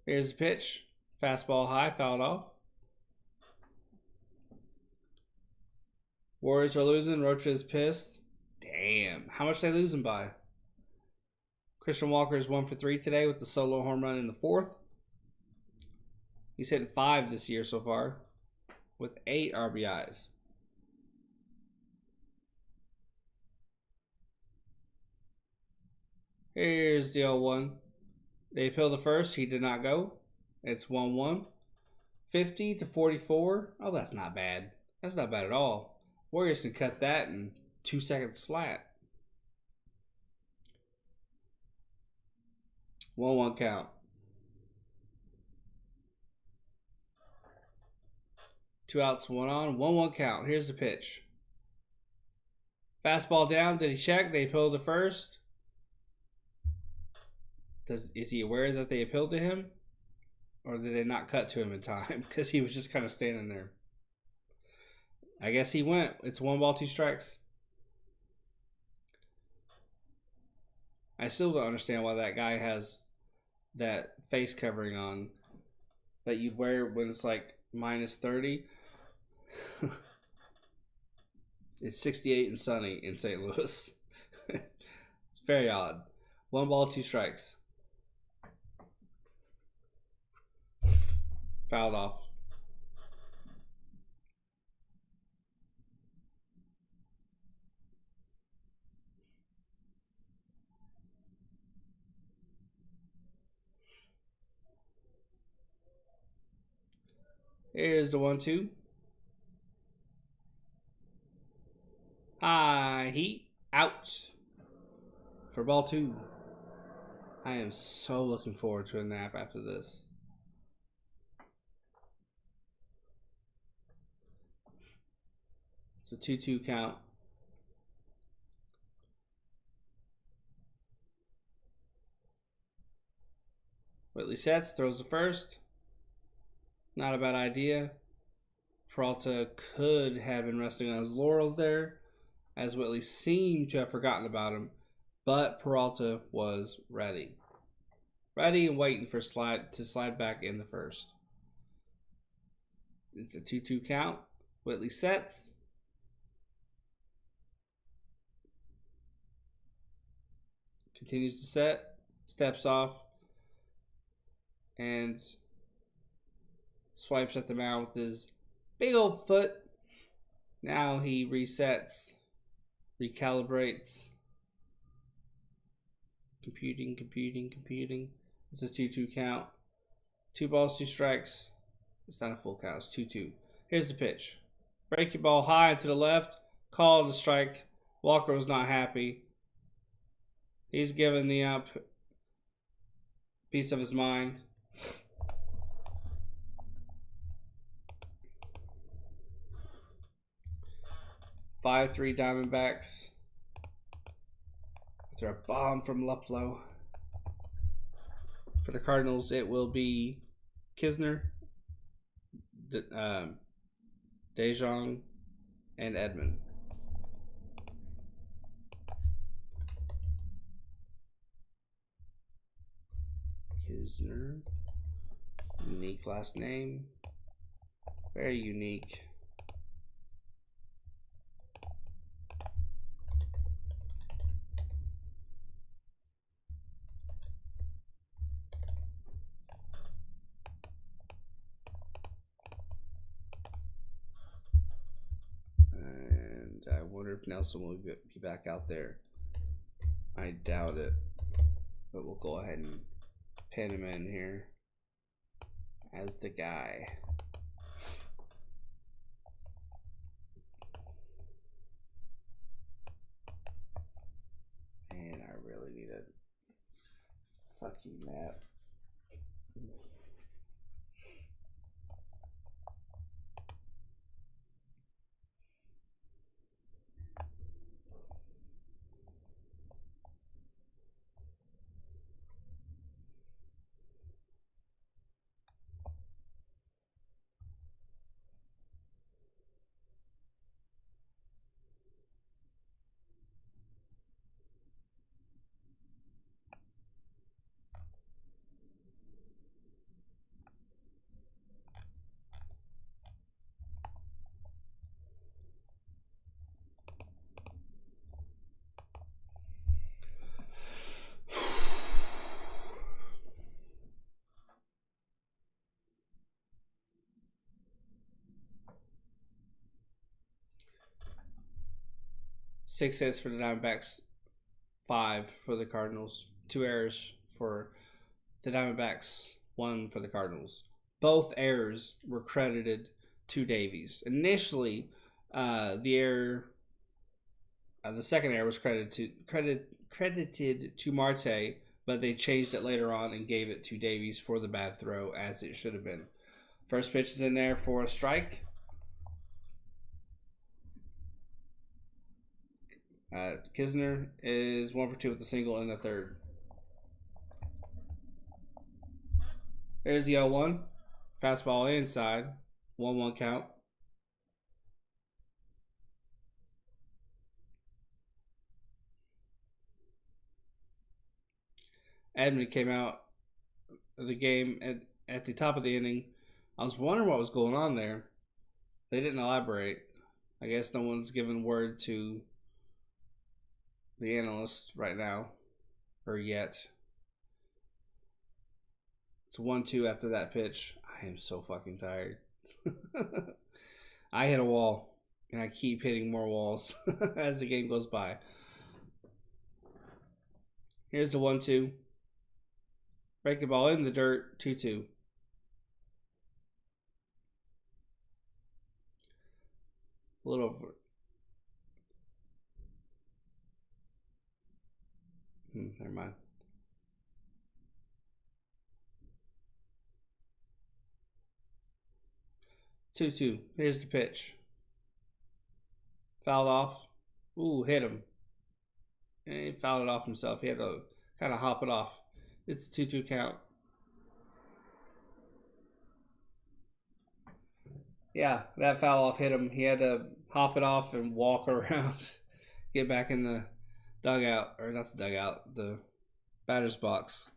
Here's the pitch. Fastball high, fouled off. Warriors are losing. Rocha's pissed. Damn. How much are they losing by? Christian Walker is 1 for 3 today with the solo home run in the 4th. He's hitting 5 this year so far with 8 RBIs. Here's the 0-1. They appealed the first. He did not go. It's 1-1. 50 to 44. Oh, that's not bad. That's not bad at all. Warriors can cut that in 2 seconds flat. 1-1 count. 2 outs, 1 on. 1-1 count. Here's the pitch. Fastball down. Did he check? They appealed the first. Is he aware that they appealed to him? Or did they not cut to him in time? Because he was just kind of standing there. I guess he went. It's 1 ball, 2 strikes. I still don't understand why that guy has that face covering on that you'd wear when it's like minus 30. It's 68 and sunny in St. Louis. It's very odd. 1 ball, 2 strikes. Fouled off. Here's the 1-2. High heat out for ball 2. I am so looking forward to a nap after this. It's a 2-2 count. Whitley sets, throws the first. Not a bad idea. Peralta could have been resting on his laurels there, as Whitley seemed to have forgotten about him, but Peralta was ready. Ready and waiting for slide back in the first. It's a 2-2 count. Whitley sets. Continues to set. Steps off. And swipes at the mound with his big old foot. Now he resets. Recalibrates. Computing. It's a 2-2 count. 2 balls, 2 strikes. It's not a full count. It's 2-2. Here's the pitch. Breaking ball high to the left. Called a strike. Walker was not happy. He's given the up piece of his mind. (5-3) Diamondbacks. After a bomb from Luplow. For the Cardinals, it will be Kisner, DeJong, and Edman. Kisner. Unique last name. Very unique. And I wonder if Nelson will be back out there. I doubt it. But we'll go ahead and pin him in here as the guy. Man, I really need a fucking nap. Six hits for the Diamondbacks, 5 for the Cardinals. 2 errors for the Diamondbacks, 1 for the Cardinals. Both errors were credited to Davies. Initially, the second error was credited to Marte, but they changed it later on and gave it to Davies for the bad throw, as it should have been. First pitch is in there for a strike. Kisner is 1 for 2 with the single in the third. There's the 0-1. Fastball inside. 1-1 count. Edman came out of the game at the top of the inning. I was wondering what was going on there. They didn't elaborate. I guess no one's given word to the analyst right now, or yet. It's 1-2 after that pitch. I am so fucking tired. I hit a wall, and I keep hitting more walls as the game goes by. Here's the 1-2. Breaking ball in the dirt, 2-2. A little over. Never mind. Two. Here's the pitch. Fouled off. Ooh, hit him. And he fouled it off himself. He had to kind of hop it off. It's a 2-2 count. Yeah, that foul off hit him. He had to hop it off and walk around, get back in the dugout, or not the dugout, the batter's box.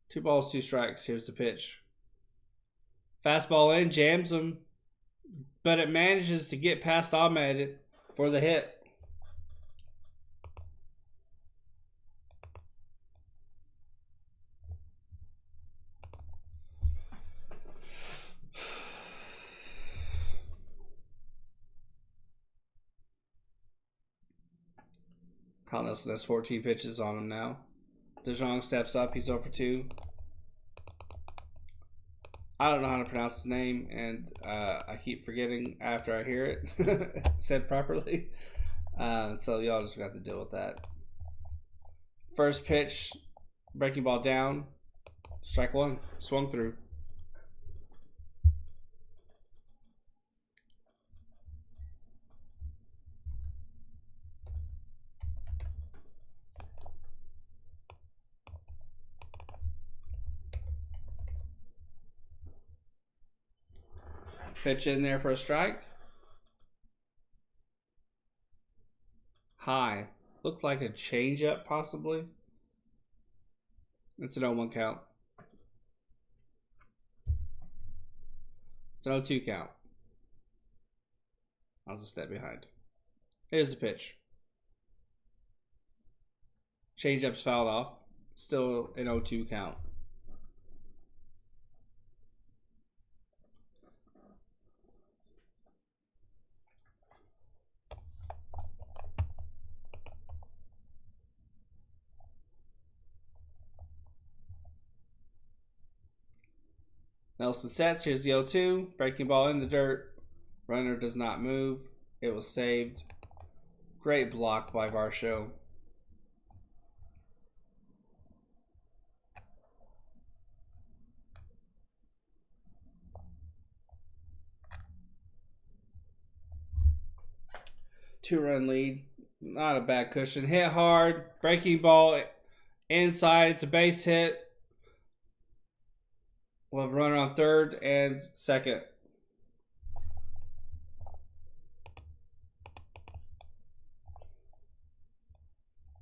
Two balls, two strikes. Here's the pitch. Fastball in, jams him, but it manages to get past Ahmed for the hit. Cardinals has 14 pitches on him now. DeJong steps up. He's over 2. I don't know how to pronounce his name, and I keep forgetting after I hear it said properly. So y'all just got to deal with that. First pitch, breaking ball down. Strike 1. Swung through. Pitch in there for a strike. High. Looked like a changeup, possibly. It's an 0-1 count. It's an 0-2 count. I was a step behind. Here's the pitch. Changeup's fouled off. Still an 0-2 count. Nelson sets. Here's the 0-2. Breaking ball in the dirt. Runner does not move. It was saved. Great block by Varsho. Two-run lead. Not a bad cushion. Hit hard. Breaking ball inside. It's a base hit. We'll have a runner on third and second.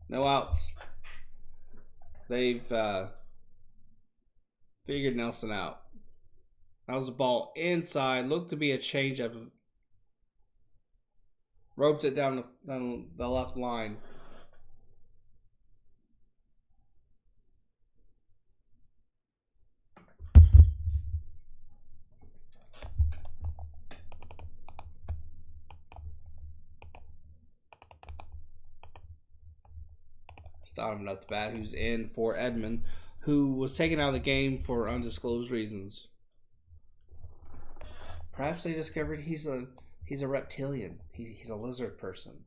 No outs. They've figured Nelson out. That was a ball inside. Looked to be a changeup. Roped it down the left line. Donovan at the bat, who's in for Edmund, who was taken out of the game for undisclosed reasons. Perhaps they discovered he's a reptilian. He's a lizard person.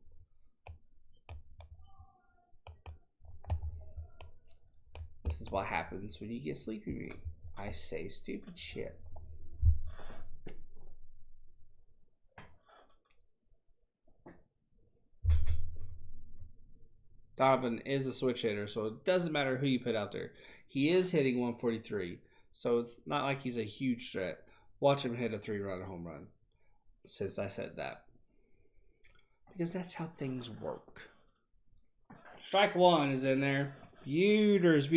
This is what happens when you get sleepy me. I say stupid shit. Donovan is a switch hitter, so it doesn't matter who you put out there. He is hitting 143, so it's not like he's a huge threat. Watch him hit a 3-run home run, since I said that. Because that's how things work. Strike 1 is in there. Beaters.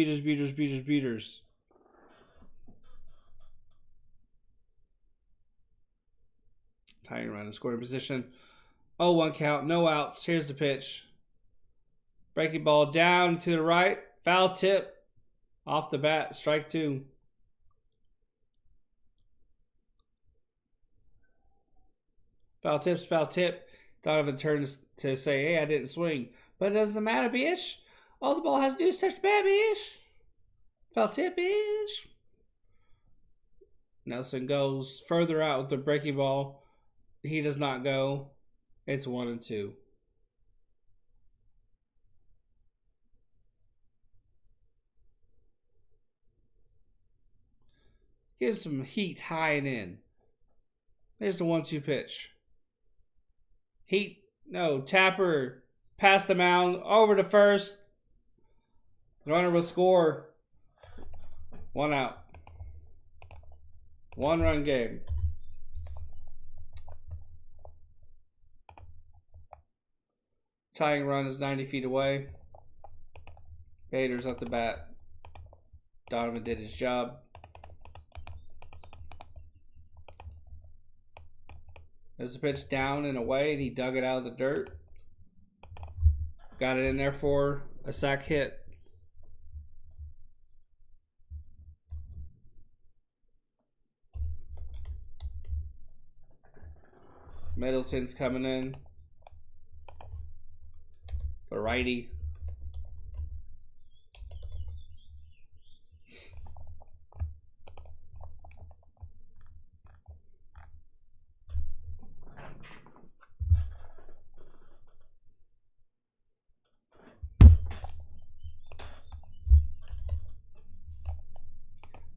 Tying around in scoring position. 0-1 count, no outs. Here's the pitch. Breaking ball down to the right. Foul tip. Off the bat. Strike 2. Foul tip. Donovan turns to say, hey, I didn't swing. But it doesn't matter, bitch. All the ball has to do is touch the bat, bitch. Foul tip, bitch. Nelson goes further out with the breaking ball. He does not go. It's 1-2. Give some heat high and in. There's the 1-2 pitch. Heat. No. Tapper. Past the mound. Over to first. Runner will score. 1 out. 1-run game. Tying run is 90 feet away. Bader's at the bat. Donovan did his job. There's a pitch down and away, and he dug it out of the dirt. Got it in there for a sac hit. Middleton's coming in. The righty.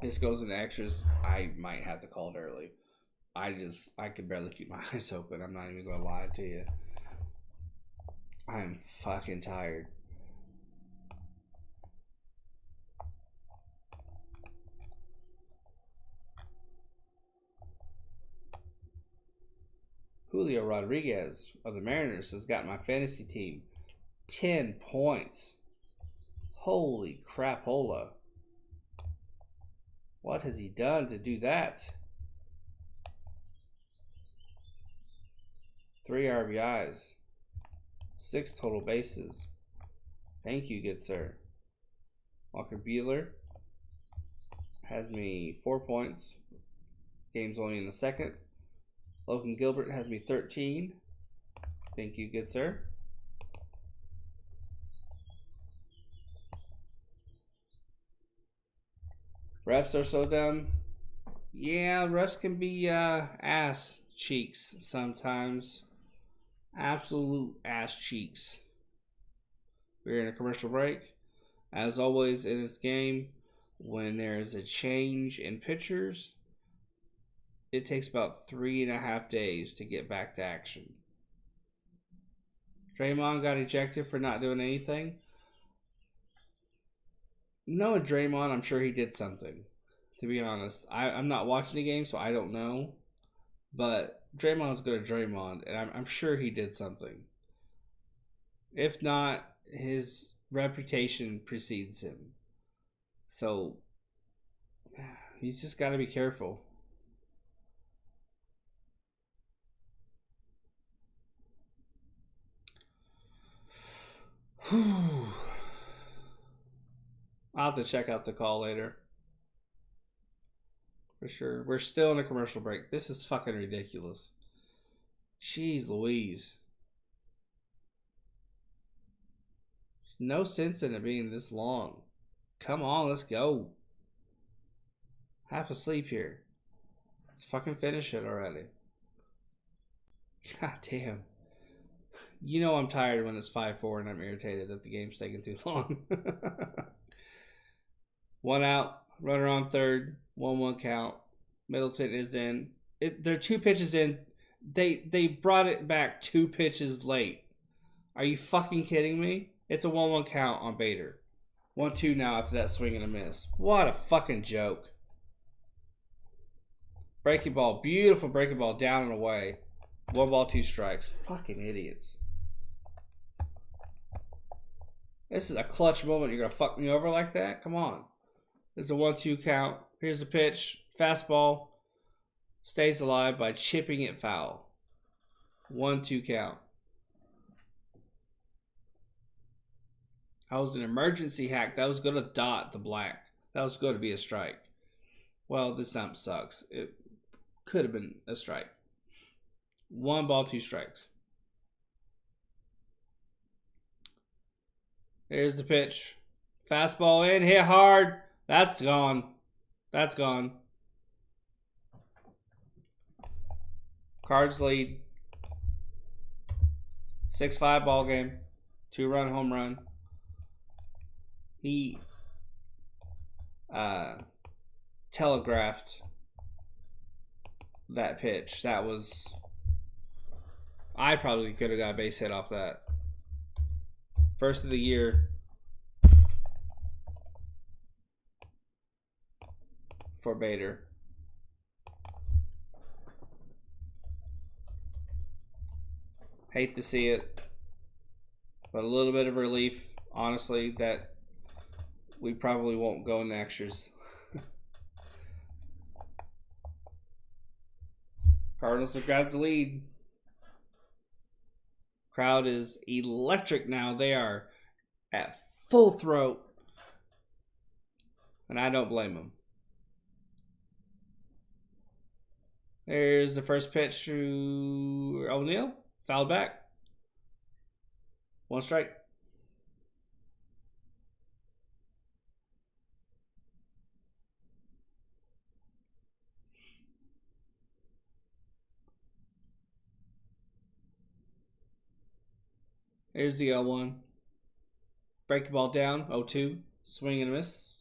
This goes into extras. I might have to call it early. I could barely keep my eyes open. I'm not even gonna lie to you. I'm fucking tired. Julio Rodriguez of the Mariners has got my fantasy team 10 points. Holy crapola. What has he done to do that? 3 RBIs. 6 total bases. Thank you, good sir. Walker Buehler has me 4 points. Game's only in the second. Logan Gilbert has me 13. Thank you, good sir. Refs are so dumb. Yeah, refs can be ass cheeks sometimes. Absolute ass cheeks. We're in a commercial break. As always in this game, when there's a change in pitchers, it takes about 3.5 days to get back to action. Draymond got ejected for not doing anything. Knowing Draymond, I'm sure he did something. To be honest, I'm not watching the game, so I don't know. But Draymond's good at Draymond, and I'm sure he did something. If not, his reputation precedes him. So he's just got to be careful. I'll have to check out the call later. For sure. We're still in a commercial break. This is fucking ridiculous. Jeez Louise. There's no sense in it being this long. Come on, let's go. Half asleep here. Let's fucking finish it already. God damn. You know I'm tired when it's 5-4 and I'm irritated that the game's taking too long. 1 out. Runner on third. 1-1 count. Middleton is in. They're 2 pitches in. They brought it back 2 pitches late. Are you fucking kidding me? It's a 1-1 count on Bader. 1-2 now after that swing and a miss. What a fucking joke. Breaking ball. Beautiful breaking ball down and away. 1 ball, 2 strikes. Fucking idiots. This is a clutch moment. You're going to fuck me over like that? Come on. This is a 1-2 count. Here's the pitch. Fastball. Stays alive by chipping it foul. 1-2 count. That was an emergency hack. That was going to dot the black. That was going to be a strike. Well, this ump sucks. It could have been a strike. 1 ball, 2 strikes. There's the pitch. Fastball in, hit hard. That's gone. That's gone. Cards lead. 6-5 ball game. 2-run home run. He telegraphed that pitch. That was... I probably could have got a base hit off that. First of the year for Bader. Hate to see it, but a little bit of relief, honestly, that we probably won't go in extras. Cardinals have grabbed the lead. Crowd is electric now. They are at full throat, and I don't blame them. There's the first pitch to O'Neal. Fouled back. 1 strike. Here's the 0-1. Break the ball down. 0-2. Swing and a miss.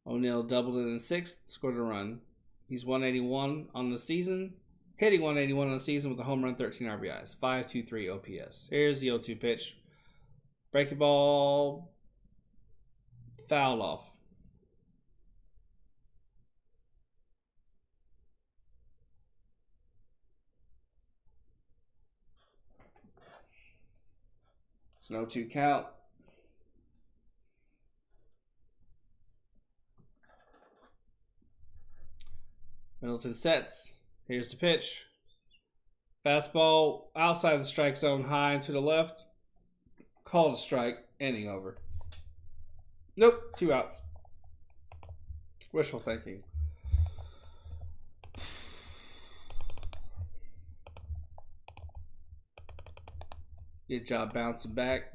O'Neal doubled it in 6th, scored a run. He's 181 on the season, hitting 181 on the season with a home run, 13 RBIs, 5.23 OPS. Here's the 0-2 pitch. Breaking ball, foul off. It's an 0-2 count. Middleton sets. Here's the pitch. Fastball outside the strike zone, high and to the left. Called a strike. Inning over. Nope. 2 outs. Wishful thinking. Good job bouncing back.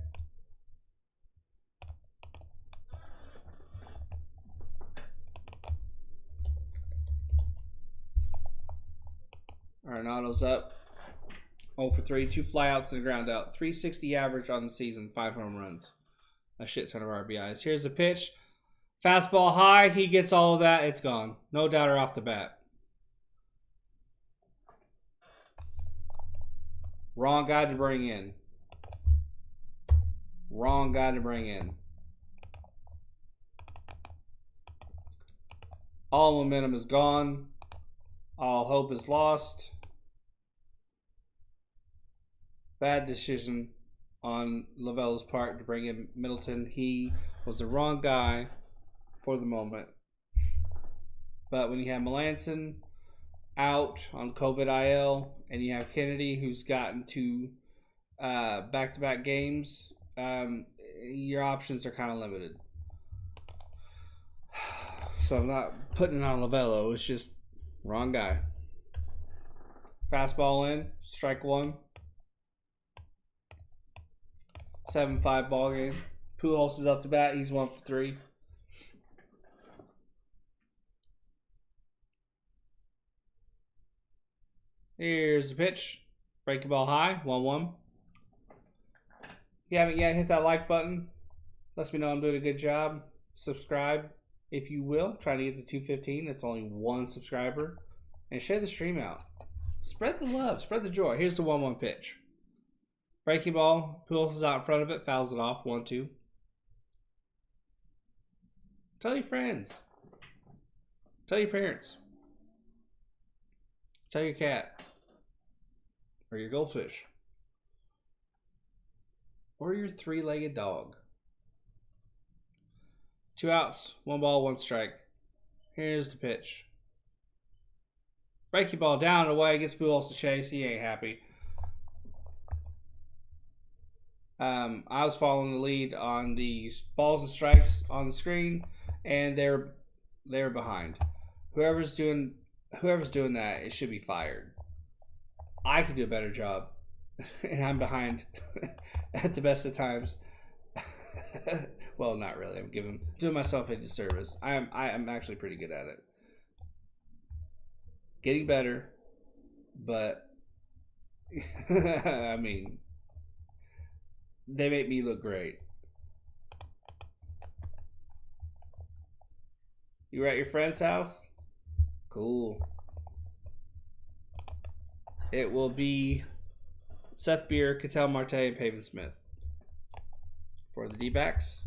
Arenado's up. 0 for 3, 2 flyouts and a ground out. 360 average on the season, 5 home runs. A shit ton of RBIs. Here's the pitch. Fastball high. He gets all of that. It's gone. No doubter off the bat. Wrong guy to bring in. Wrong guy to bring in. All momentum is gone. All hope is lost. Bad decision on Lavello's part to bring in Middleton. He was the wrong guy for the moment. But when you have Melanson out on COVID IL and you have Kennedy who's gotten to back-to-back games, your options are kind of limited. So I'm not putting it on Lavello. It's just wrong guy. Fastball in. Strike 1. 7-5 ball game. Pujols is up to bat. He's 1 for 3. Here's the pitch. Break the ball high. 1-1. If you haven't yet hit that like button, lets me know I'm doing a good job. Subscribe, if you will. Trying to get to 215. It's only 1 subscriber. And share the stream out. Spread the love. Spread the joy. Here's the 1-1 pitch. Breaking ball. Pujols is out in front of it. Fouls it off. 1-2. Tell your friends. Tell your parents. Tell your cat. Or your goldfish. Or your 3-legged dog. 2 outs. 1 ball, 1 strike. Here's the pitch. Breaking ball down and away. Gets Pujols to chase. He ain't happy. I was following the lead on the balls and strikes on the screen, and they're behind. Whoever's doing that, it should be fired. I could do a better job, and I'm behind at the best of times Well, not really. I'm doing myself a disservice. I'm actually pretty good at it. Getting better, but I mean, they make me look great. You were at your friend's house? Cool. It will be Seth Beer, Ketel Marte, and Pavin Smith for the D-backs.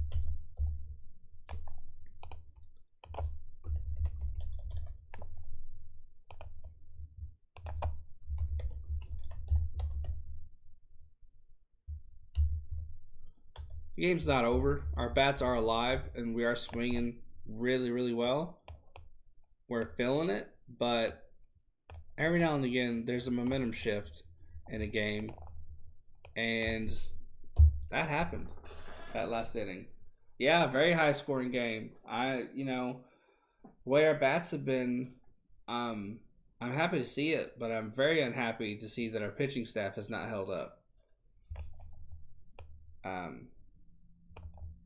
The game's not over. Our bats are alive, and we are swinging really, really well. We're feeling it, but every now and again, there's a momentum shift in a game, and that happened that last inning. Yeah, very high scoring game. The way our bats have been, I'm happy to see it, but I'm very unhappy to see that our pitching staff has not held up.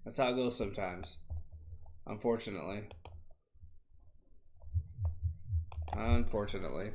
That's how it goes sometimes, unfortunately. Unfortunately.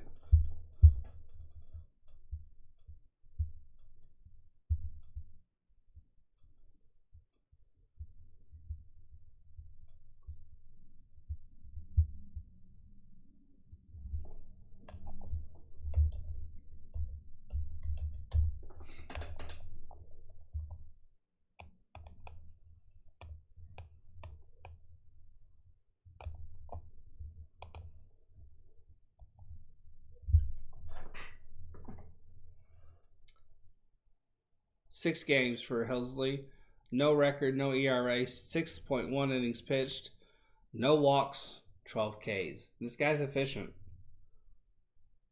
Six games for Helsley. No record, no ERA, 6.1 innings pitched, no walks, 12 Ks. This guy's efficient.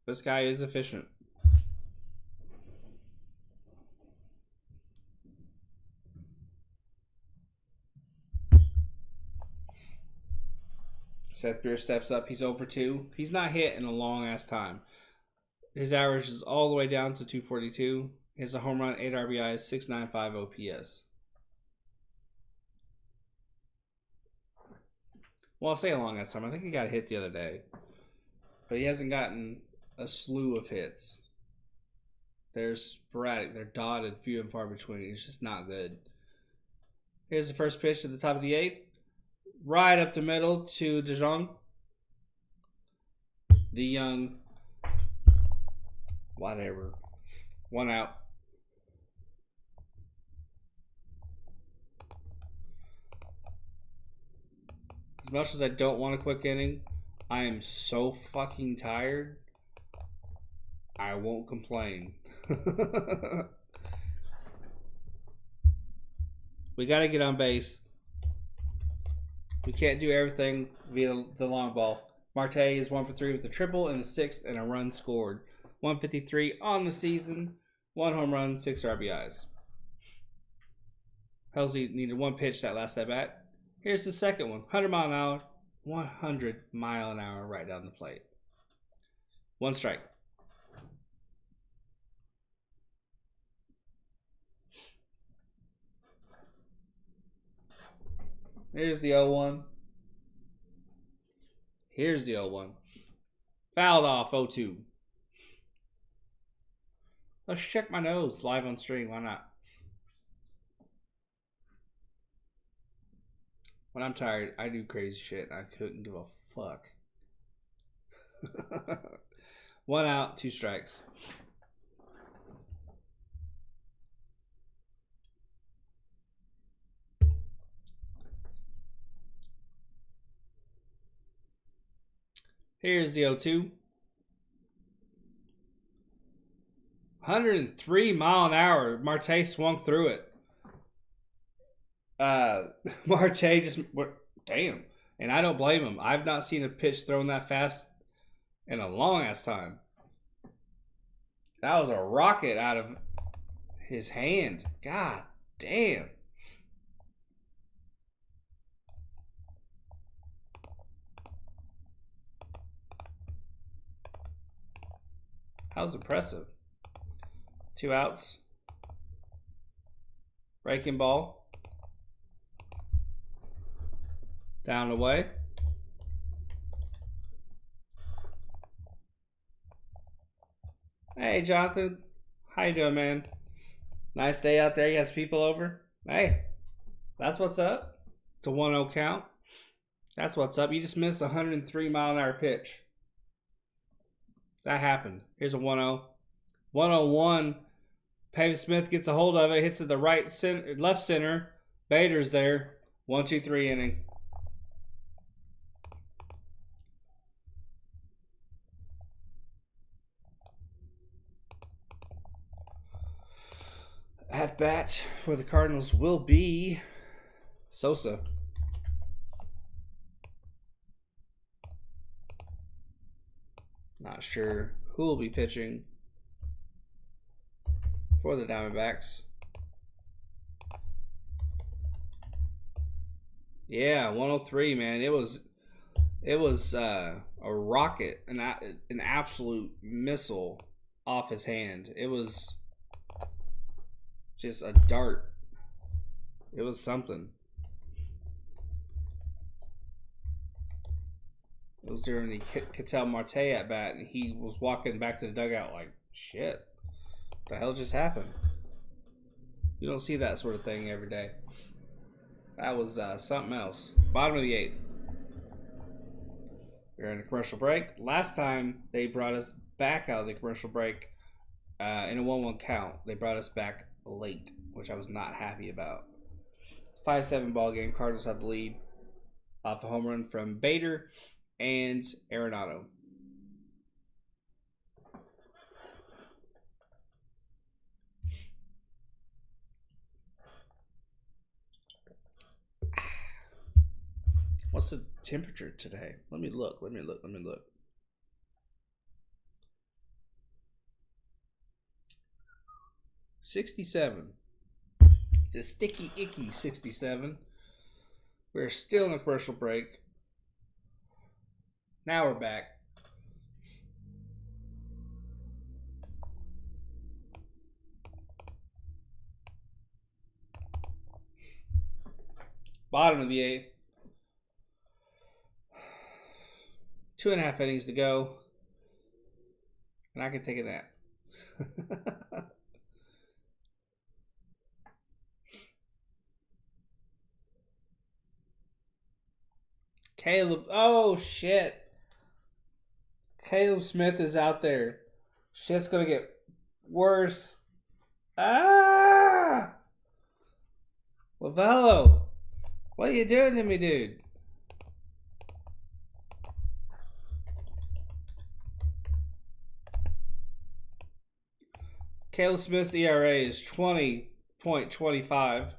This guy is efficient. Seth Beer steps up. He's over 2. He's not hit in a long ass time. His average is all the way down to 242. He has a home run, 8 RBIs, 695 OPS. Well, I'll say a long ass time. I think he got hit the other day. But he hasn't gotten a slew of hits. They're sporadic. They're dotted, few and far between. It's just not good. Here's the first pitch at the top of the 8th. Right up the middle to DeJong. The young. Whatever. 1 out. As much as I don't want a quick inning, I am so fucking tired. I won't complain. We got to get on base. We can't do everything via the long ball. Marte is 1 for 3 with a triple in the 6th and a run scored. 153 on the season. 1 home run, 6 RBIs. Helsley needed 1 pitch that last at bat. Here's the second one. 100 mile an hour. 100 mile an hour right down the plate. 1 strike. Here's the 0-1. Here's the 0-1. Fouled off 0-2. Let's check my nose live on stream. Why not? When I'm tired, I do crazy shit. I couldn't give a fuck. 1 out, 2 strikes. Here's the 0-2. 103 mile an hour. Marte swung through it. Marte just, damn. And I don't blame him. I've not seen a pitch thrown that fast in a long ass time. That was a rocket out of his hand. God damn. That was impressive. 2 outs. Breaking ball. Down away. Hey, Jonathan. How you doing, man? Nice day out there. You got some people over? Hey, that's what's up. It's a 1-0 count. That's what's up. You just missed a 103-mile-an-hour pitch. That happened. Here's a 1-0. 1-0-1. Pavey Smith gets a hold of it. Hits it the right center, left center. Bader's there. 1-2-3 inning. At bat for the Cardinals will be Sosa. Not sure who will be pitching for the Diamondbacks. Yeah, 103, man. It was a rocket, an absolute missile off his hand. It was just a dart. It was something. It was during the Ketel Marte at bat, and he was walking back to the dugout like, shit, what the hell just happened? You don't see that sort of thing every day. That was something else. Bottom of the 8th. We're in a commercial break. Last time they brought us back out of the commercial break in a 1-1 count. They brought us back late, which I was not happy about. 5-7 ball game. Cardinals have the lead off a home run from Bader and Arenado. What's the temperature today? Let me look. 67. It's a sticky, icky 67. We're still in a commercial break. Now we're back. Bottom of the 8th. 2.5 innings to go. And I can take a nap. Caleb. Oh, shit. Caleb Smith is out there. Shit's going to get worse. Ah! Lavello. What are you doing to me, dude? Caleb Smith's ERA is 20.25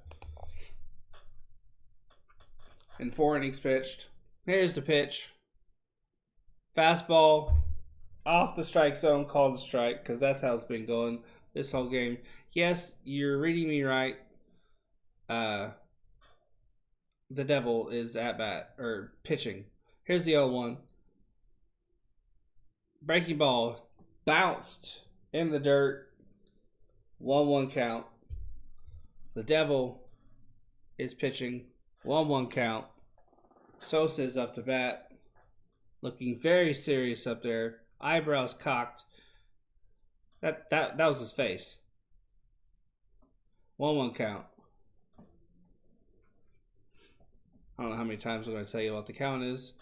in 4 innings pitched. Here's the pitch. Fastball off the strike zone, called a strike, because that's how it's been going this whole game. Yes, you're reading me right. The Devil is at bat, or pitching. Here's the 0-1. Breaking ball bounced in the dirt. 1-1 count. The Devil is pitching. 1-1 count. Sosa is up to bat. Looking very serious up there. Eyebrows cocked. That was his face. 1-1 count. I don't know how many times I'm going to tell you what the count is.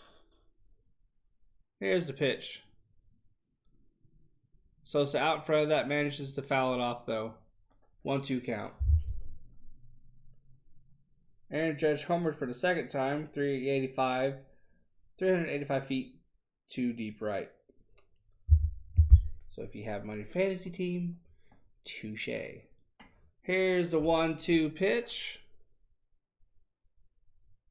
Here's the pitch. Sosa out in front of that, manages to foul it off though. 1-2 count. Aaron Judge homered for the second time. 385 feet to deep right. So if you have money fantasy team, touche. Here's the 1-2 pitch.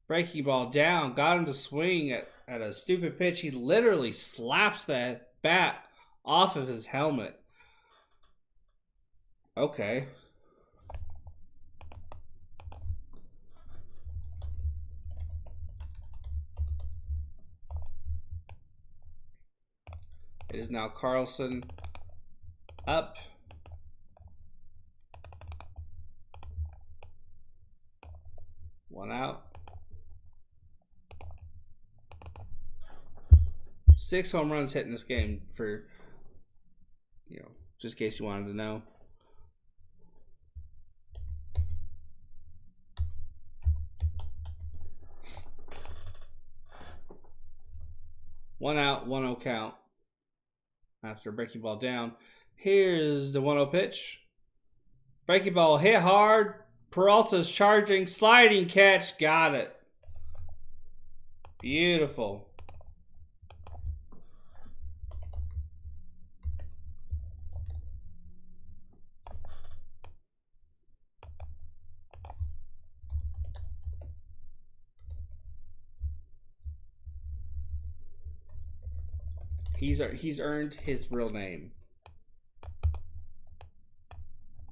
Breaking ball down. Got him to swing at a stupid pitch. He literally slaps that bat off of his helmet. Okay. It is now Carlson up. One out. 6 home runs hit in this game for, just in case you wanted to know. One out, 1-0 count after breaking ball down. Here's the 1-0 pitch. Breaking ball hit hard. Peralta's charging, sliding catch, got it. Beautiful. He's earned his real name.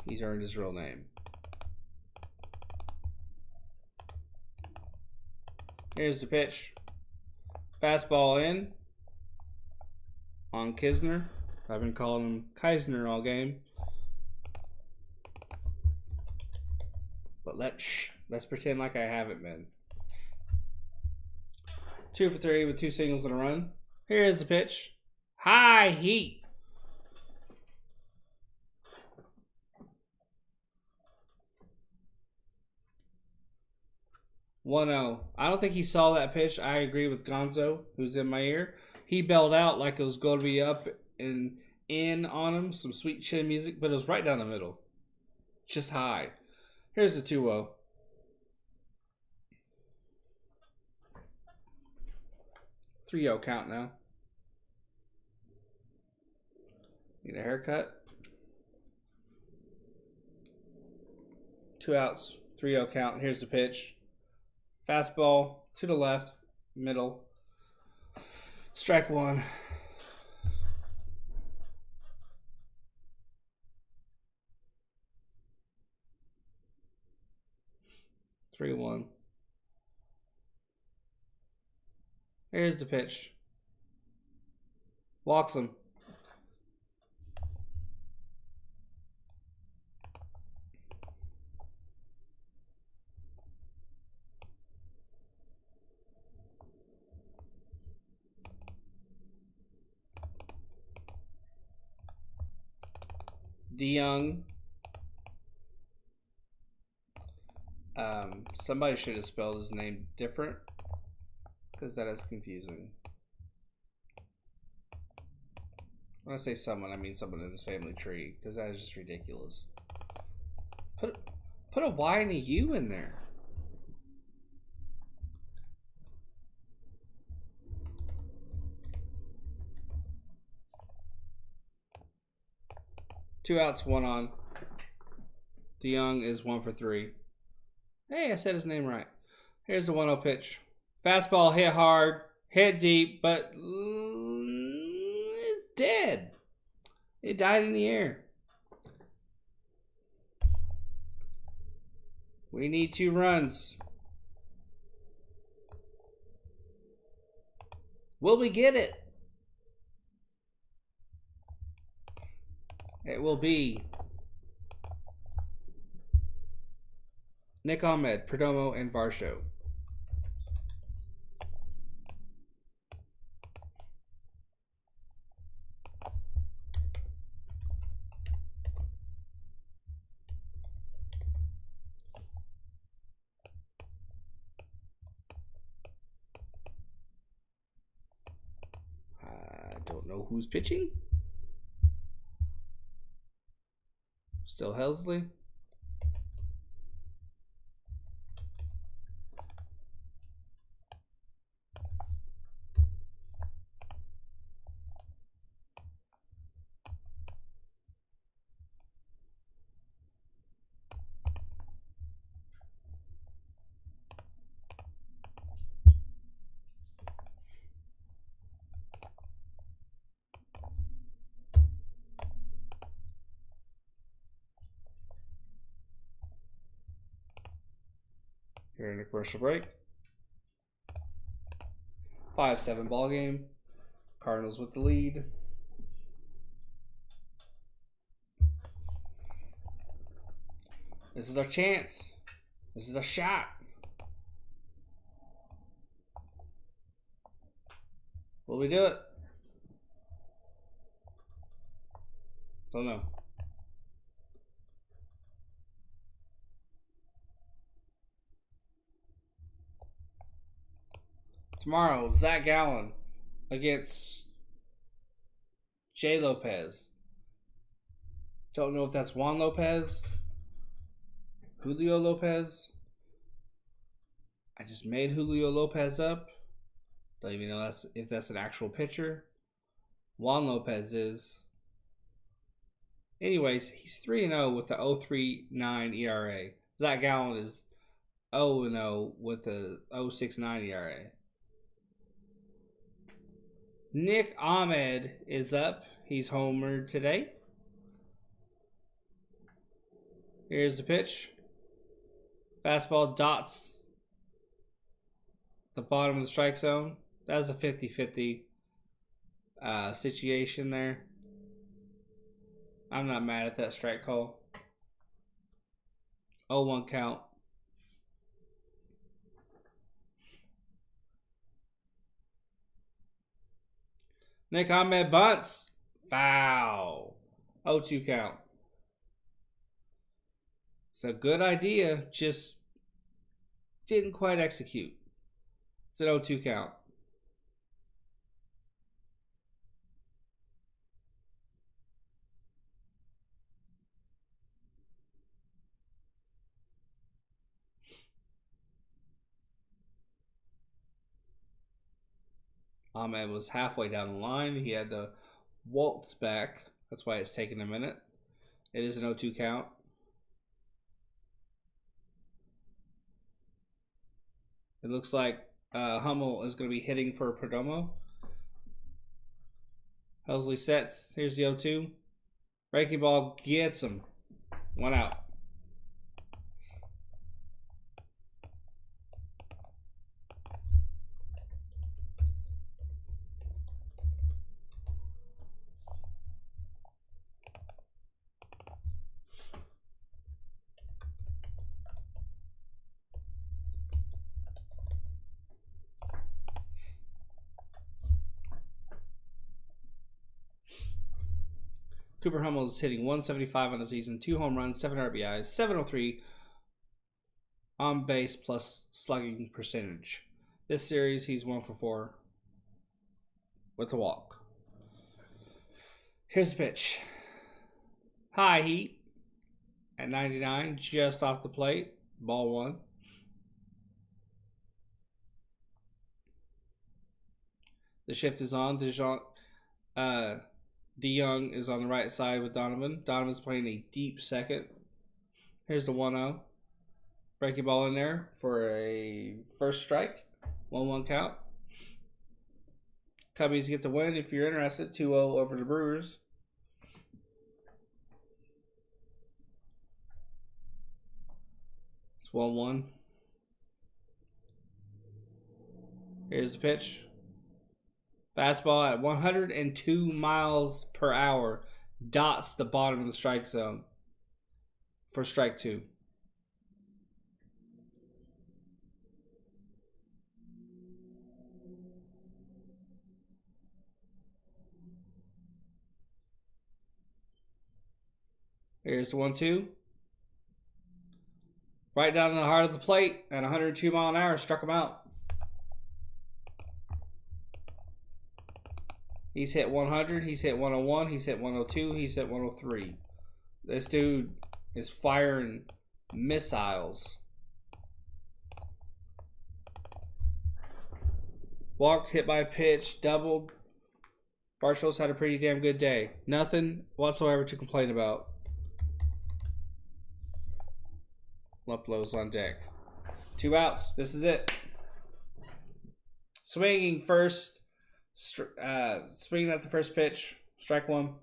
He's earned his real name. Here's the pitch. Fastball in on Kisner. I've been calling him Keisner all game. But let's pretend like I haven't been. 2 for 3 with 2 singles and a run. Here's the pitch. High heat. (1-0). I don't think he saw that pitch. I agree with Gonzo, who's in my ear. He bailed out like it was going to be up and in on him. Some sweet chin music, but it was right down the middle. Just high. Here's the 2-0. (3-0) count now. Need a haircut. 2 outs, 3-0 count. Here's the pitch. Fastball to the left, middle. Strike 1. Three, 1. Here's the pitch. Walks him. DeYoung. Somebody should have spelled his name different, because that is confusing. When I say someone, I mean someone in his family tree, because that is just ridiculous. Put a Y and a U in there. Two outs, 1 on. DeYoung is 1 for 3. Hey, I said his name right. Here's the 1-0 pitch. Fastball hit hard, hit deep, but it's dead. It died in the air. We need 2 runs. Will we get it? It will be Nick Ahmed, Perdomo, and Varsho. I don't know who's pitching. Still Helsley. Here in a commercial break. 5-7 ball game. Cardinals with the lead. This is our chance. This is our shot. Will we do it? Don't know. Tomorrow, Zach Gallen against Jay Lopez. Don't know if that's Juan Lopez, Julio Lopez. I just made Julio Lopez up. Don't even know if that's an actual pitcher. Juan Lopez is. Anyways, he's 3-0 with the 0.39 ERA. Zach Gallen is 0-0 with the 0.69 ERA. Nick Ahmed is up. He's homered today. Here's the pitch. Fastball dots the bottom of the strike zone. That was a 50-50 situation there. I'm not mad at that strike call. 0-1 count. Nick Ahmed bunts. Foul. 0-2 count. It's a good idea, just didn't quite execute. It's an 0-2 count. Ahmed was halfway down the line. He had to waltz back. That's why it's taking a minute. It is an 0-2 count. It looks like Hummel is going to be hitting for Perdomo. Helsley sets. Here's the 0-2. Breaking ball gets him. 1 out. Cooper Hummel is hitting 175 on the season, 2 home runs, 7 RBIs, 703 on base plus slugging percentage. This series, he's 1 for 4 with the walk. Here's the pitch. High heat at 99, just off the plate. Ball 1. The shift is on. DeYoung is on the right side with Donovan. Donovan's playing a deep second. Here's the 1-0. Breaking ball in there for a first strike. 1-1 count. Cubbies get the win if you're interested. 2-0 over the Brewers. It's 1-1. Here's the pitch. Fastball at 102 miles per hour dots the bottom of the strike zone for strike 2. Here's the 1-2. Right down in the heart of the plate at 102 mile an hour, struck him out. He's hit 100, he's hit 101, he's hit 102, he's hit 103. This dude is firing missiles. Walked, hit by a pitch, doubled. Bartol's had a pretty damn good day. Nothing whatsoever to complain about. Luplo's on deck. 2 outs. This is it. Swinging first. Swinging at the first pitch. Strike 1.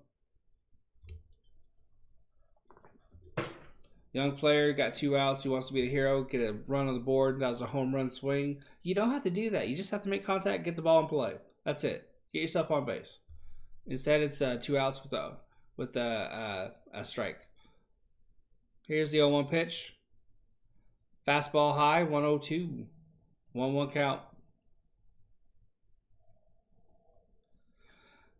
Young player got 2 outs. He wants to be a hero. Get a run on the board. That was a home run swing. You don't have to do that. You just have to make contact, get the ball in play. That's it. Get yourself on base. Instead, it's 2 outs with a strike. Here's the 0-1 pitch. Fastball high, 102. 1-1 count.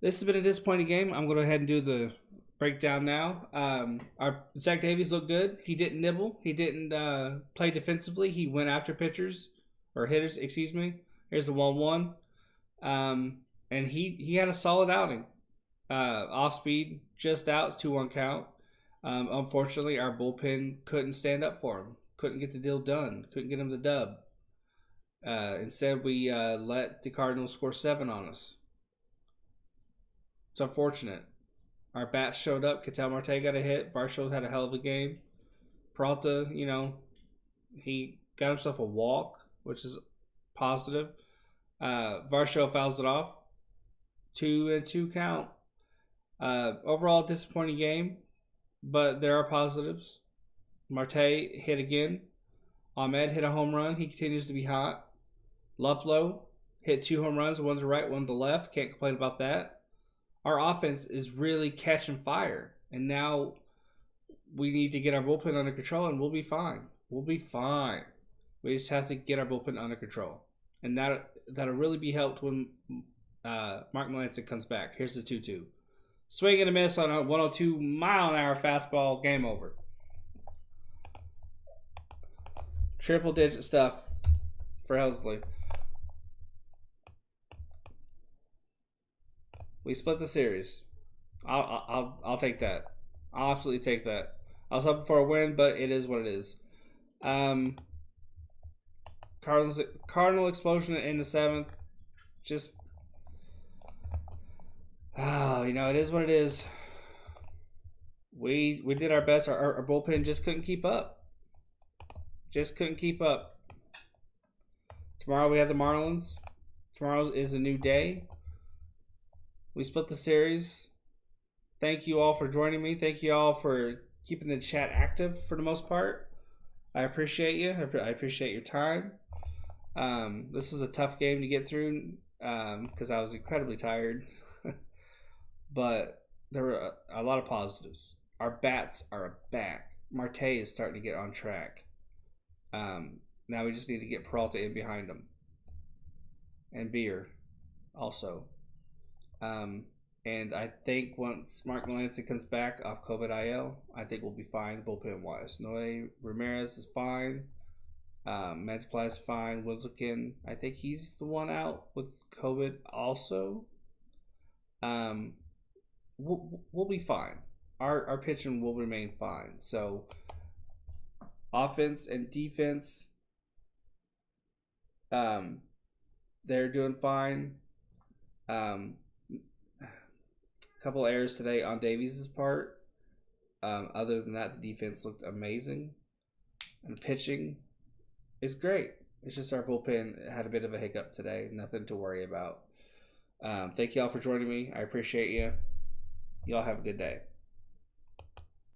This has been a disappointing game. I'm going to go ahead and do the breakdown now. Our Zach Davies looked good. He didn't nibble. He didn't play defensively. He went after pitchers or hitters. Excuse me. Here's the 1-1. And he had a solid outing. Off speed, just out. It's 2-1 count. Unfortunately, our bullpen couldn't stand up for him. Couldn't get the deal done. Couldn't get him the dub. Instead, we let the Cardinals score 7 on us. It's unfortunate. Our bats showed up. Ketel Marte got a hit. Varsho had a hell of a game. Peralta, he got himself a walk, which is positive. Varsho fouls it off. 2-2 count. Overall, disappointing game, but there are positives. Marte hit again. Ahmed hit a home run. He continues to be hot. Luplow hit 2 home runs. One to the right, one to the left. Can't complain about that. Our offense is really catching fire, and now we need to get our bullpen under control, and we'll be fine. We'll be fine. We just have to get our bullpen under control, and that'll really be helped when Mark Melancon comes back. Here's the 2-2. Swing and a miss on a 102 mile-an-hour fastball. Game over. Triple-digit stuff for Helsley. We split the series. I'll take that. I'll absolutely take that. I was hoping for a win, but it is what it is. Cardinal explosion in the 7th. Just, it is what it is. We did our best. Our bullpen just couldn't keep up. Tomorrow we have the Marlins. Tomorrow is a new day. We split the series. Thank you all for joining me. Thank you all for keeping the chat active for the most part. I appreciate you. I appreciate your time. This is a tough game to get through because I was incredibly tired. But there were a lot of positives. Our bats are back. Marte is starting to get on track. Now we just need to get Peralta in behind him. And Beer also. And I think once Mark Melancon comes back off COVID IL, I think we'll be fine bullpen-wise. Noe Ramirez is fine. Mantiply is fine. Wilson, I think he's the one out with COVID also. We'll be fine. Our pitching will remain fine. So offense and defense, they're doing fine. Couple errors today on Davies' part. Other than that, the defense looked amazing. And pitching is great. It's just our bullpen had a bit of a hiccup today. Nothing to worry about. Thank you all for joining me. I appreciate you. Y'all have a good day.